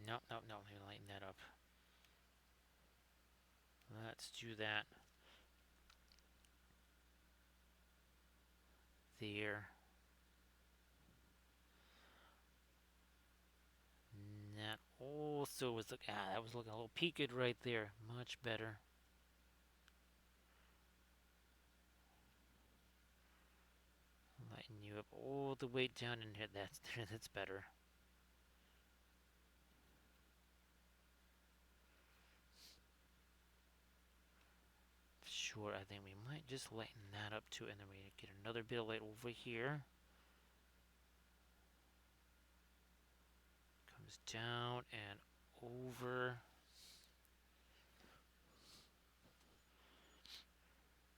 No, no, no. Let me lighten that up. Let's do that. There. That also was that was looking a little peaked right there. Much better. Lighten you up all the way down in here. That's better. Sure, I think we might just lighten that up too, and then we get another bit of light over here. Comes down and over.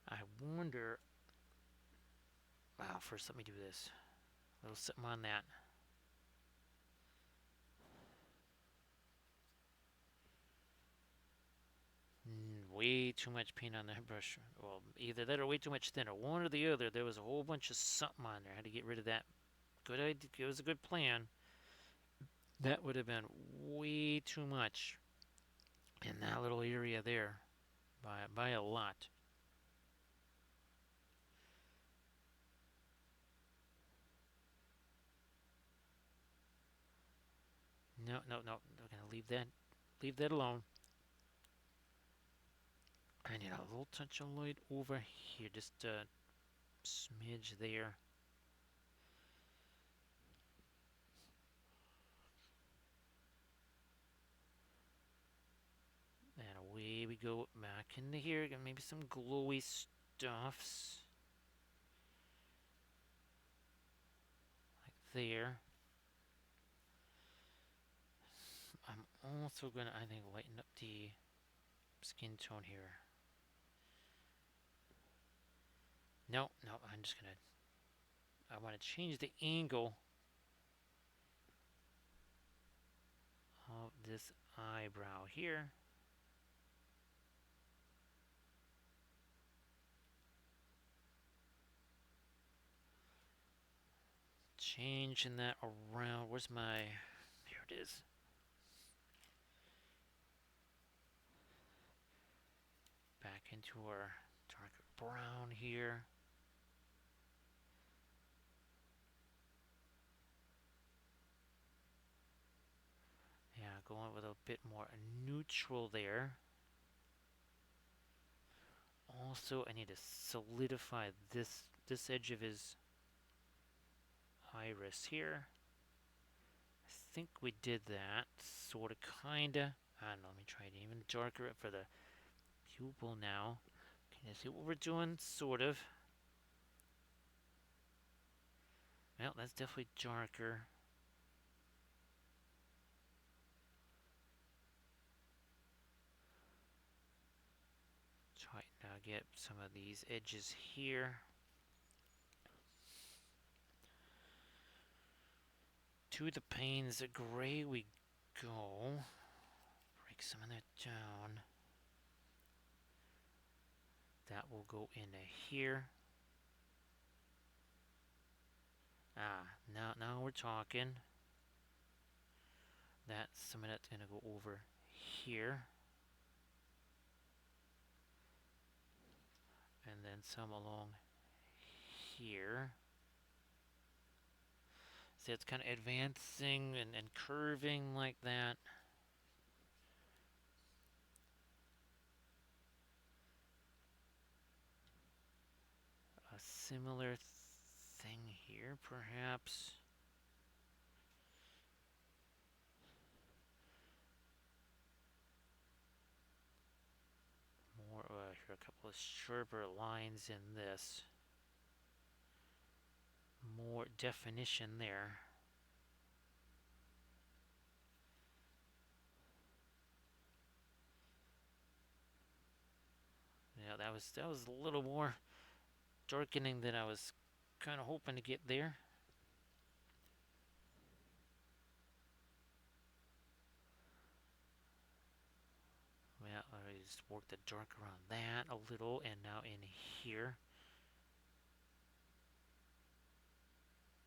I wonder. Wow, first let me do this. A little something on that. Way too much paint on that brush. Well, either that or way too much thinner. One or the other. There was a whole bunch of something on there. I had to get rid of that. Good idea. It was a good plan. That would have been way too much in that little area there by a lot. No, no, no. We're gonna leave that alone. I need a little touch of light over here, just a smidge there. And away we go back into here. Got maybe some glowy stuffs. Like there. Also gonna, I think, lighten up the skin tone here. No, no, I'm just gonna, I want to change the angle of this eyebrow here. Changing that around. Where's my, here it is. Back into our darker brown here. Yeah, going with a bit more neutral there. Also, I need to solidify this edge of his iris here. I think we did that, sorta, kinda. I don't know, let me try to even darker it for the pupil now. Can you see what we're doing? Sort of. Well, that's definitely darker. Try to now get some of these edges here. To the panes of gray we go. Break some of that down. That will go into here. Ah, now we're talking. Some of that's gonna go over here. And then some along here. See, it's kind of advancing and curving like that. A similar thing here, perhaps. More, here a couple of sharper lines in this. More definition there. Yeah, that was a little more darkening than I was kind of hoping to get there. Yeah, I just work the dark around that a little, and now in here.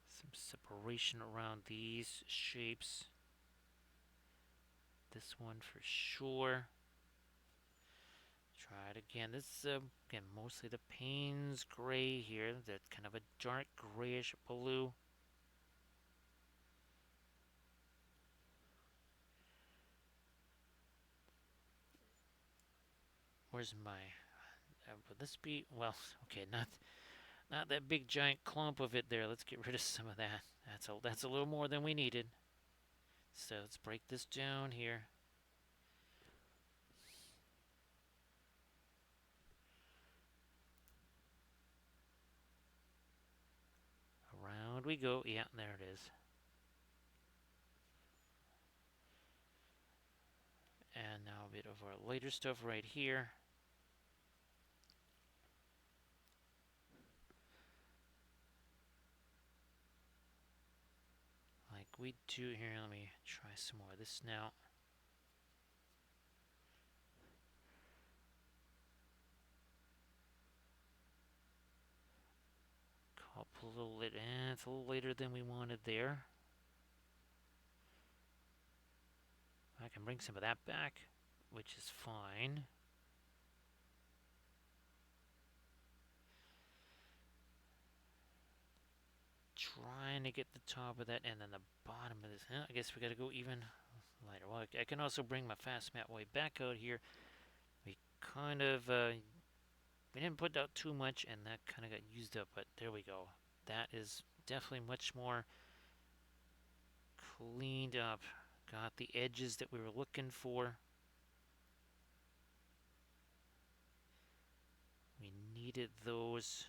Some separation around these shapes. This one for sure. Try it again. This is, again, mostly the Payne's gray here. That's kind of a dark grayish blue. Where's my... would this be... Well, okay, not that big giant clump of it there. Let's get rid of some of that. That's a little more than we needed. So let's break this down here. Around we go. Yeah, there it is. And now a bit of our lighter stuff right here. Like we do here. Let me try some more of this now. Couple a little lit. It's a little later than we wanted there. I can bring some of that back, which is fine. Trying to get the top of that and then the bottom of this. I guess we gotta go even lighter. Well, I can also bring my fast matte way back out here. We kind of, we didn't put out too much and that kind of got used up, but there we go. That is definitely much more cleaned up. Got the edges that we were looking for. We needed those.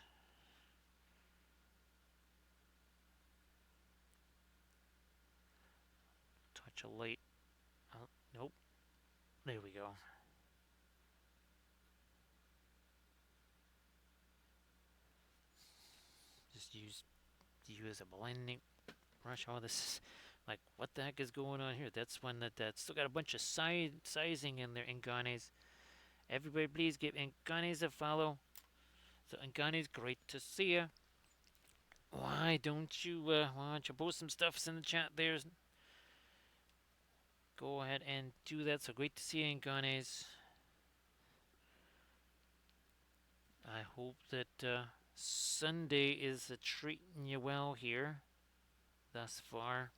Touch a light Nope. There we go. Just use you as a blending brush. Oh, this is like, what the heck is going on here? That's one that still got a bunch of sizing in there. Inganes. Everybody, please give Inganes a follow. So Inganes, great to see you. Why don't you post some stuffs in the chat there? Go ahead and do that. So great to see you, Inganes. I hope that Sunday is treating you well here thus far.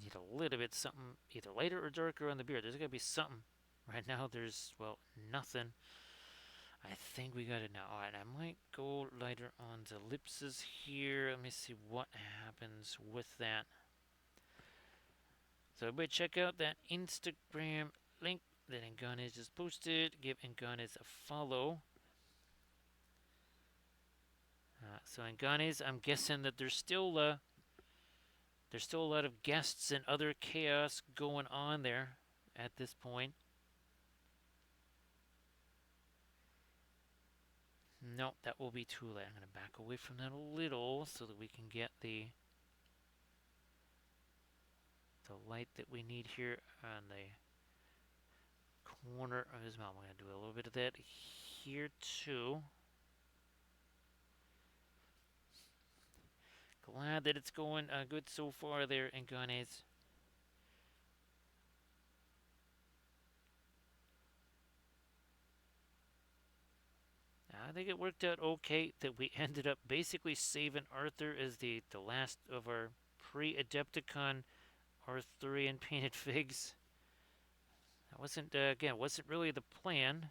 Need a little bit something, either lighter or darker on the beard. There's got to be something. Right now, there's, well, nothing. I think we got it now. Alright, I might go lighter on the ellipses here. Let me see what happens with that. So everybody check out that Instagram link that Inganes just posted. Give Inganes a follow. So Inganes, I'm guessing that there's still a lot of guests and other chaos going on there at this point. No, that will be too late. I'm going to back away from that a little so that we can get the light that we need here on the corner of his mouth. I'm going to do a little bit of that here too. Glad that it's going good so far there, Inganes. I think it worked out okay that we ended up basically saving Arthur as the last of our pre-Adepticon Arthurian painted figs. That wasn't, again, wasn't really the plan.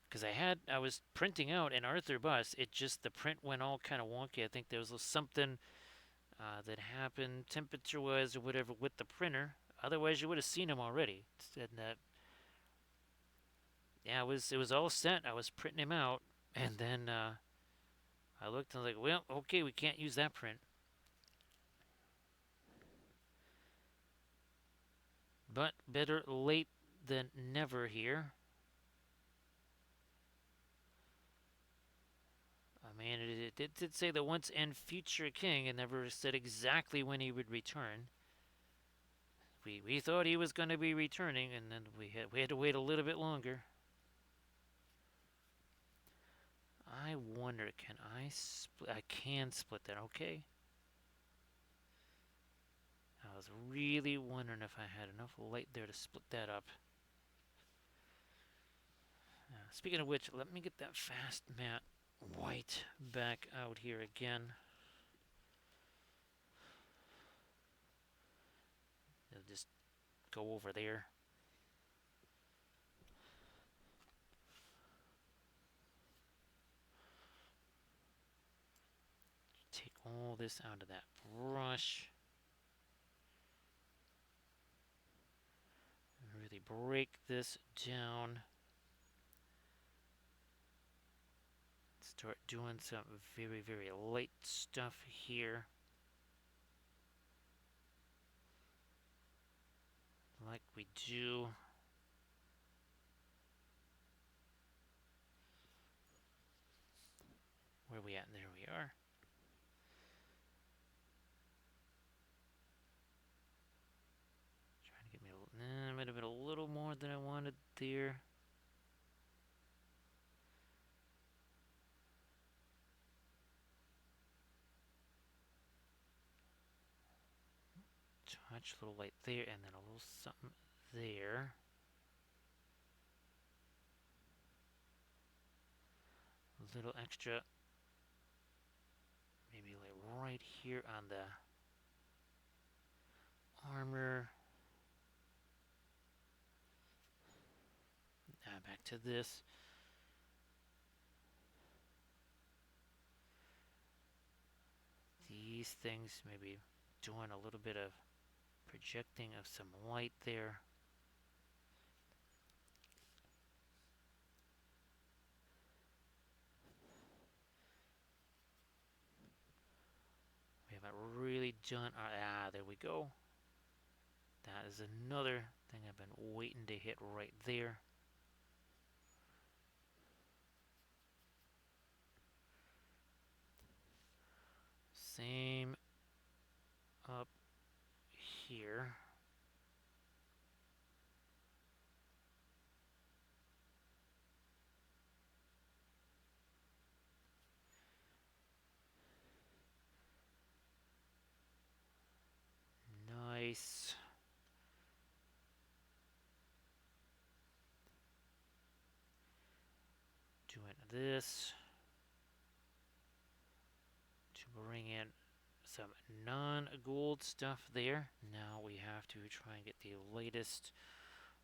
Because I was printing out an Arthur bust. It just, the print went all kind of wonky. I think there was something that happened temperature-wise or whatever with the printer. Otherwise, you would have seen him already. And yeah, it was all set. I was printing him out, and then I looked and I was like, well, okay, we can't use that print. But better late than never here. I mean, it did say the once and future king, and never said exactly when he would return. We thought he was going to be returning, and then we had to wait a little bit longer. I wonder, can I split? I can split that, okay. I was really wondering if I had enough light there to split that up. Speaking of which, let me get that fast matte white back out here again. It'll just go over there. Take all this out of that brush. Really break this down. Start doing some very, very light stuff here. Like we do. Where are we at? There we are. Trying to get me might have been a little more than I wanted there. Touch a little light there, and then a little something there. A little extra, maybe like right here on the armor. Back to this. These things, maybe doing a little bit of projecting of some light there. haven't really done. There we go. That is another thing I've been waiting to hit right there. Same up here. Nice. Doing this to bring in some non-gold stuff there. Now we have to try and get the latest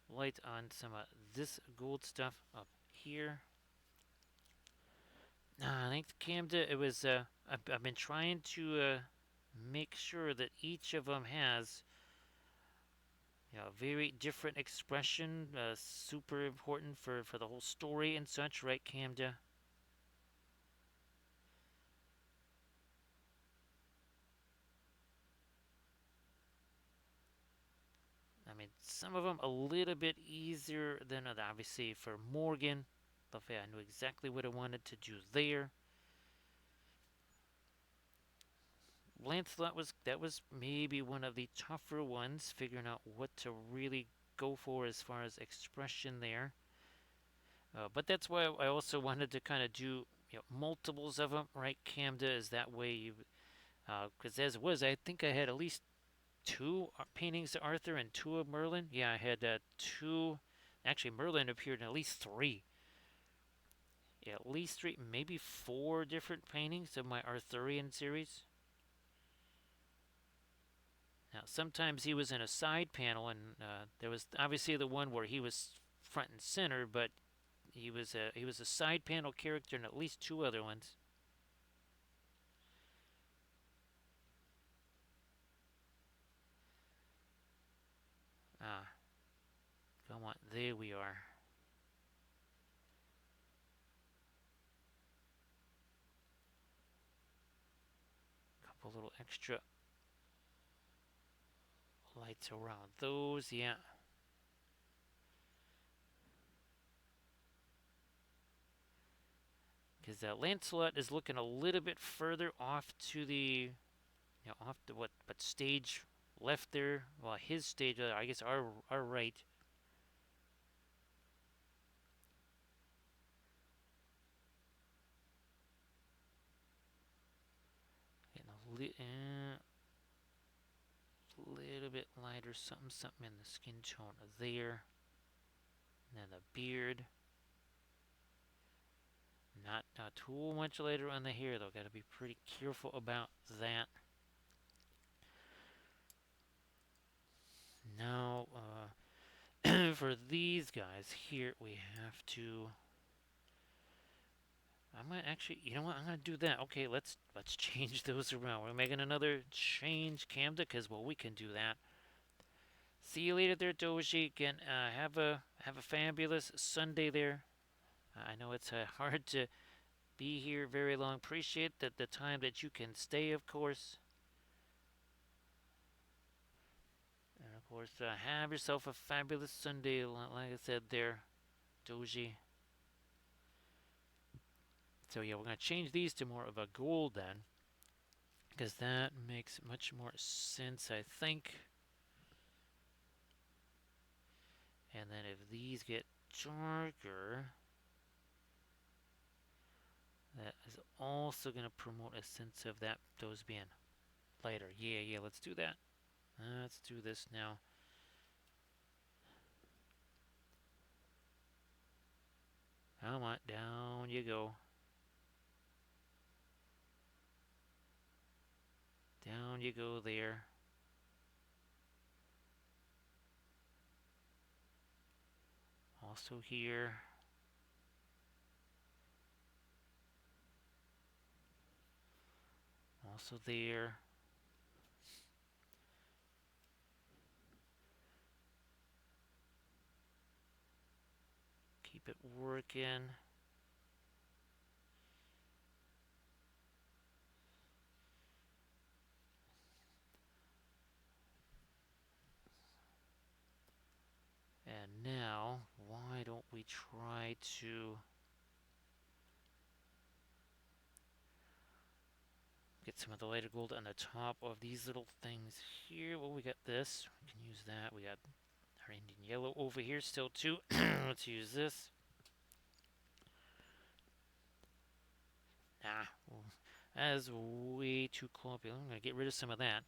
light on some of this gold stuff up here. Thanks, Camda. It was. I've been trying to make sure that each of them has, a very different expression. Super important for the whole story and such, right, Camda? I mean, some of them a little bit easier than other. Obviously, for Morgan, Buffet, I knew exactly what I wanted to do there. Lancelot was maybe one of the tougher ones, figuring out what to really go for as far as expression there. But that's why I also wanted to kind of do multiples of them, right? Camda is that way you, because as it was, I think I had at least two paintings of Arthur and two of Merlin. Yeah, I had two. Actually, Merlin appeared in at least three. Yeah, at least three, maybe four different paintings of my Arthurian series. Now, sometimes he was in a side panel, and there was obviously the one where he was front and center, but he was a side panel character in at least two other ones. Ah, come on, there we are. Couple little extra lights around those, yeah. Because Lancelot is looking a little bit further off to the, off the what stage left there. Well, his stage, I guess our right. Getting little bit lighter, something in the skin tone there. And then the beard. Not too much lighter on the hair though. Got to be pretty careful about that. Now, for these guys here, we have to. I might actually, you know what? I'm gonna do that. Okay, let's change those around. We're making another change, Camda, because well, we can do that. See you later, there, Doji. Again, have a fabulous Sunday there. I know it's hard to be here very long. Appreciate the time that you can stay, of course. And of course, have yourself a fabulous Sunday, like I said there, Doji. So yeah, we're gonna change these to more of a gold then, because that makes much more sense, I think. And then if these get darker, that is also gonna promote a sense of that those being lighter. Yeah, let's do that. Let's do this now. Come on, down you go. Down you go there. Also here. Also there. Keep it working. we try to get some of the lighter gold on the top of these little things here. Well, we got this. We can use that. We got our Indian yellow over here still too. Let's use this. Nah, well, that is way too clumpy. I'm going to get rid of some of that.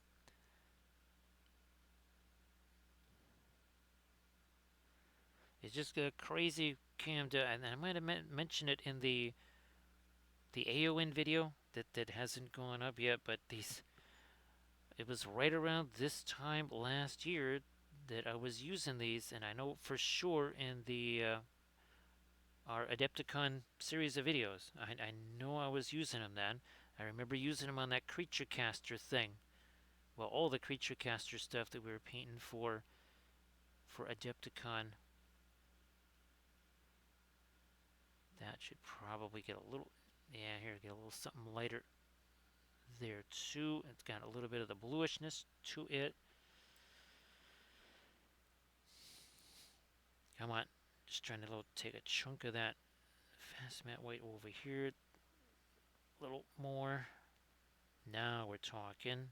It's just a crazy camera, and I might have mentioned it in the AON video that hasn't gone up yet, but it was right around this time last year that I was using these, and I know for sure in the our Adepticon series of videos, I know I was using them then. I remember using them on that creature caster thing. Well, all the creature caster stuff that we were painting for Adepticon. That should probably get a little, yeah, here, get a little something lighter there too. It's got a little bit of the bluishness to it. Come on, just trying to take a chunk of that fast matte white over here. A little more. Now we're talking.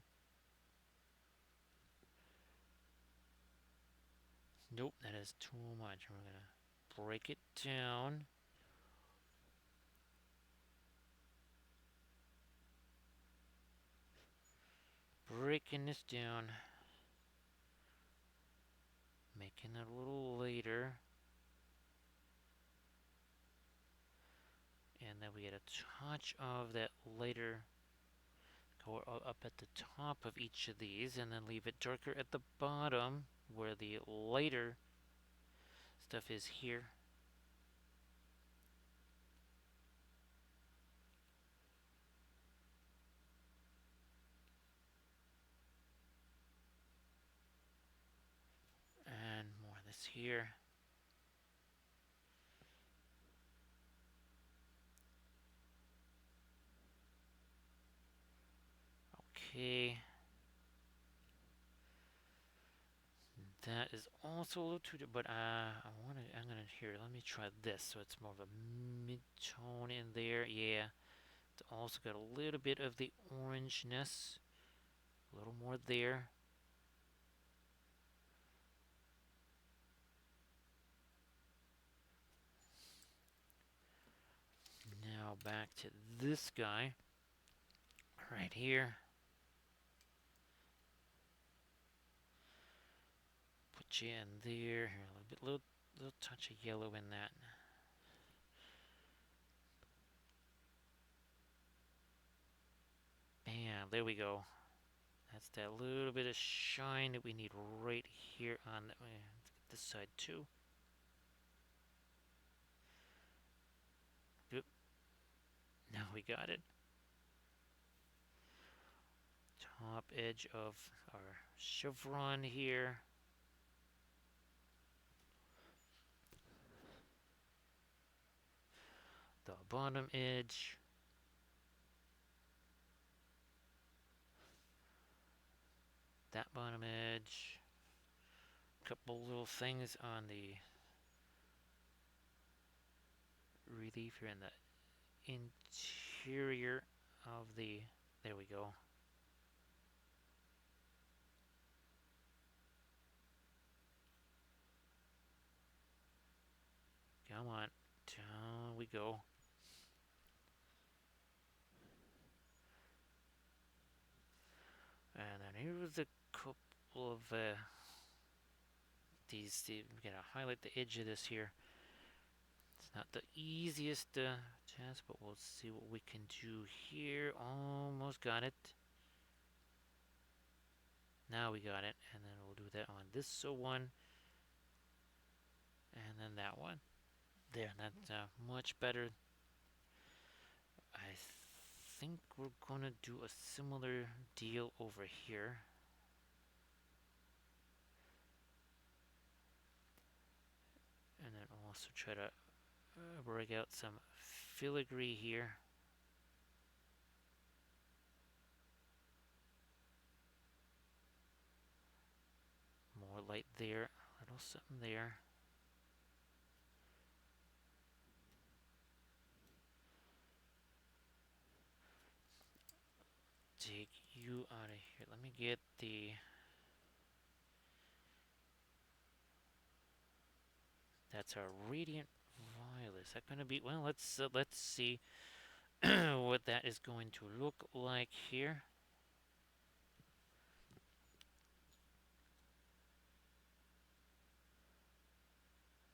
Nope, that is too much. We're gonna break it down. Breaking this down. Making it a little later. And then we get a touch of that lighter go up at the top of each of these, and then leave it darker at the bottom where the lighter stuff is here. And more of this here. Okay. That is also a little too, but I'm gonna, here, let me try this. So it's more of a mid-tone in there. Yeah. It's also got a little bit of the orangeness. A little more there. Now back to this guy. Right here. Put you in there. Here, a little touch of yellow in that. Bam, there we go. That's that little bit of shine that we need right here on the, let's get this side too. Oop. Now we got it. Top edge of our chevron here. The bottom edge. That bottom edge. Couple little things on the relief here in the interior of the, there we go. Come on, down we go. And then here was a couple of these. We're gonna highlight the edge of this here. It's not the easiest task, but we'll see what we can do here. Almost got it. Now we got it, and then we'll do that on this one, and then that one. There, that's much better. I think we're gonna do a similar deal over here. And then also try to break out some filigree here. More light there, a little something there. you out of here. Let me get the. That's our radiant violet. Is that going to be? Well, let's see what that is going to look like here.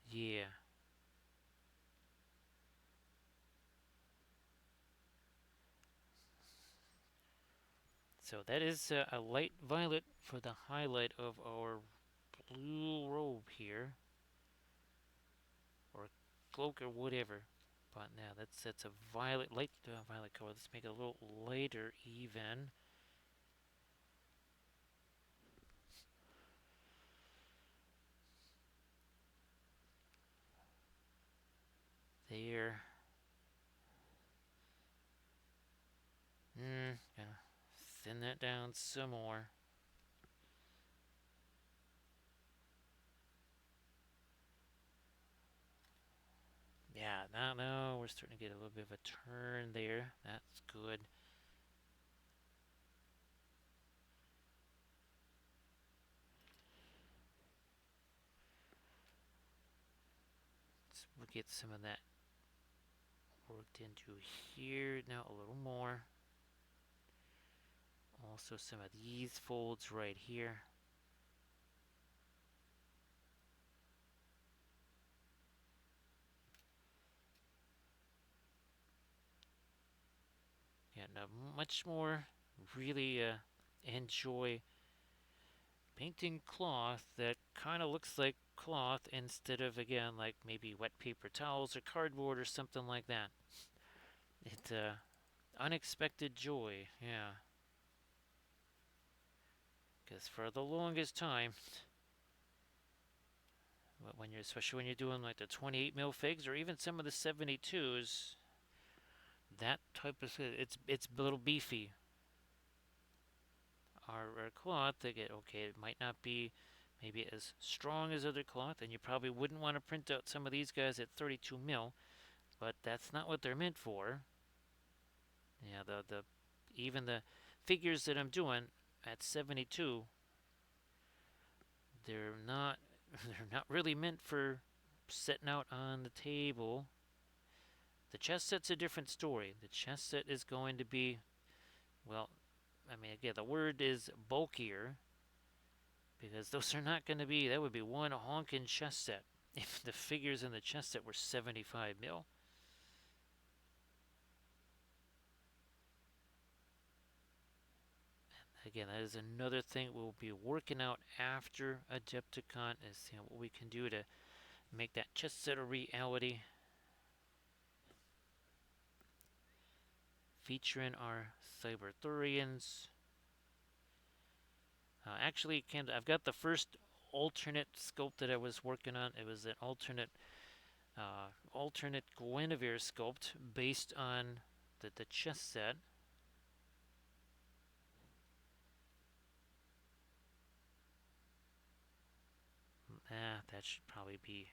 Yeah. So that is a light violet for the highlight of our blue robe here, or cloak or whatever. But now that's a violet, light violet color. Let's make it a little lighter even. There. Gonna thin that down some more. Yeah, now we're starting to get a little bit of a turn there. That's good. We'll get some of that worked into here. Now a little more. Also some of these folds right here. Yeah, now much more really enjoy painting cloth that kind of looks like cloth instead of, again, like maybe wet paper towels or cardboard or something like that. It unexpected joy, yeah. Because for the longest time, when you're especially when you're doing like the 28 mil figs or even some of the 72s, that type of it's a little beefy. Our cloth, they get okay. It might not be maybe as strong as other cloth, and you probably wouldn't want to print out some of these guys at 32 mil, but that's not what they're meant for. Yeah, the even the figures that I'm doing at 72, they're not they're not really meant for setting out on the table. The chess set's a different story. The chess set is going to be, well, I mean, again, the word is bulkier because those are not going to be, that would be one honkin' chess set if the figures in the chess set were 75 mil. Again, that is another thing we'll be working out after Adepticon is what we can do to make that chess set a reality. Featuring our Cyberthurians. Actually, I've got the first alternate sculpt that I was working on. It was an alternate Guinevere sculpt based on the chess set. That should probably be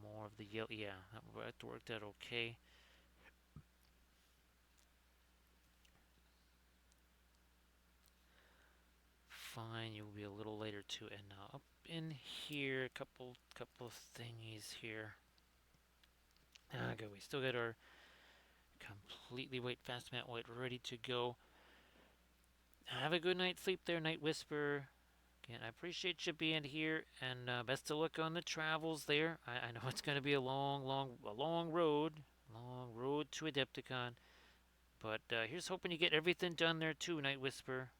more of the yellow. Yeah, that worked out okay. Fine, you'll be a little later too. And up in here, a couple of thingies here. Okay, we still got our completely white fast matte white ready to go. Have a good night's sleep there, Night Whisper. Again, I appreciate you being here, and best of luck on the travels there. I know it's going to be a long road to Adepticon. But here's hoping you get everything done there too, Night Whisper.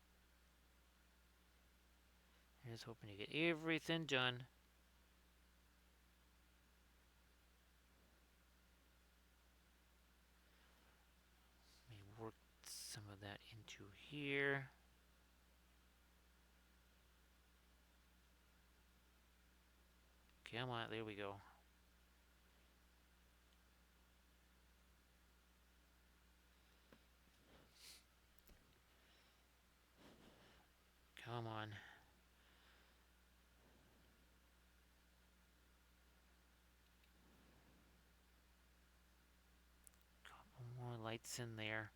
Here's hoping you get everything done. Let me work some of that into here. Come on, there we go. Come on. Couple more lights in there.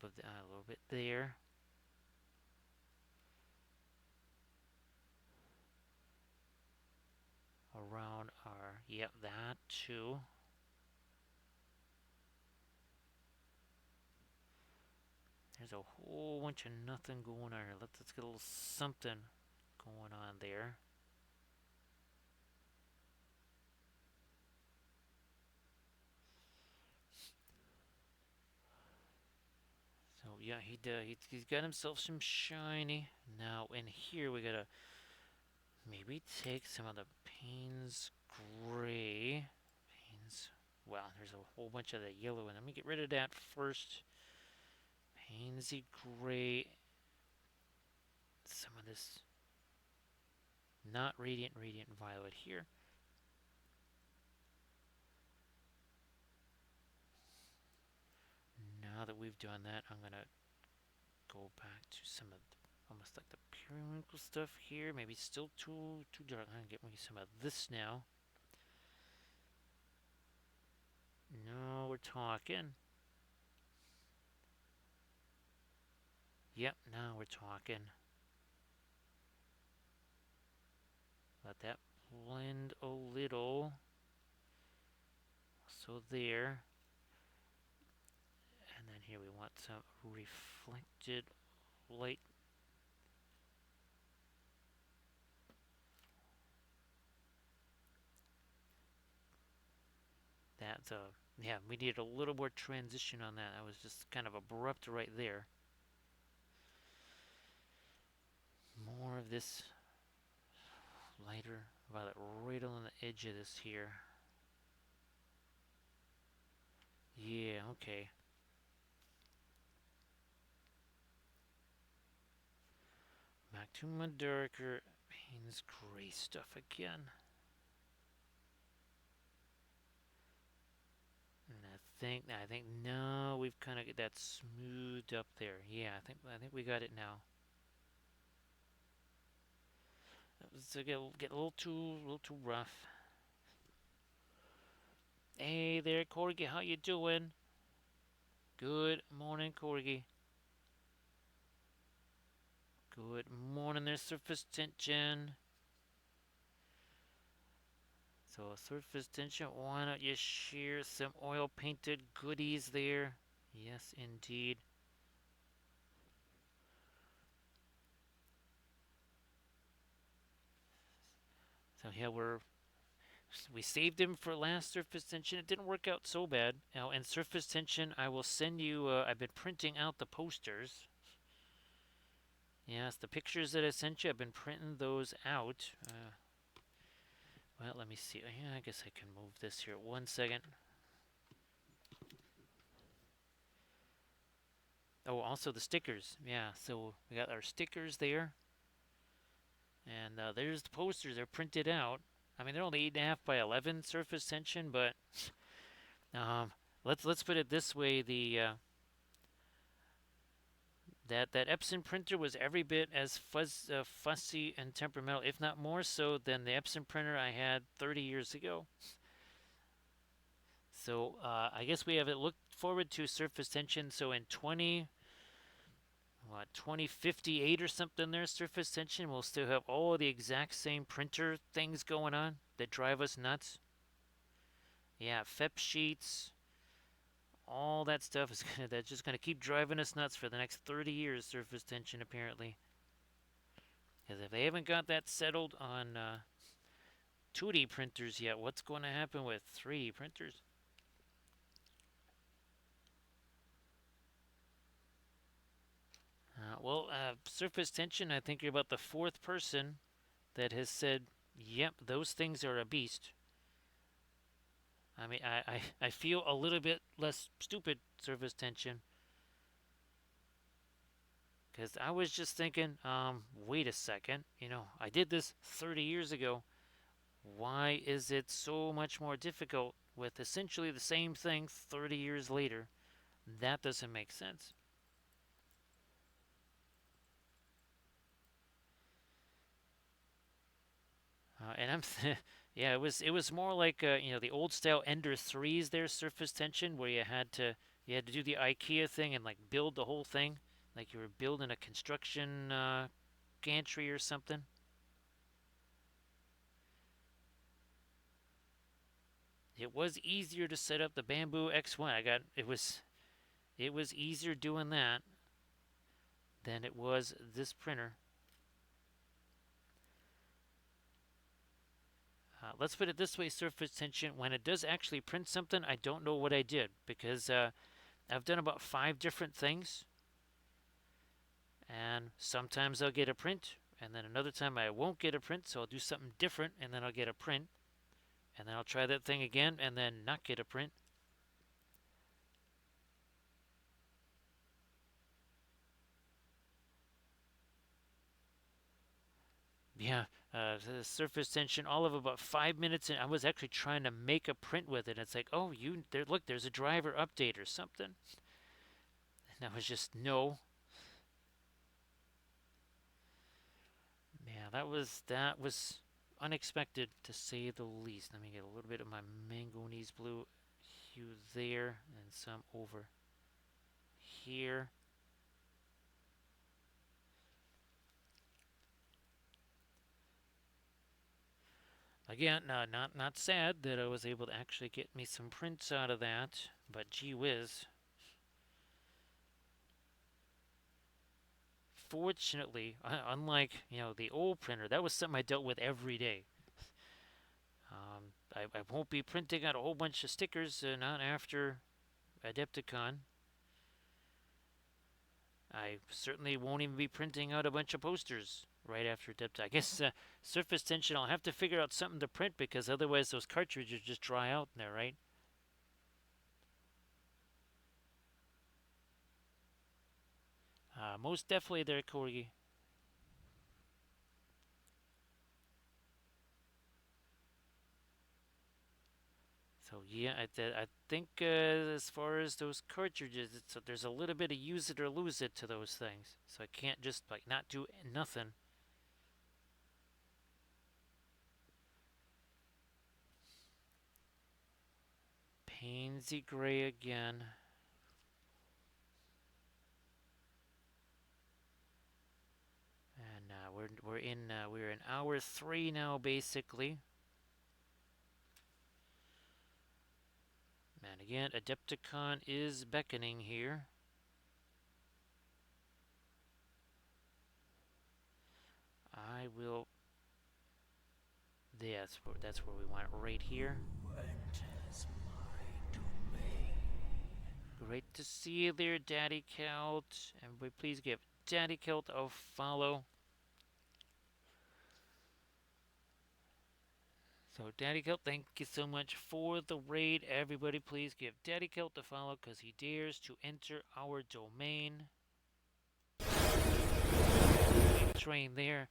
a little bit there. Around our, yep, that too. There's a whole bunch of nothing going on here. Let's get a little something going on there. So yeah, he's got himself some shiny. Now in here we gotta maybe take some of the Payne's gray. Payne's, well, there's a whole bunch of the yellow, and let me get rid of that first. Painsy gray. Some of this not radiant violet here. Now that we've done that, I'm gonna go back to some of the, almost like the periwinkle stuff here. Maybe still too dark. I'm gonna get me some of this now. No, we're talking. Yep, now we're talking. Let that blend a little. So there. And then here we want some reflected light. That's yeah, we need a little more transition on that. That was just kind of abrupt right there. More of this lighter violet right on the edge of this here. Yeah, okay. Back to my darker Payne's gray stuff again. And I think now we've kind of got that smoothed up there. Yeah, I think we got it now. So get a little too rough. Hey there, Corgi, how you doing? Good morning, Corgi. Good morning there, surface tension. So surface tension, why don't you share some oil painted goodies there? Yes, indeed. So yeah, we saved him for last surface tension. It didn't work out so bad. Now, in surface tension, I will send you. I've been printing out the posters. Yes, the pictures that I sent you, I've been printing those out. Well, let me see. Yeah, I guess I can move this here. 1 second. Oh, also the stickers. Yeah, so we got our stickers there. And there's the posters. They're printed out. I mean, they're only 8.5 by 11 surface tension, but um, let's put it this way: that Epson printer was every bit as fussy and temperamental, if not more so, than the Epson printer I had 30 years ago. So I guess we have it looked forward to surface tension. So in 2058 or something there, surface tension, we'll still have all the exact same printer things going on that drive us nuts. Yeah, FEP sheets, all that stuff is that's just gonna keep driving us nuts for the next 30 years. Surface tension, apparently, because if they haven't got that settled on 2D printers yet, what's going to happen with 3D printers? Surface tension, I think you're about the fourth person that has said, yep, those things are a beast. I mean, I feel a little bit less stupid, surface tension. Because I was just thinking, wait a second, I did this 30 years ago. Why is it so much more difficult with essentially the same thing 30 years later? That doesn't make sense. And yeah, it was more like the old style Ender 3s there, surface tension, where you had to You had to do the IKEA thing and like build the whole thing, like you were building a construction gantry or something. It was easier to set up the Bamboo X1. It was easier doing that than it was this printer. Let's put it this way, surface tension. When it does actually print something, I don't know what I did because I've done about 5 different things, and sometimes I'll get a print, and then another time I won't get a print, so I'll do something different, and then I'll get a print, and then I'll try that thing again, and then not get a print. Yeah, the surface tension, all of about 5 minutes, and I was actually trying to make a print with it. It's like, oh, look, there's a driver update or something. And I was just, no. Yeah, that was unexpected to say the least. Let me get a little bit of my manganese blue hue there and some over here. Again, not sad that I was able to actually get me some prints out of that, but gee whiz. Fortunately, unlike the old printer, that was something I dealt with every day. I won't be printing out a whole bunch of stickers not after Adepticon. I certainly won't even be printing out a bunch of posters right after Adepticon. I guess surface tension, I'll have to figure out something to print because otherwise those cartridges just dry out in there, right? Most definitely there, Corgi. So yeah, I think as far as those cartridges, there's a little bit of use it or lose it to those things. So I can't just like not do nothing. Pansy gray again. And we're in hour 3 now, basically. And again, Adepticon is beckoning here. I will. That's where we want it, right here. Enters my domain. Great to see you there, Daddy Celt. Everybody, please give Daddy Celt a follow. So, Daddy Celt, thank you so much for the raid. Everybody, please give Daddy Celt a follow because he dares to enter our domain. Train there.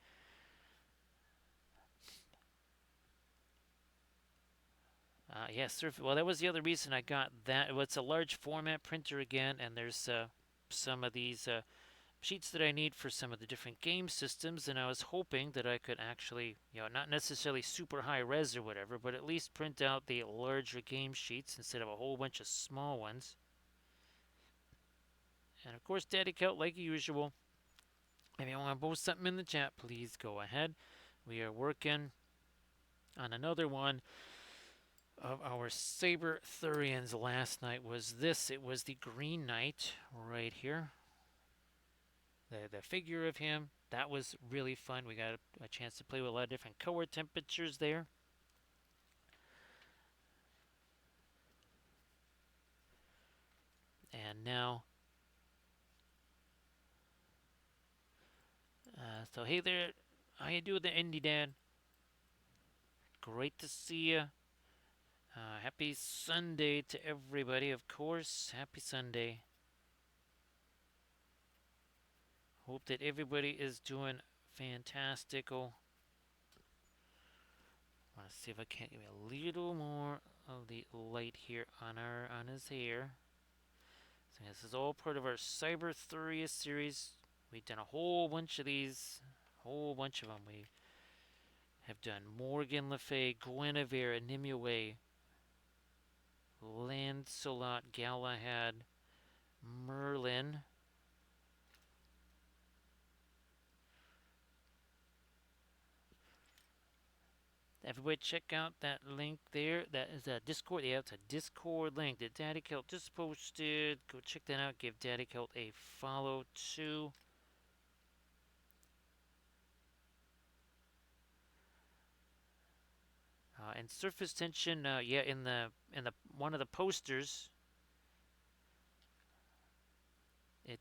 Yes, well, that was the other reason I got that. Well, it's a large format printer again, and there's some of these sheets that I need for some of the different game systems, and I was hoping that I could actually, not necessarily super high res or whatever, but at least print out the larger game sheets instead of a whole bunch of small ones. And of course, Daddy Celt, like usual, if you want to post something in the chat, please go ahead. We are working on another one of our Cyberthurians. Last night was this. It was the Green Knight right here. The figure of him. That was really fun. We got a chance to play with a lot of different color temperatures there. And now, so hey there, how you doing, the Indie Dad? Great to see you. Happy Sunday to everybody, of course. Happy Sunday. Hope that everybody is doing fantastical. I want to see if I can't give me a little more of the light here on his hair. So this is all part of our Cyberthuria series. We've done a whole bunch of these, whole bunch of them. We have done Morgan Le Fay, Guinevere, Nimue, Lancelot, Galahad, Merlin. Everybody check out that link there. That is a Discord. Yeah, it's a Discord link that Daddy Kilt just posted. Go check that out. Give Daddy Kilt a follow too. And surface tension, yeah, in the one of the posters, I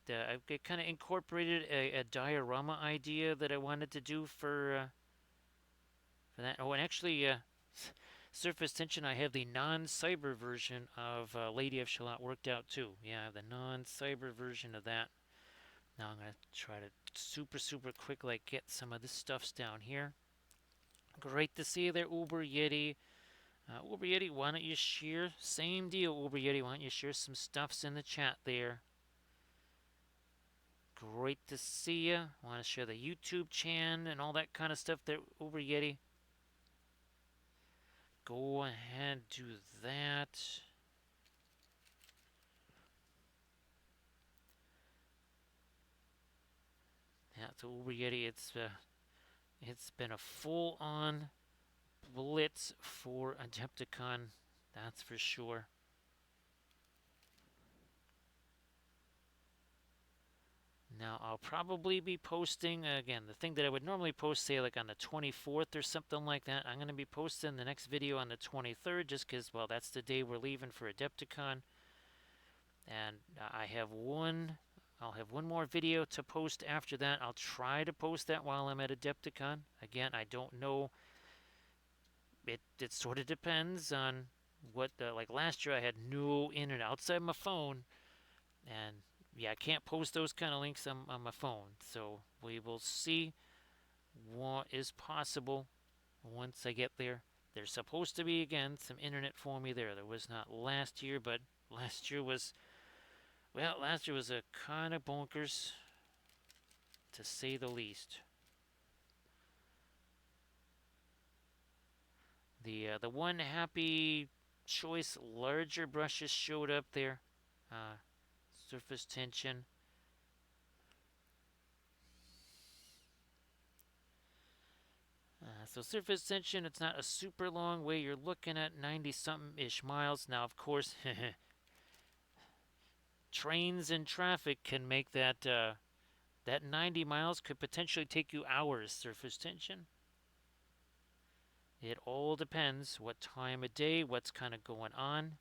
kind of incorporated a diorama idea that I wanted to do for that. Oh, and actually, surface tension, I have the non-cyber version of Lady of Shalott worked out too. Yeah, I have the non-cyber version of that. Now I'm gonna try to super quick like get some of the stuffs down here. Great to see you there, Uber Yeti. Uber Yeti, why don't you share? Same deal, Uber Yeti. Why don't you share some stuffs in the chat there? Great to see you. Want to share the YouTube chan and all that kind of stuff there, Uber Yeti? Go ahead, do that. Yeah, so Uber Yeti, it's been a full-on blitz for Adepticon, that's for sure. Now, I'll probably be posting, again, the thing that I would normally post, say, like on the 24th or something like that. I'm going to be posting the next video on the 23rd just because, well, that's the day we're leaving for Adepticon. And I'll have one more video to post after that. I'll try to post that while I'm at Adepticon. Again, I don't know. It sort of depends on what, like last year I had no internet outside my phone. And yeah, I can't post those kind of links on my phone. So we will see what is possible once I get there. There's supposed to be, again, some internet for me there. There was not last year, but last year was, well, last year was a kind of bonkers, to say the least. The one happy choice larger brushes showed up there. Surface tension. So surface tension, it's not a super long way. You're looking at 90-something-ish miles. Now, of course, trains and traffic can make that 90 miles could potentially take you hours, surface tension. It all depends what time of day, what's kind of going on.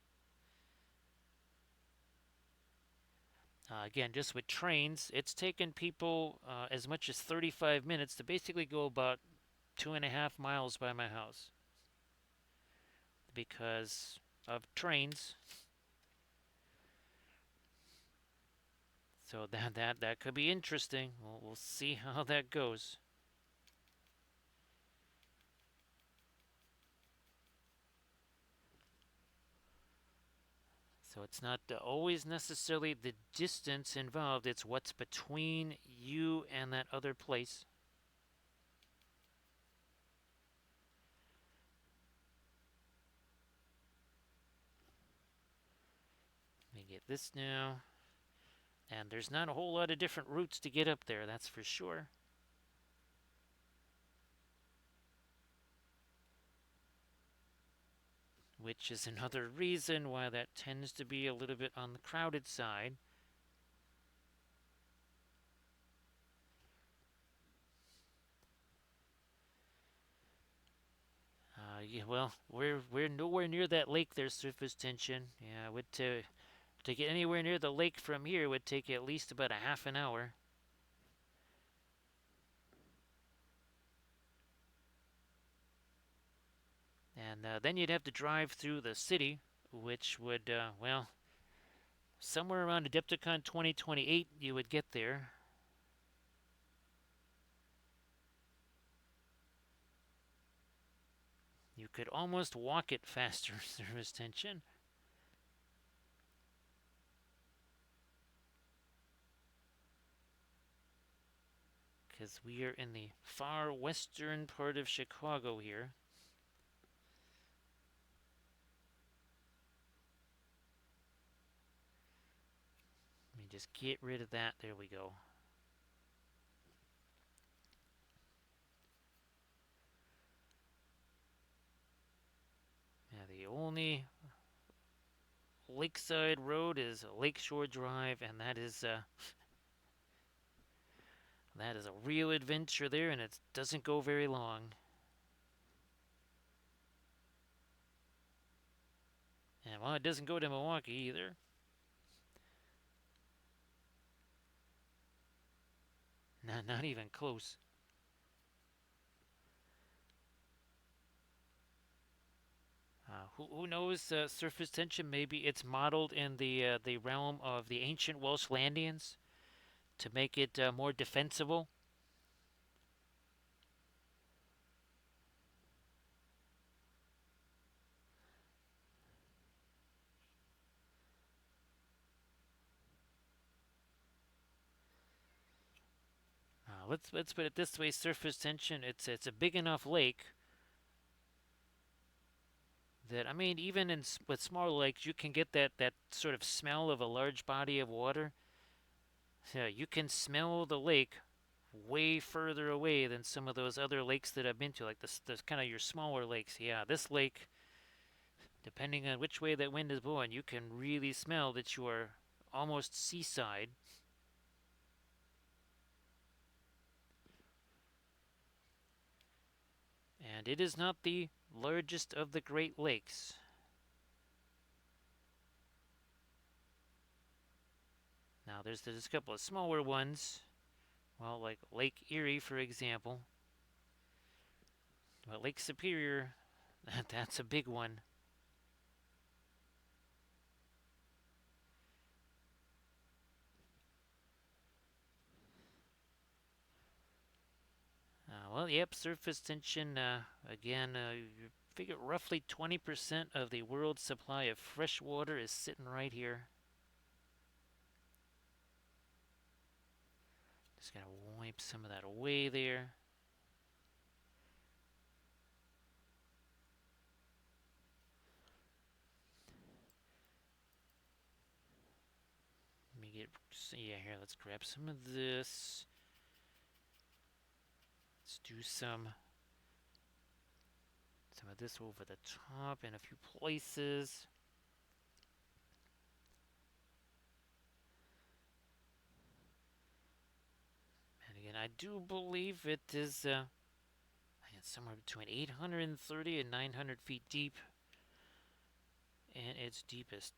Again, just with trains, it's taken people as much as 35 minutes to basically go about 2.5 miles by my house because of trains. So that could be interesting. We'll see how that goes. So it's not always necessarily the distance involved, it's what's between you and that other place. Let me get this now. And there's not a whole lot of different routes to get up there, that's for sure. Which is another reason why that tends to be a little bit on the crowded side. Yeah, well, we're nowhere near that lake. There's surface tension. Yeah, to get anywhere near the lake from here would take at least about a half an hour. And then you'd have to drive through the city, which would, well, somewhere around Adepticon 2028 you would get there. You could almost walk it faster, surface tension. Because we are in the far western part of Chicago here. And just get rid of that. There we go. Yeah, the only lakeside road is Lakeshore Drive, and that is a real adventure there, and it doesn't go very long. And well, it doesn't go to Milwaukee either. Not even close. Who knows? Surface tension. Maybe it's modeled in the realm of the ancient Welsh Landians to make it more defensible. Let's put it this way: surface tension. It's a big enough lake that I mean, even with smaller lakes, you can get that sort of smell of a large body of water. So you can smell the lake way further away than some of those other lakes that I've been to, like this kind of your smaller lakes. Yeah, this lake, depending on which way that wind is blowing, you can really smell that you are almost seaside. And it is not the largest of the Great Lakes. Now, there's a couple of smaller ones, well, like Lake Erie, for example. But Lake Superior, that's a big one. Well, yep, surface tension, again, you figure roughly 20% of the world's supply of fresh water is sitting right here. Just gotta wipe some of that away there. Let me get, yeah, here, let's grab some of this. Let's do some of this over the top in a few places. And again, I do believe it is it's somewhere between 830 and 900 feet deep in its deepest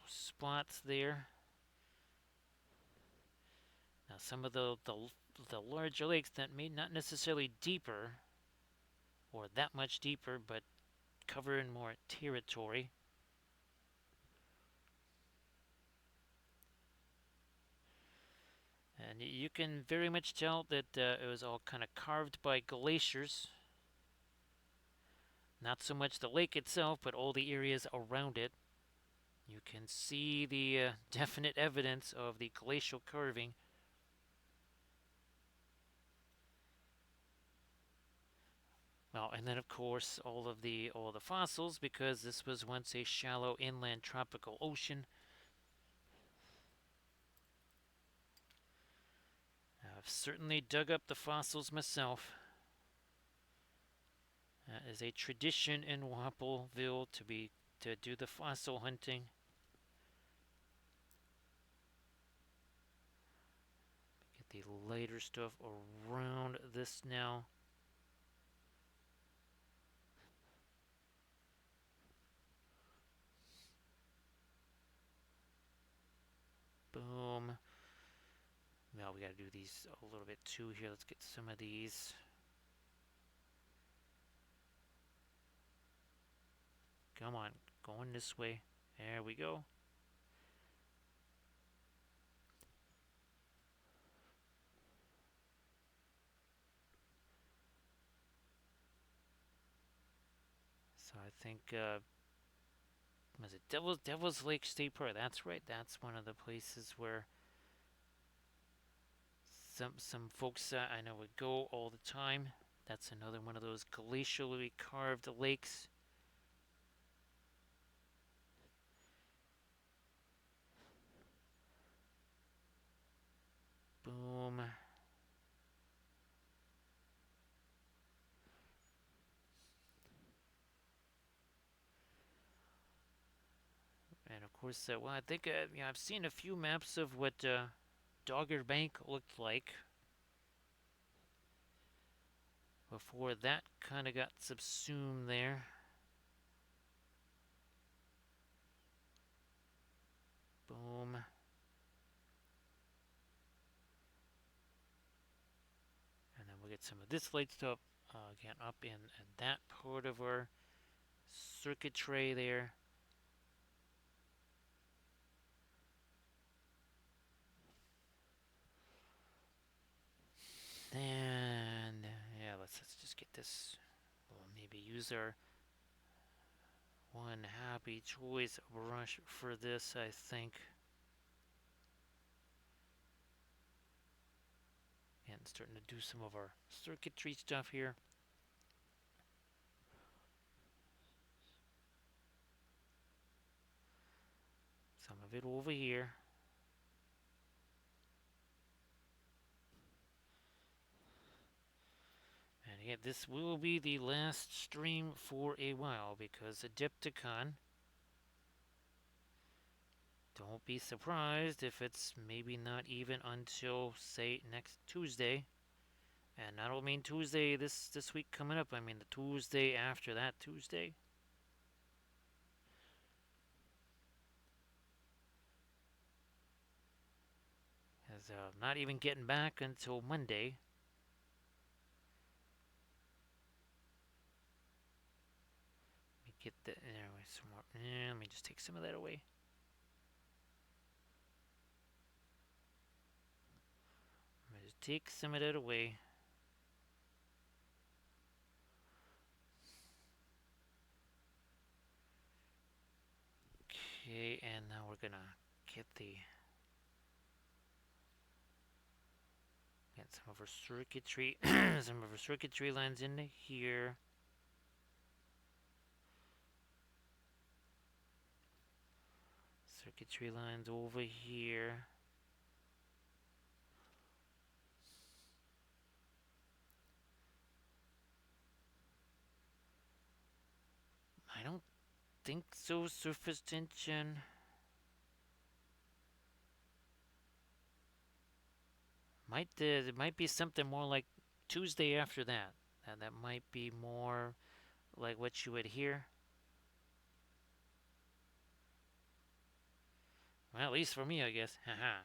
spots there. Now, some of the larger lakes that may not necessarily deeper or that much deeper, but cover in more territory. And you can very much tell that it was all kind of carved by glaciers. Not so much the lake itself, but all the areas around it. You can see the definite evidence of the glacial carving. Well, and then of course all the fossils, because this was once a shallow inland tropical ocean. I've certainly dug up the fossils myself. That is a tradition in Wappleville to do the fossil hunting. Get the lighter stuff around this now. Boom. Now we gotta do these a little bit too here. Let's get some of these. Come on, going this way. There we go. So I think, was it Devil's Lake State Park? That's right. That's one of the places where some folks I know would go all the time. That's another one of those glacially carved lakes. Boom. And of course, well, I think I've seen a few maps of what Dogger Bank looked like before that kind of got subsumed there. Boom. And then we'll get some of this light stuff again up in that part of our circuit tray there. And yeah, let's just get this. We'll maybe use our one happy choice brush for this, I think. And starting to do some of our circuitry stuff here. Some of it over here. And again, this will be the last stream for a while because Adepticon. Don't be surprised if it's maybe not even until, say, next Tuesday. And I don't mean Tuesday this week coming up. I mean the Tuesday after that Tuesday. As not even getting back until Monday. Let me get that anyway. Some more. Let me just take some of that away. Let me just take some of that away. Okay, and now we're gonna get some of our circuitry, some of our circuitry lines into here. Circuitry lines over here. I don't think so. Surface tension. It might be something more like Tuesday after that. That might be more like what you would hear. Well, at least for me, I guess. Haha.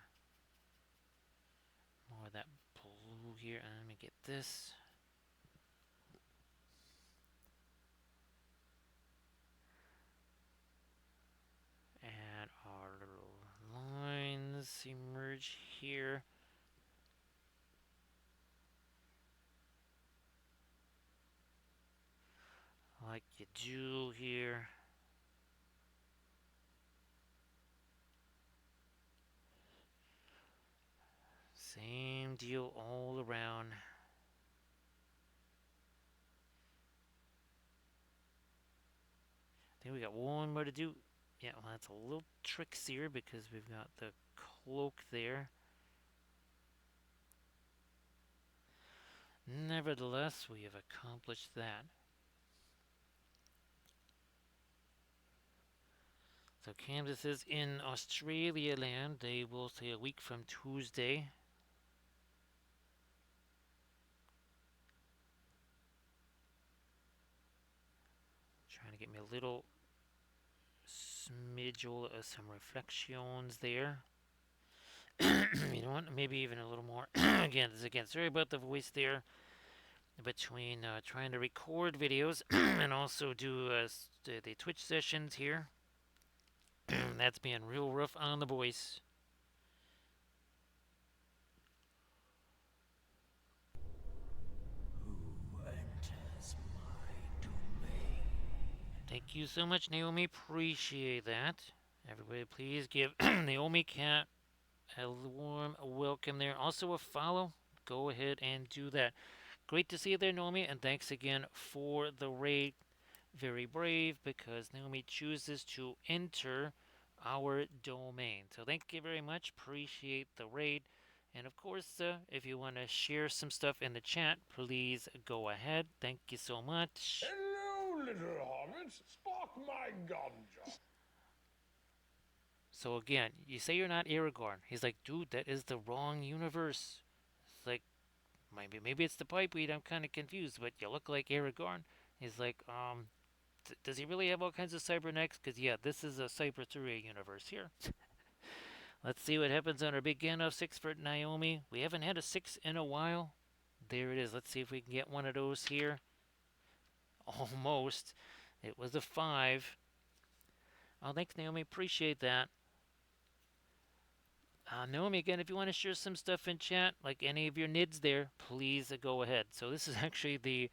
More of that blue here. And let me get this. And our little lines emerge here. Like you do here. Same deal all around. I think we got one more to do. Yeah, well, that's a little trickier because we've got the cloak there. Nevertheless, we have accomplished that. So Kansas is in Australia land. They will say a week from Tuesday. Trying to get me a little smidge of some reflections there. You know what? Maybe even a little more. Again, sorry about the voice there. Between trying to record videos and also do the Twitch sessions here. That's being real rough on the voice. Who enters my domain? Thank you so much, Naomi. Appreciate that. Everybody, please give Naomi Cat a warm welcome there. Also a follow. Go ahead and do that. Great to see you there, Naomi, and thanks again for the raid. Very brave because Naomi chooses to enter our domain. So thank you very much. Appreciate the raid. And of course, if you want to share some stuff in the chat, please go ahead. Thank you so much. Hello, little hobbits. Spark my ganja. So again, you say you're not Aragorn. He's like, dude, that is the wrong universe. It's like, maybe it's the pipeweed. I'm kind of confused, but you look like Aragorn. He's like, does he really have all kinds of cybernetics? Because yeah, this is a Cyberthuria universe here. Let's see what happens on our big Gandalf 6 for Naomi. We haven't had a 6 in a while. There it is. Let's see if we can get one of those here. Almost. It was a 5. Oh, thanks, Naomi. Appreciate that. Naomi, again, if you want to share some stuff in chat, like any of your nids there, please go ahead. So this is actually the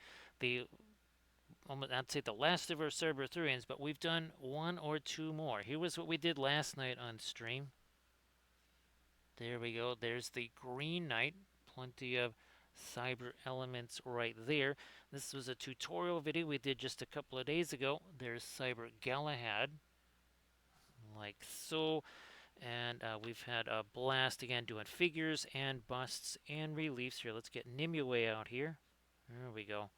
I'd say the last of our Cyberthurians, but we've done one or two more. Here was what we did last night on stream. There we go. There's the Green Knight. Plenty of cyber elements right there. This was a tutorial video we did just a couple of days ago. There's Cyber Galahad, like so. And we've had a blast again doing figures and busts and reliefs. Here, let's get Nimue out here. There we go.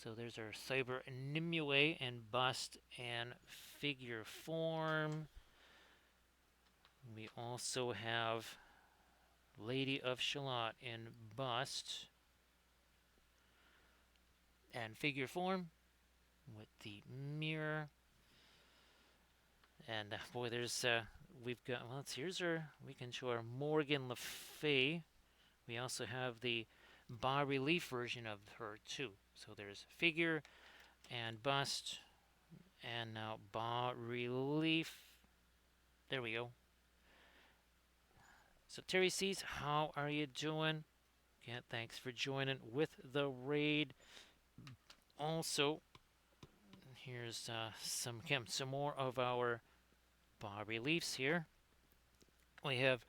So there's our Cyber Nimue and bust and figure form. We also have Lady of Shalott in bust and figure form with the mirror. And boy, there's we've got, well, here's our, we can show our Morgan Le Fay. We also have the bas relief version of her too. So there's figure and bust, and now bas relief. There we go. So Terry C's, how are you doing? Again, thanks for joining with the raid. Also, here's some more of our bas reliefs here. We have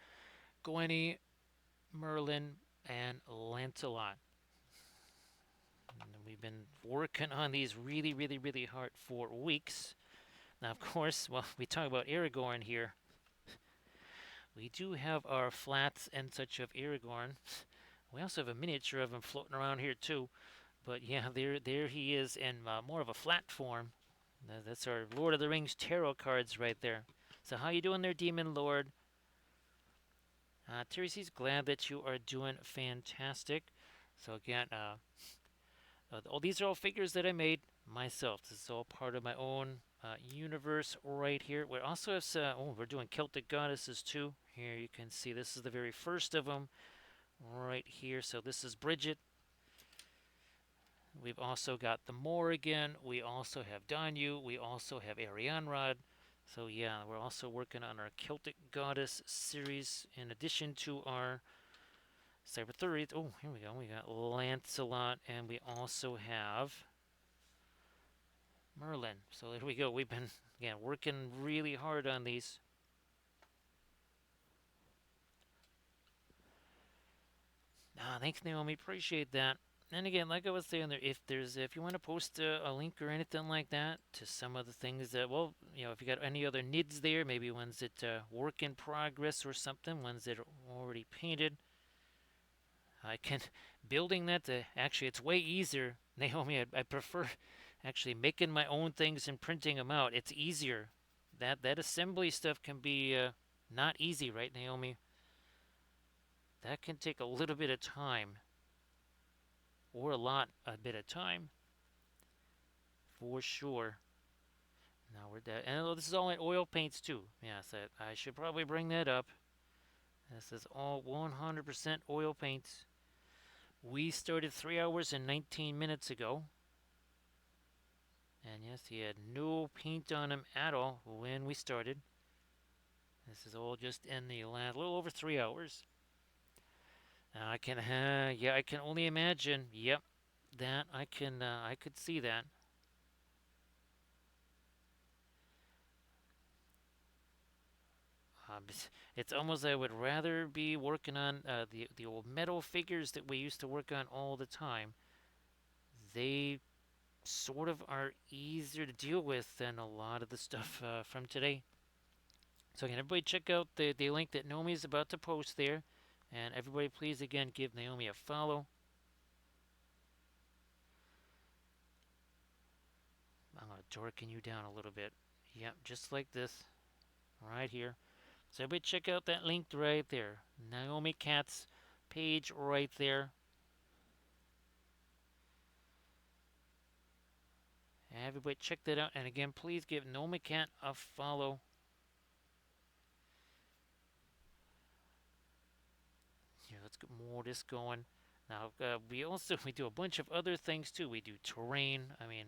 Gwenny, Merlin, and Lancelot. And we've been working on these really hard for weeks. Now, of course, well, we talk about Aragorn here. We do have our flats and such of Aragorn. We also have a miniature of him floating around here too. But yeah, there he is in more of a flat form. That's our Lord of the Rings tarot cards right there. So how you doing there, Demon Lord? Teresa's glad that you are doing fantastic. So again, these are all figures that I made myself. This is all part of my own universe right here. We also have we're doing Celtic goddesses too. Here you can see this is the very first of them right here. So this is Bridget. We've also got the Morrigan. We also have Danu. We also have Arianrod. So yeah, we're also working on our Celtic goddess series in addition to our Cyberthuria. Oh, here we go. We got Lancelot, and we also have Merlin. So there we go. We've been, again, working really hard on these. Thanks, Naomi. Appreciate that. And again, like I was saying, there, if you want to post a link or anything like that to some of the things that, well, if you got any other nids there, maybe ones that work in progress or something, ones that are already painted, I can building that. Actually, it's way easier, Naomi. I prefer actually making my own things and printing them out. It's easier. That assembly stuff can be not easy, right, Naomi? That can take a little bit of time, or a bit of time, for sure. Now we're dead. And this is all in oil paints too. Yes, I should probably bring that up. This is all 100% oil paints. We started 3 hours and 19 minutes ago. And yes, he had no paint on him at all when we started. This is all just in the last little over 3 hours. I can, yeah, I can only imagine. Yep, that I could see that. It's almost I would rather be working on the old metal figures that we used to work on all the time. They sort of are easier to deal with than a lot of the stuff from today. So again, everybody check out the link that Naomi is about to post there. And everybody please again give Naomi a follow. I'm going to darken you down a little bit. Yep, just like this. Right here. So everybody check out that link right there. Naomi Kat's page right there. Everybody check that out. And again, please give Naomi Kat a follow. Here, let's get more of this going. Now, we do a bunch of other things too. We do terrain. I mean,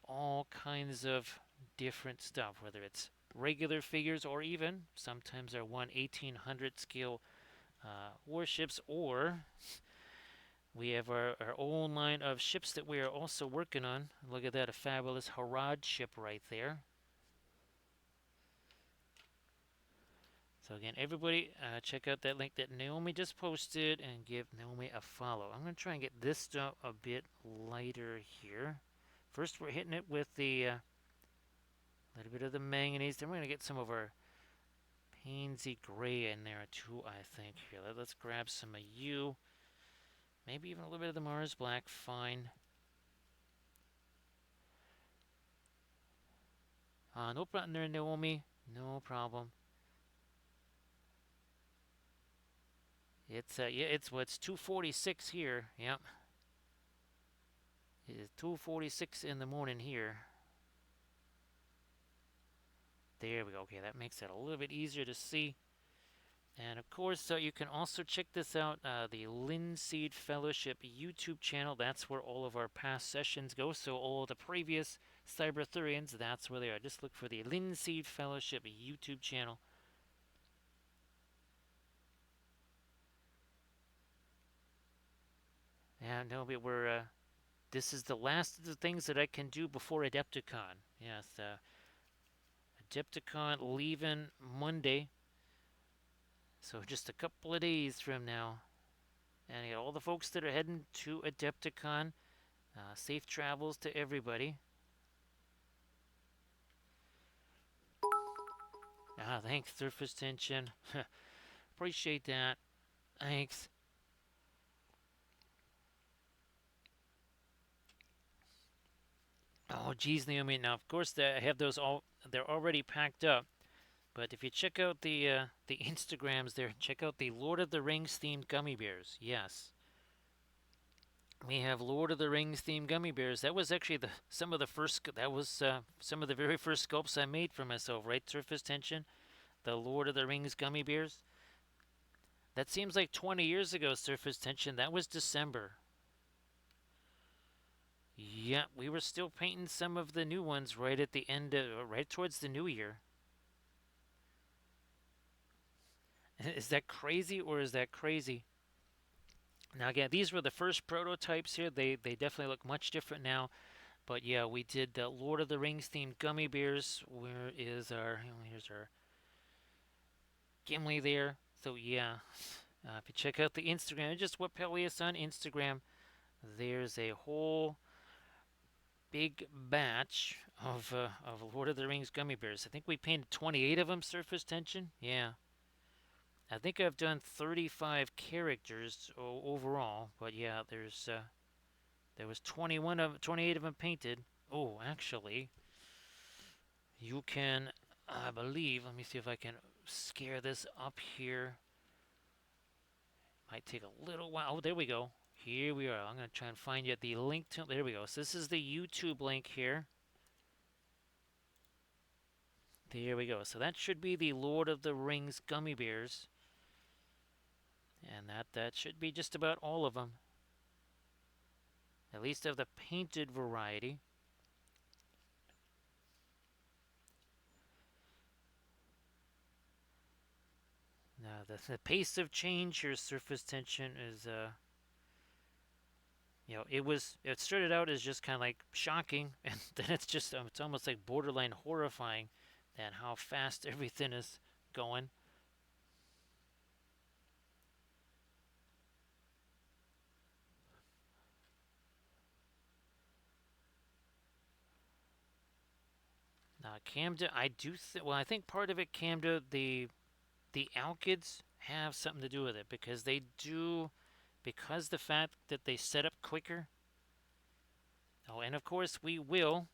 all kinds of different stuff, whether it's regular figures or even sometimes our 1800 scale warships, or we have our own line of ships that we are also working on. Look at that, a fabulous Harad ship right there. So again, everybody check out that link that Naomi just posted and give Naomi a follow. I'm going to try and get this stuff a bit lighter here. First, we're hitting it with the little bit of the manganese. Then we're going to get some of our Painsy Gray in there too, I think. Here, let's grab some of you. Maybe even a little bit of the Mars Black. Fine. No problem there, Naomi. No problem. It's yeah, it's what's 2:46 here. Yep. It is 2:46 in the morning here. There we go. Okay, that makes it a little bit easier to see. And of course, you can also check this out, the Linseed Fellowship YouTube channel. That's where all of our past sessions go. So all the previous Cyberthurians, that's where they are. Just look for the Linseed Fellowship YouTube channel. And no, we're this is the last of the things that I can do before Adepticon. Yes, Adepticon leaving Monday. So just a couple of days from now. And all the folks that are heading to Adepticon, safe travels to everybody. Thanks, Surface Tension. Appreciate that. Thanks. Oh, geez, Naomi. Now, of course, I have those all. They're already packed up. But if you check out the Instagrams there, check out the Lord of the Rings themed gummy bears. Yes, we have Lord of the Rings themed gummy bears. That was actually some of the very first sculpts I made for myself. Right, Surface Tension, the Lord of the Rings gummy bears. That seems like 20 years ago, Surface Tension. That was December. Yeah, we were still painting some of the new ones right at the end right towards the new year. Is that crazy or is that crazy? Now again, these were the first prototypes here. They definitely look much different now. But yeah, we did Lord of the Rings themed gummy bears. Where is our? Here's our Gimli there. So yeah, if you check out the Instagram, just what Peleus on Instagram, there's a whole big batch of Lord of the Rings gummy bears. I think we painted 28 of them. Surface Tension. Yeah. I think I've done 35 characters overall, but yeah, there was 28 of them painted. Oh, actually, you can, I believe. Let me see if I can scare this up here. Might take a little while. Oh, there we go. Here we are. I'm gonna try and find you the link to. There we go. So this is the YouTube link here. There we go. So that should be the Lord of the Rings gummy bears. And that should be just about all of them. At least of the painted variety. Now the pace of change here, Surface Tension, is it started out as just kind of like shocking, and then it's almost like borderline horrifying at how fast everything is going. Now Camda, I do. Well, I think part of it, Camda, the alkids have something to do with it because they do, because the fact that they set up quicker. Oh, and of course we will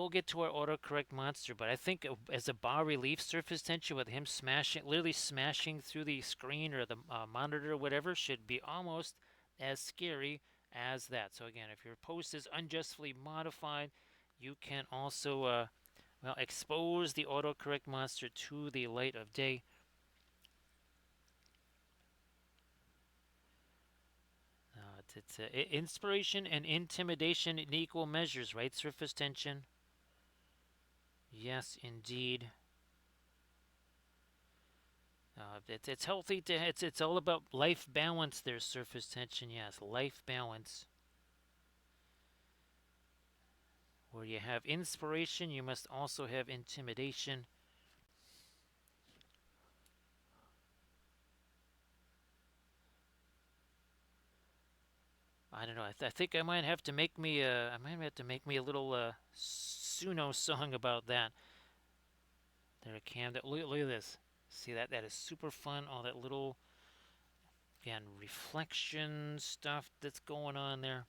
get to our autocorrect monster, but I think as a bas relief surface tension with him smashing, literally smashing through the screen or the monitor or whatever, should be almost as scary as that. So again, if your post is unjustly modified, you can also well, expose the autocorrect monster to the light of day. It's inspiration and intimidation in equal measures, right? Surface tension. Yes, indeed. It's healthy to it's all about life balance. There's surface tension. Yes, life balance. Where you have inspiration, you must also have intimidation. I don't know. I think I might have to make me a little Suno song about that. There, Cam. Look at this. See that? That is super fun. All that little, again, reflection stuff that's going on there.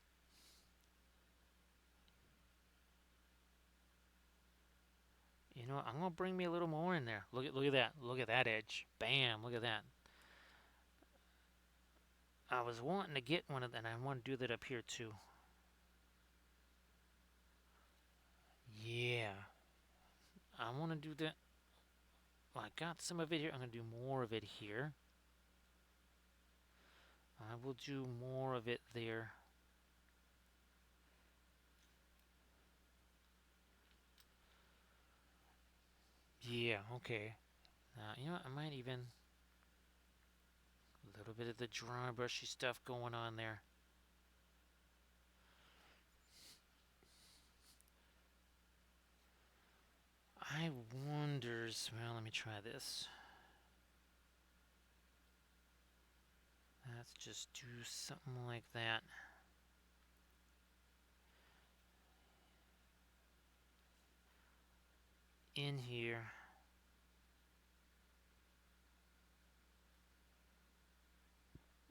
You know, I'm gonna bring me a little more in there. Look at that. Look at that edge. Bam! Look at that. I was wanting to get one of them. I want to do that up here too. Yeah, I want to do that. Well, I got some of it here. I'm gonna do more of it here. I will do more of it there. Yeah, okay. You know what? I might even a little bit of the dry brushy stuff going on there. I wonders. Well, let me try this. Let's just do something like that. In here.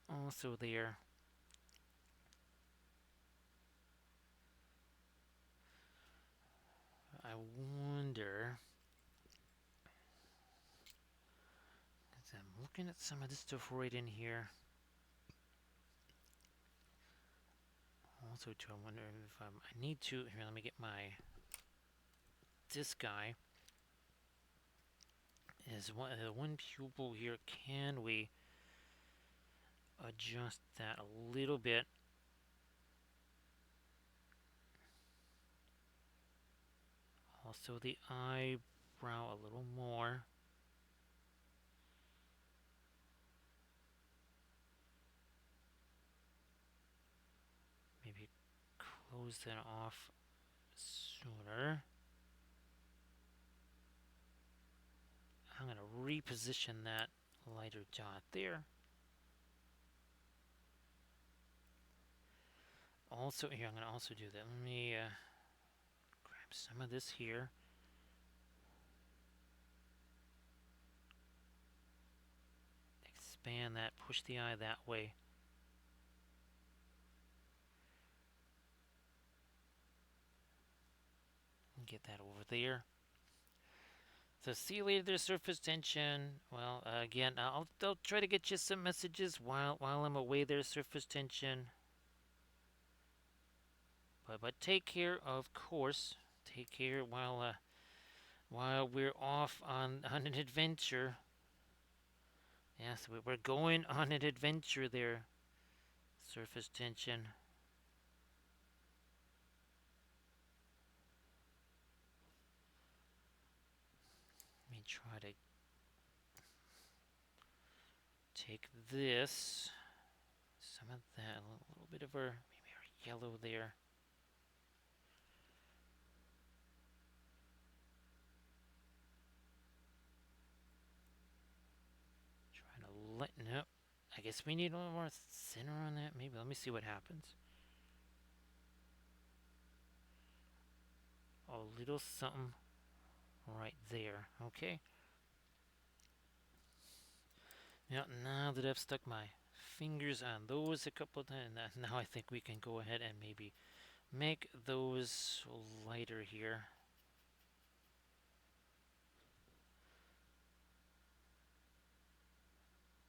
Also there. I wonder. I'm looking at some of this stuff right in here. Also, too, I'm wondering if I need to. Here, let me get my. This guy is one pupil here. Can we adjust that a little bit? Also, the eyebrow a little more. Maybe close that off sooner. I'm going to reposition that lighter dot there. Also, here, I'm going to also do that. Let me grab some of this here. Expand that, push the eye that way. Get that over there. So see you later, surface tension. Well, again, I'll try to get you some messages while I'm away there, surface tension. But take care, of course. Take care while we're off on an adventure. Yes, we're going on an adventure there. Surface tension. Let me try to take this, some of that, a little bit of our maybe our yellow there. Trying to lighten up. I guess we need a little more thinner on that. Maybe let me see what happens. a little something right there. Okay. Yeah, now that I've stuck my fingers on those a couple of times, now I think we can go ahead and maybe make those lighter here.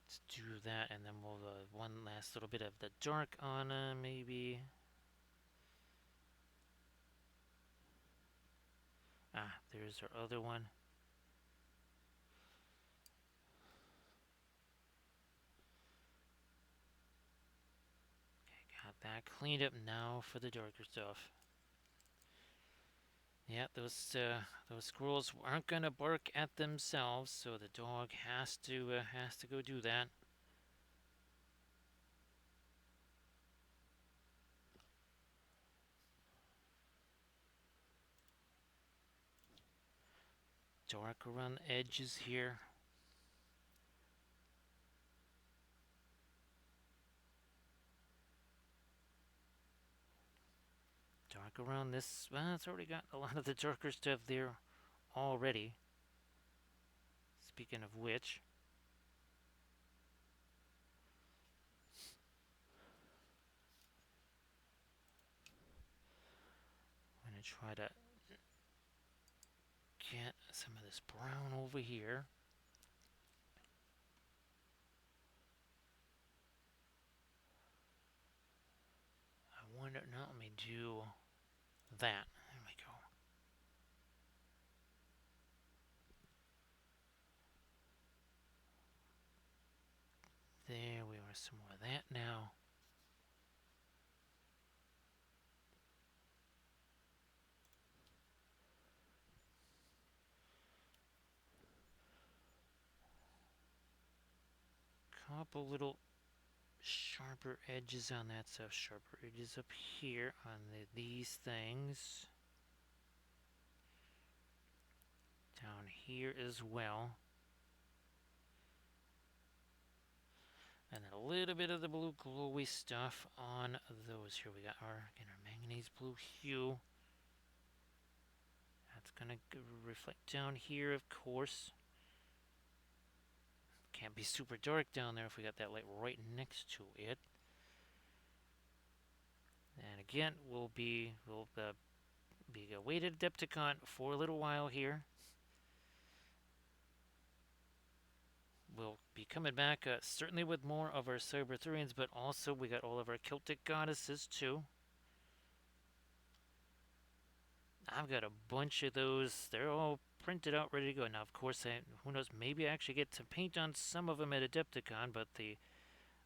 Let's do that, and then we'll one last little bit of the dark on maybe. Ah, there's our other one. Okay, got that cleaned up now for the darker stuff. Yeah, those squirrels aren't gonna bark at themselves, so the dog has to go do that. Dark around the edges here. Dark around this. Well, it's already got a lot of the darker stuff there already. Speaking of which, I'm gonna try to get some of this brown over here. I wonder. Now let me do that. There we go. There we are. Some more of that now. Couple little sharper edges on that stuff. Sharper edges up here on these things. Down here as well. And then a little bit of the blue glowy stuff on those. Here we got our manganese blue hue. That's gonna reflect down here, of course. Can't be super dark down there if we got that light right next to it. And again, we'll be a weighted Adepticon for a little while here. We'll be coming back certainly with more of our Cyberthurians, but also we got all of our Celtic goddesses too. I've got a bunch of those. They're all printed out, ready to go. Now, of course, who knows? Maybe I actually get to paint on some of them at Adepticon, but the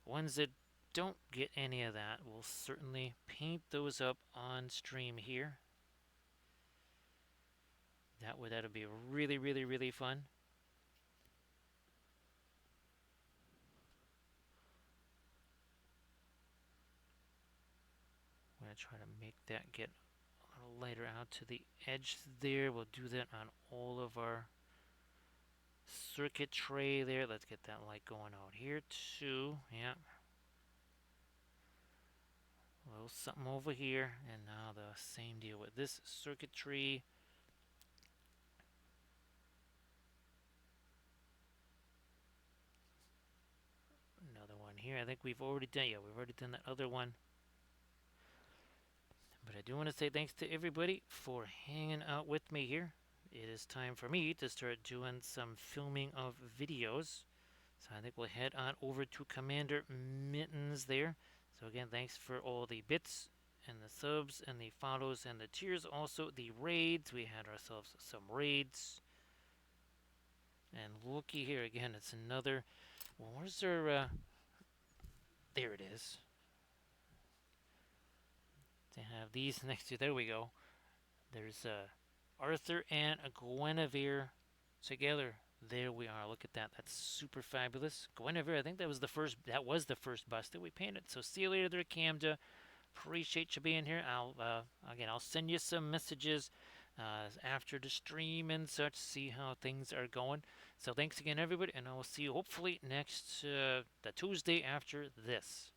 ones that don't get any of that, we'll certainly paint those up on stream here. That'll be really, really, really fun. I'm gonna try to make that get a little lighter out to the edge there. We'll do that on all of our circuit tray there. Let's get that light going out here too. Yeah. A little something over here, and now the same deal with this circuitry. Another one here. I think we've already done. Yeah, we've already done that other one. But I do want to say thanks to everybody for hanging out with me here. It is time for me to start doing some filming of videos. So I think we'll head on over to Commander Mittens there. So again, thanks for all the bits and the subs and the follows and the tiers. Also the raids. We had ourselves some raids. And looky here again. It's another. Well, where's our? There it is. To have these next to. There we go. There's Arthur and Guinevere together. There we are. Look at that. That's super fabulous. Guinevere, I think that was the first bust that we painted. So see you later there, Camda. Appreciate you being here. I'll send you some messages after the stream and such. See how things are going. So thanks again, everybody, and I will see you hopefully next the Tuesday after this.